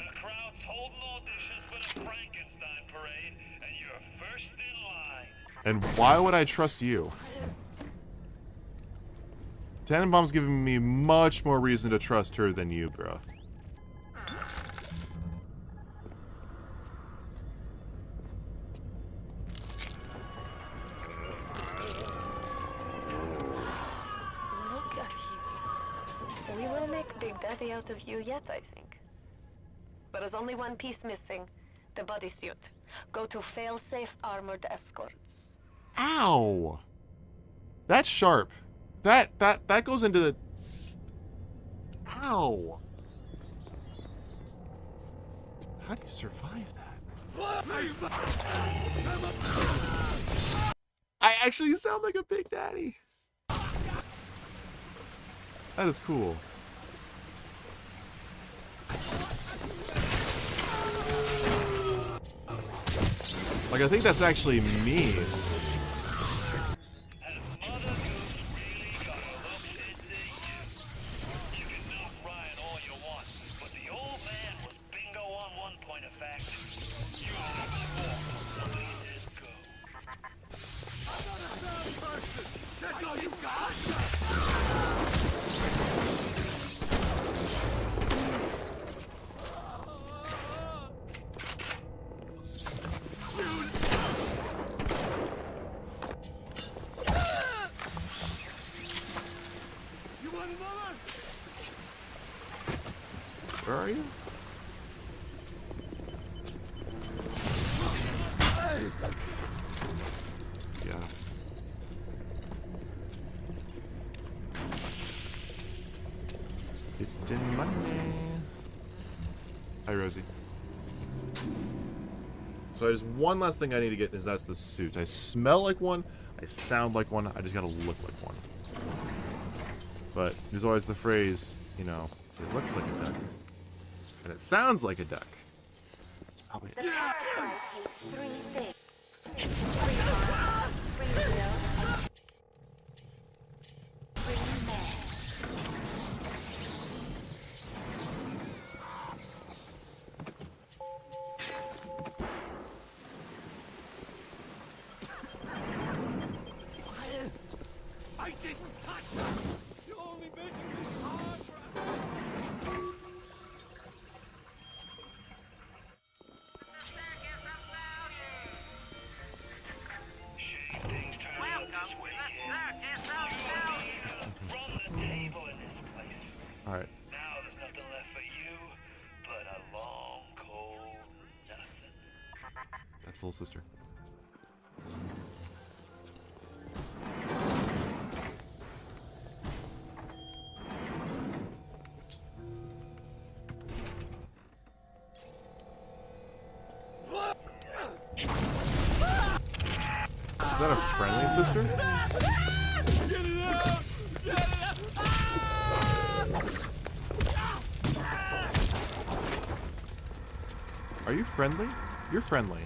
The crowd's holding auditions for the Frankenstein parade, and you're first in line. And why would I trust you? Tannenbaum's giving me much more reason to trust her than you, bro. Look at you. We will make Big Daddy out of you yet, I think. But there's only one piece missing. The bodysuit. Go to fail-safe armored escorts. Ow! That's sharp. That goes into the... Ow! How do you survive that? I actually sound like a Big Daddy. That is cool. Like, I think that's actually me. That's all you got? You want another? Where are you? Yeah. Getting money. Hi, Rosie. So there's one last thing I need to get, is that's the suit. I smell like one, I sound like one, I just gotta look like one. But there's always the phrase, you know, it looks like a duck. And it sounds like a duck. That's probably The it. parasite takes 3 things. 3 hearts, 3 will, 3 men. I didn't touch them! You only mentioned this hard. Alright. Now there's nothing left for you but a long, cold nothing. That's little sister. Is that a friendly sister? Get it out! Get it out! Are you friendly? You're friendly.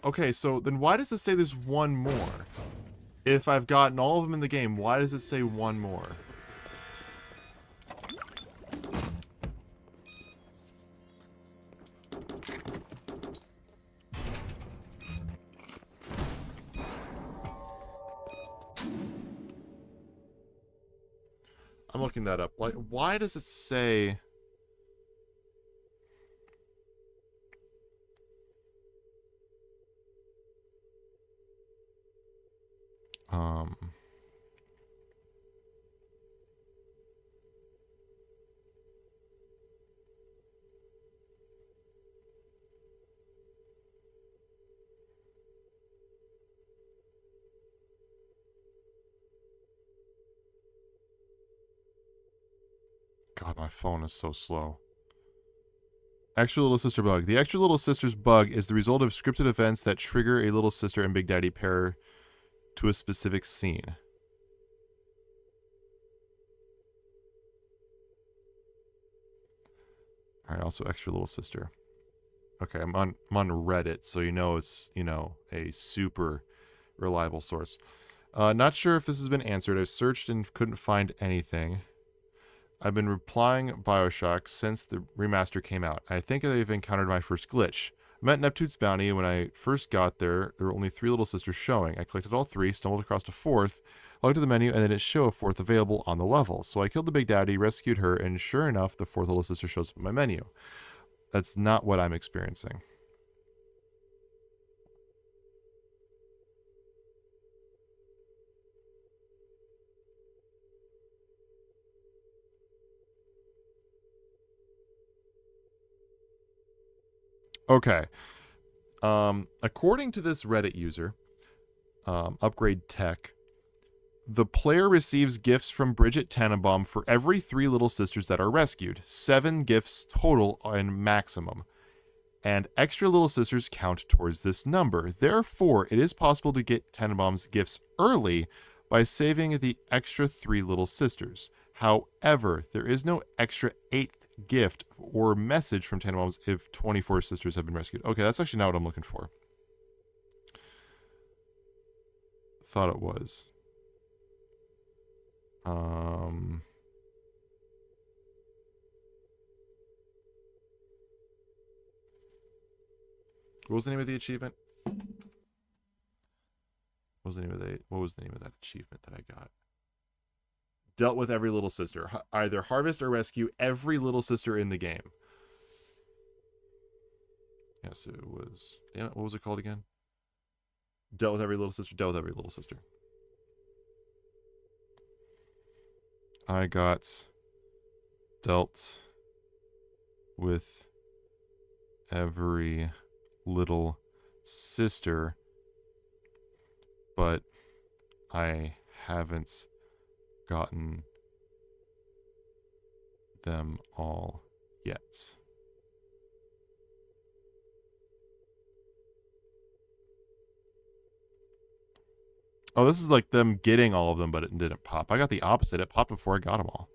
Okay, so then why does it say there's one more? If I've gotten all of them in the game, why does it say one more? I'm looking that up. Like, why does it say... God, my phone is so slow. Extra Little Sister bug. The Extra Little Sister's bug is the result of scripted events that trigger a Little Sister and Big Daddy pair to a specific scene. Alright, also Extra Little Sister. Okay, I'm on Reddit, so you know it's, you know, a super reliable source. Not sure if this has been answered. I've searched and couldn't find anything. I've been replying Bioshock since the remaster came out. I think I've encountered my first glitch. I met Neptune's Bounty, and when I first got there were only 3 little sisters showing. I collected all 3, stumbled across a 4th, looked at the menu, and then it didn't show a 4th available on the level. So I killed the Big Daddy, rescued her, and sure enough, the 4th little sister shows up in my menu. That's not what I'm experiencing. Okay. According to this Reddit user, Upgrade Tech, the player receives gifts from Bridget Tannenbaum for every 3 little sisters that are rescued. 7 gifts total in maximum. And extra little sisters count towards this number. Therefore, it is possible to get Tannenbaum's gifts early by saving the extra 3 little sisters. However, there is no extra 8th gift or message from Tannenbaum's if 24 sisters have been rescued. Okay, that's actually not what I'm looking for. Thought it was. What was the name of the achievement? What was the name of that achievement that I got? Dealt with every little sister. Either harvest or rescue every little sister in the game. Yes, it was. Damn it, what was it called again? Dealt with every little sister. Dealt with every little sister. I got dealt with every little sister, but I haven't gotten them all yet. Oh, this is like them getting all of them, but it didn't pop. I got the opposite. It popped before I got them all.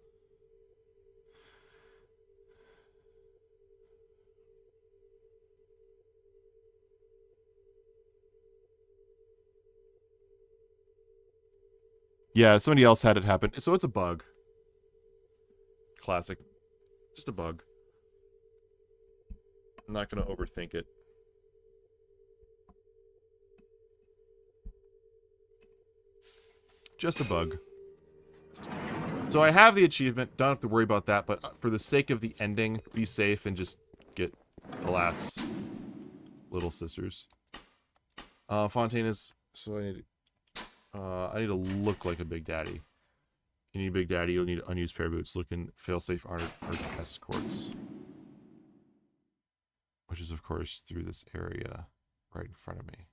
Yeah, somebody else had it happen. So it's a bug. Classic. Just a bug. I'm not going to overthink it. Just a bug. So I have the achievement. Don't have to worry about that. But for the sake of the ending, be safe and just get the last little sisters. Fontaine is... So I need to look like a Big Daddy. You need a Big Daddy, you'll need unused pair of boots. Looking failsafe armored escorts. Which is, of course, through this area right in front of me.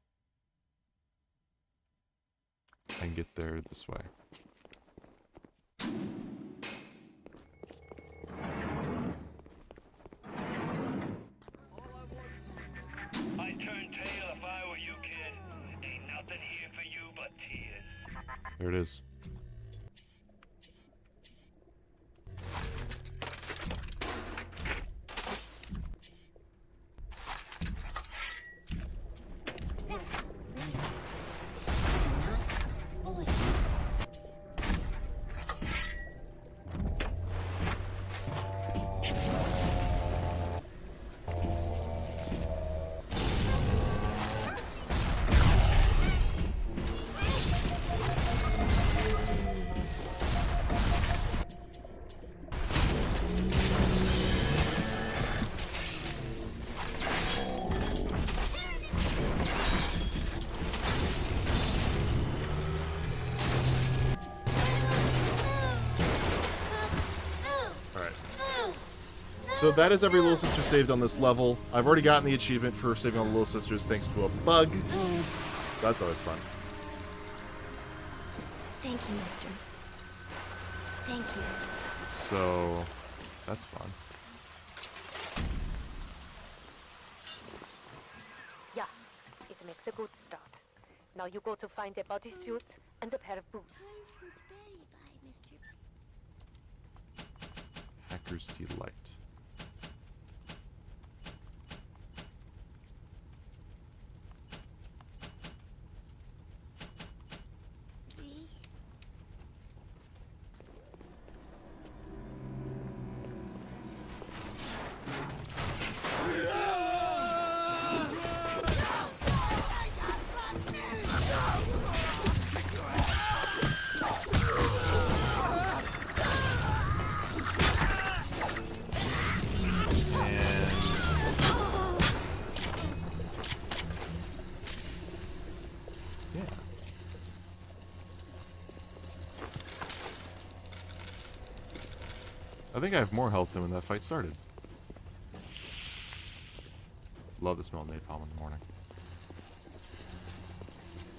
I can get there this way. I'd turn tail if I were you, kid. Ain't nothing here for you but tears. There it is. So that is every little sister saved on this level. I've already gotten the achievement for saving all the little sisters thanks to a bug. So that's always fun. Thank you, mister. Thank you. So that's fun. Yes, it makes a good start. Now you go to find a bodysuit and a pair of boots. Hacker's Delight. I think I have more health than when that fight started. Love the smell of napalm in the morning.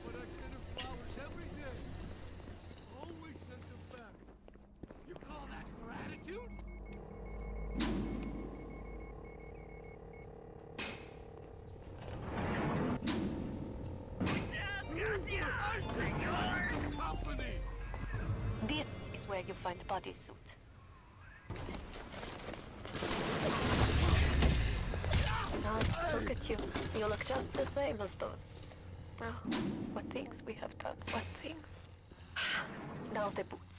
But I send him flowers every day. Always send them back. You call that gratitude? Company. This is where you find bodysuit. Oh, look at you. You look just the same as those. Oh, what things we have done. What things. Now the boots.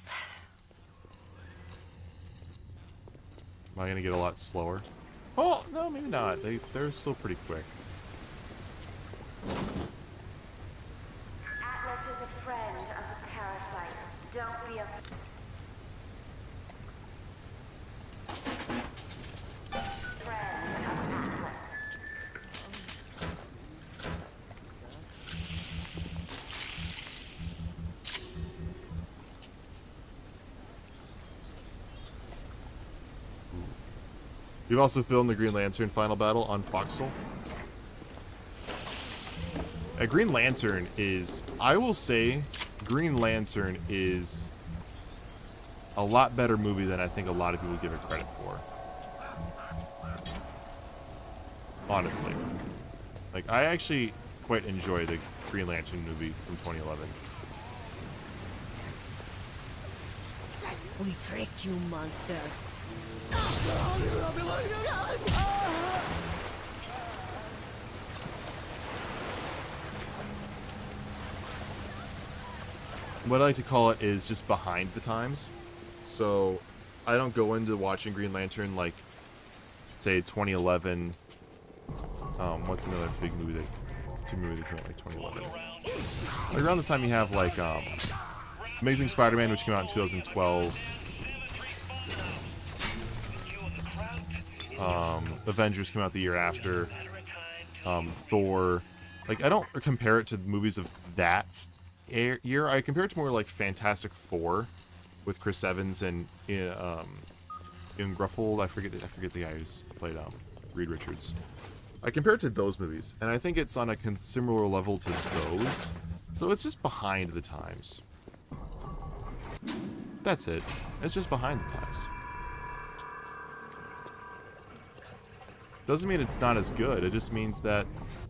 Am I gonna get a lot slower? Oh, no, maybe not. They're still pretty quick. Atlas is a friend of the parasite. Don't be a... friend of Atlas. We've also filmed the Green Lantern final battle on Foxhole. A Green Lantern is, I will say, Green Lantern is a lot better movie than I think a lot of people give it credit for. Honestly. Like, I actually quite enjoy the Green Lantern movie from 2011. We tricked you, monster. What I like to call it is just behind the times. So, I don't go into watching Green Lantern like, say, 2011. What's another big movie that, two movie that came out like 2011? Like around the time you have like, Amazing Spider-Man, which came out in 2012. Avengers came out the year after. Thor. Like, I don't compare it to the movies of that year. I compare it to more like Fantastic Four with Chris Evans and Ian Gruffeld. I forget the guy who's played Reed Richards. I compare it to those movies, and I think it's on a similar level to those. So it's just behind the times. That's it. It's just behind the times. Doesn't mean it's not as good. It just means that,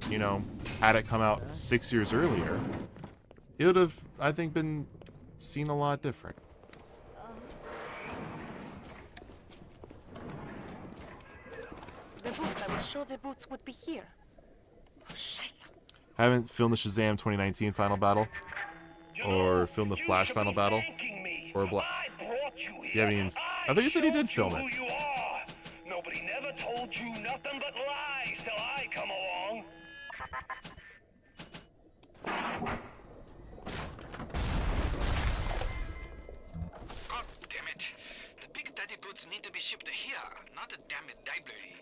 you know, had it come out 6 years earlier, it would have, I think, been seen a lot different. The boots, I was sure the boots would be here. Oh, shit. Haven't filmed the Shazam 2019 final battle, or filmed the Flash final battle, or Black. You haven't even. I think you said you did film it. Nobody never told you nothing but lies till I come along. God damn it. The Big Daddy boots need to be shipped here, not the damn it library.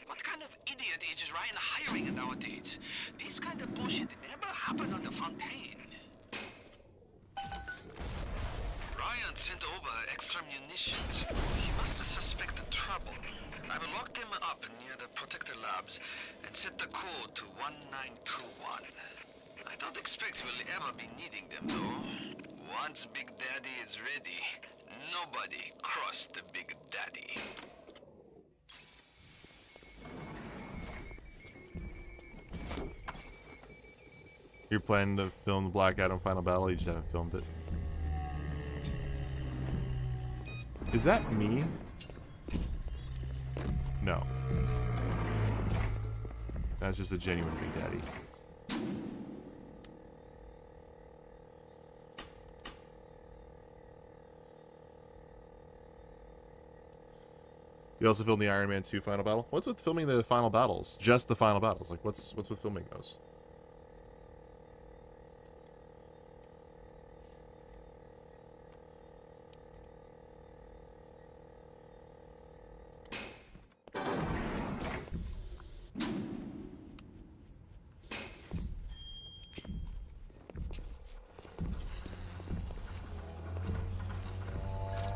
What kind of idiot is Ryan hiring nowadays? This kind of bullshit never happened on the Fontaine. Ryan sent over extra munitions. He must have suspected trouble. I will lock them up near the protector labs and set the code to 1921. I don't expect we'll ever be needing them, though. Once Big Daddy is ready, nobody cross the Big Daddy. You're planning to film the Black Adam final battle, you just haven't filmed it. Is that me? No. That's just a genuine Big Daddy. You also filmed the Iron Man 2 final battle? What's with filming the final battles? Just the final battles. Like, what's with filming those?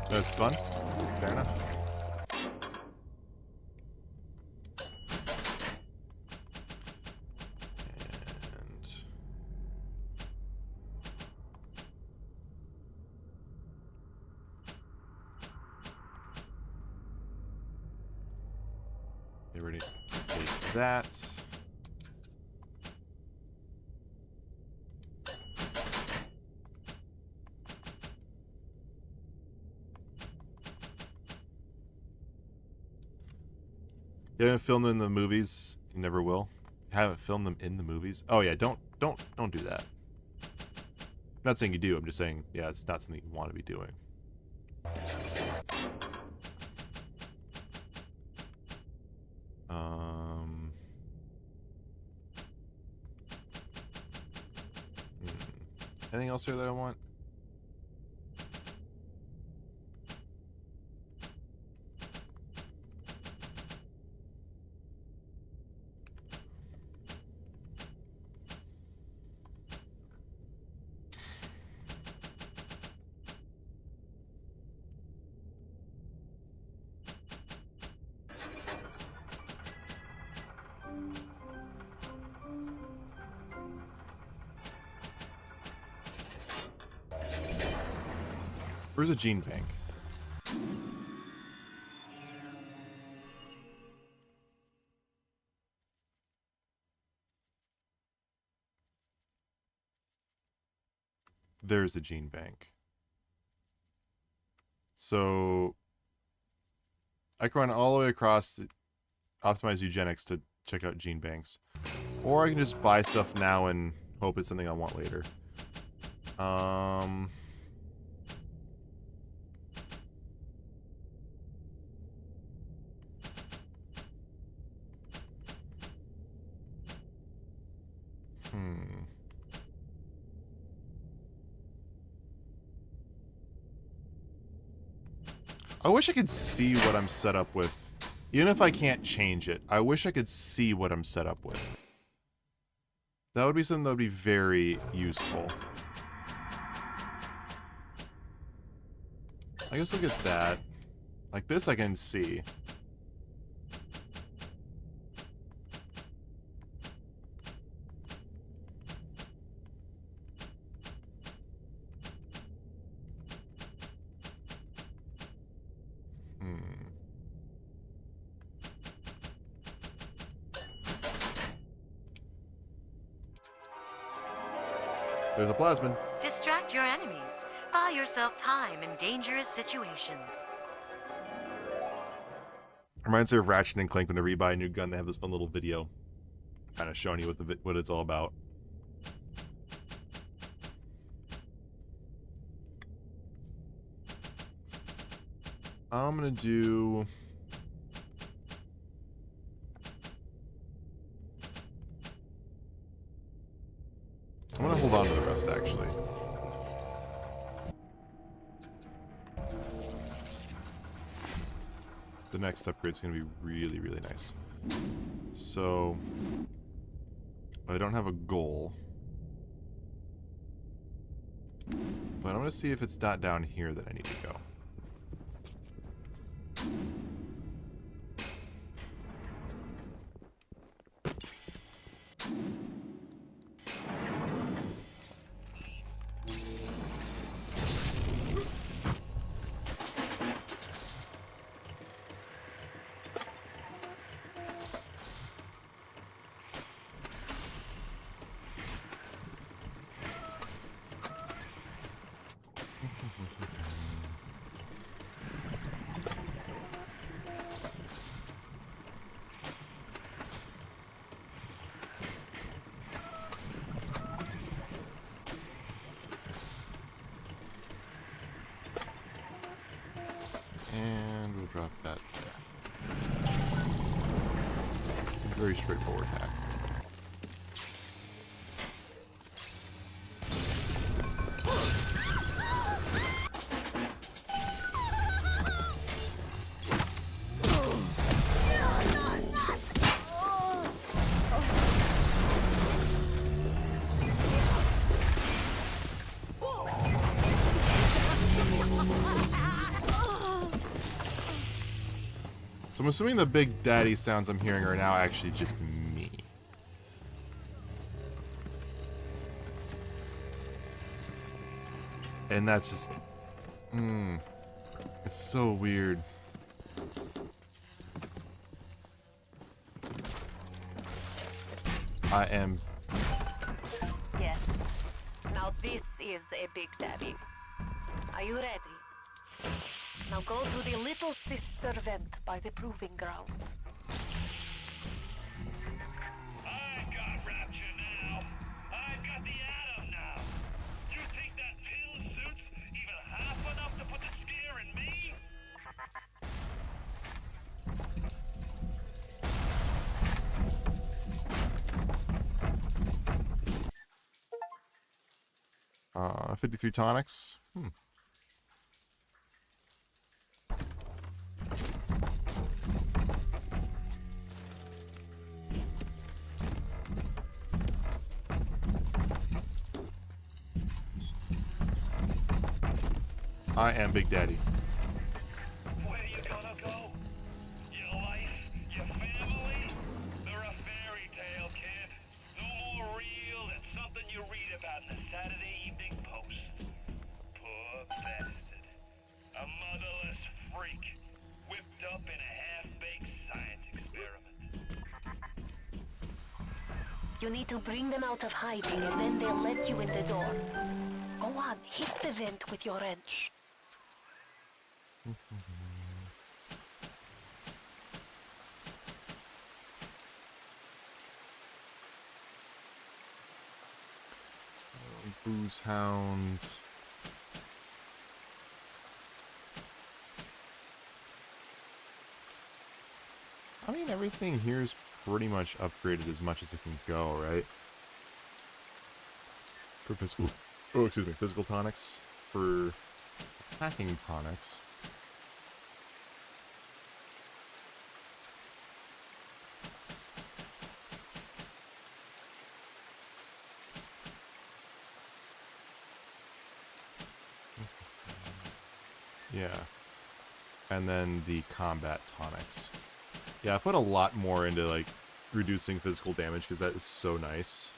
That's fun. Fair enough. already take that. You haven't filmed them in the movies. You never will. You haven't filmed them in the movies. Oh yeah, don't do that. I'm not saying you do. I'm just saying, yeah, it's not something you want to be doing. Anything else here that I want? Where's a gene bank? There's a gene bank. So I can run all the way across Optimize Eugenics to check out gene banks. Or I can just buy stuff now and hope it's something I want later. I wish I could see what I'm set up with. Even if I can't change it, I wish I could see what I'm set up with. That would be something that would be very useful. I guess look at that. Like this I can see. There's a plasmid. Distract your enemies. Buy yourself time in dangerous situations. Reminds me of Ratchet and Clank whenever you buy a new gun, they have this fun little video kind of showing you what it's all about. I'm gonna do... I'm gonna hold on to the rest, actually. The next upgrade's gonna be really, really nice. So... I don't have a goal. But I'm gonna see if it's not down here that I need to go. And we'll drop that there. Very straightforward hack. So I'm assuming the big daddy sounds I'm hearing are now actually just me. And that's just... it's so weird. I am... Yes. Now this is a Big Daddy. Are you ready? Now go to the Little Sister vent by the proving ground. I've got Rapture now. I've got the Atom now. You think that pill suit's even half enough to put the scare in me? 53 tonics. I am Big Daddy. Where you gonna go? Your life? Your family? They're a fairy tale, kid. No more real than something you read about in the Saturday Evening Post. Poor bastard. A motherless freak. Whipped up in a half-baked science experiment. You need to bring them out of hiding and then they'll let you in the door. Go on, hit the vent with your wrench. Booze Hound. I mean, everything here is pretty much upgraded as much as it can go, right? For physical, physical tonics. For attacking tonics. Yeah. And then the combat tonics. Yeah, I put a lot more into, like, reducing physical damage because that is so nice.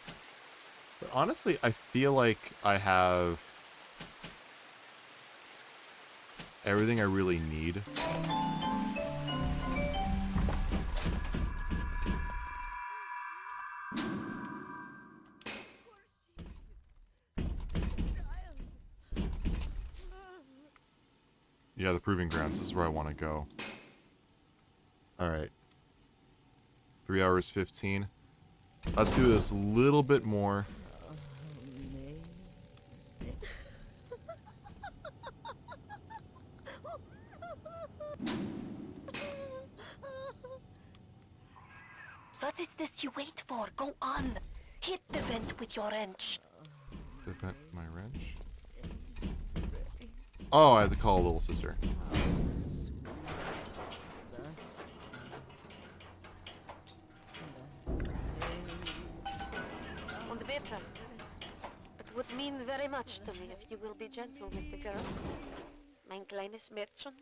But honestly, I feel like I have everything I really need. Yeah, the Proving Grounds. This is where I want to go. Alright. 3 hours 15. Let's do this a little bit more. What is this you wait for? Go on. Hit the vent with your wrench. The vent, my wrench? Oh, I have to call a little sister. Und bitte. It would mean very much to me if you will be gentle with the girl. Mein kleines Mädchen.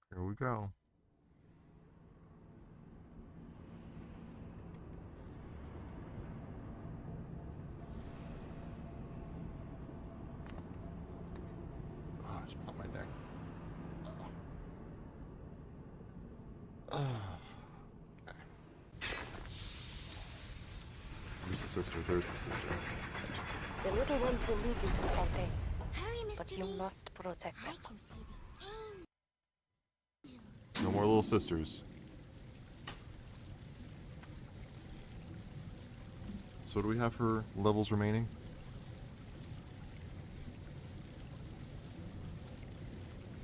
Here we go. Oh, I just popped my neck. Okay. Who's the sister? There's the sister. The little ones will lead you to Fontaine, Hurry, Mr. but you B. must protect I them. can see the pain. No more little sisters. So do we have her levels remaining?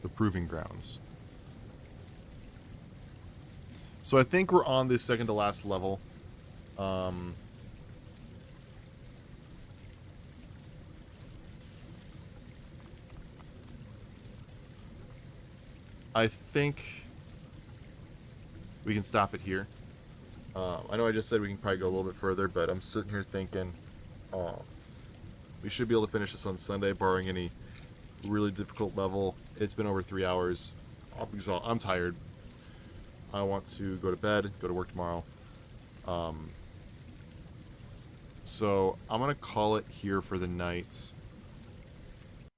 The Proving Grounds. So I think we're on the second to last level. I think we can stop it here. I know I just said we can probably go a little bit further, but I'm sitting here thinking we should be able to finish this on Sunday, barring any really difficult level. It's been over 3 hours. I'm tired. I want to go to bed, go to work tomorrow. So I'm gonna call it here for the night.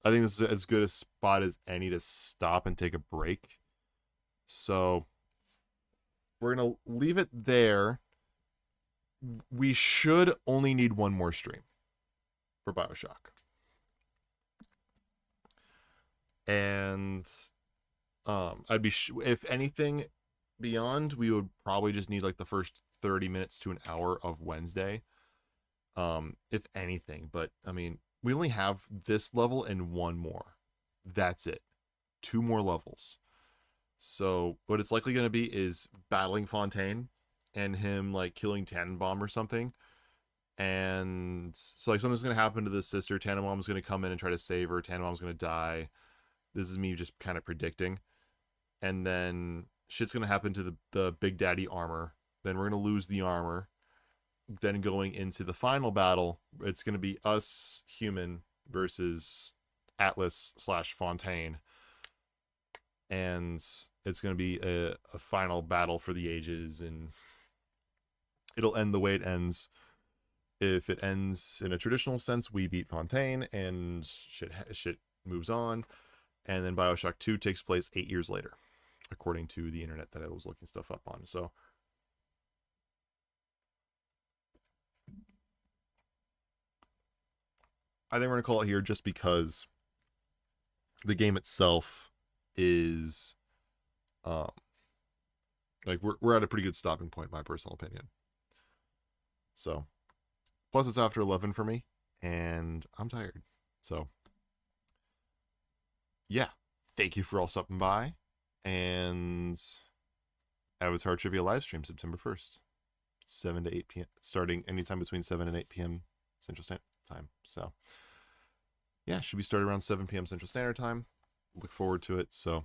I think this is as good a spot as any to stop and take a break. So we're gonna leave it there. We should only need one more stream for Bioshock. And I'd be if anything beyond, we would probably just need like the first 30 minutes to an hour of Wednesday. If anything, but I mean, we only have this level and one more. That's it. 2 more levels. So what it's likely going to be is battling Fontaine and him like killing Tannenbaum or something. And so like something's going to happen to the sister. Tannenbaum's going to come in and try to save her. Tannenbaum's going to die. This is me just kind of predicting. And then shit's going to happen to the Big Daddy armor. Then we're going to lose the armor. Then going into the final battle, it's going to be us human versus Atlas/Fontaine. And it's going to be a final battle for the ages, and it'll end the way it ends. If it ends in a traditional sense, we beat Fontaine and shit moves on. And then Bioshock 2 takes place 8 years later, according to the internet that I was looking stuff up on. So I think we're going to call it here just because the game itself is like we're at a pretty good stopping point, in my personal opinion. So plus it's after 11 for me and I'm tired. So yeah, thank you for all stopping by, and Avatar Trivia livestream September 1st, 7 to 8 p.m. starting anytime between 7 and 8 p.m. Central Standard Time. So yeah, should be started around 7 p.m. Central Standard Time. Look forward to it. So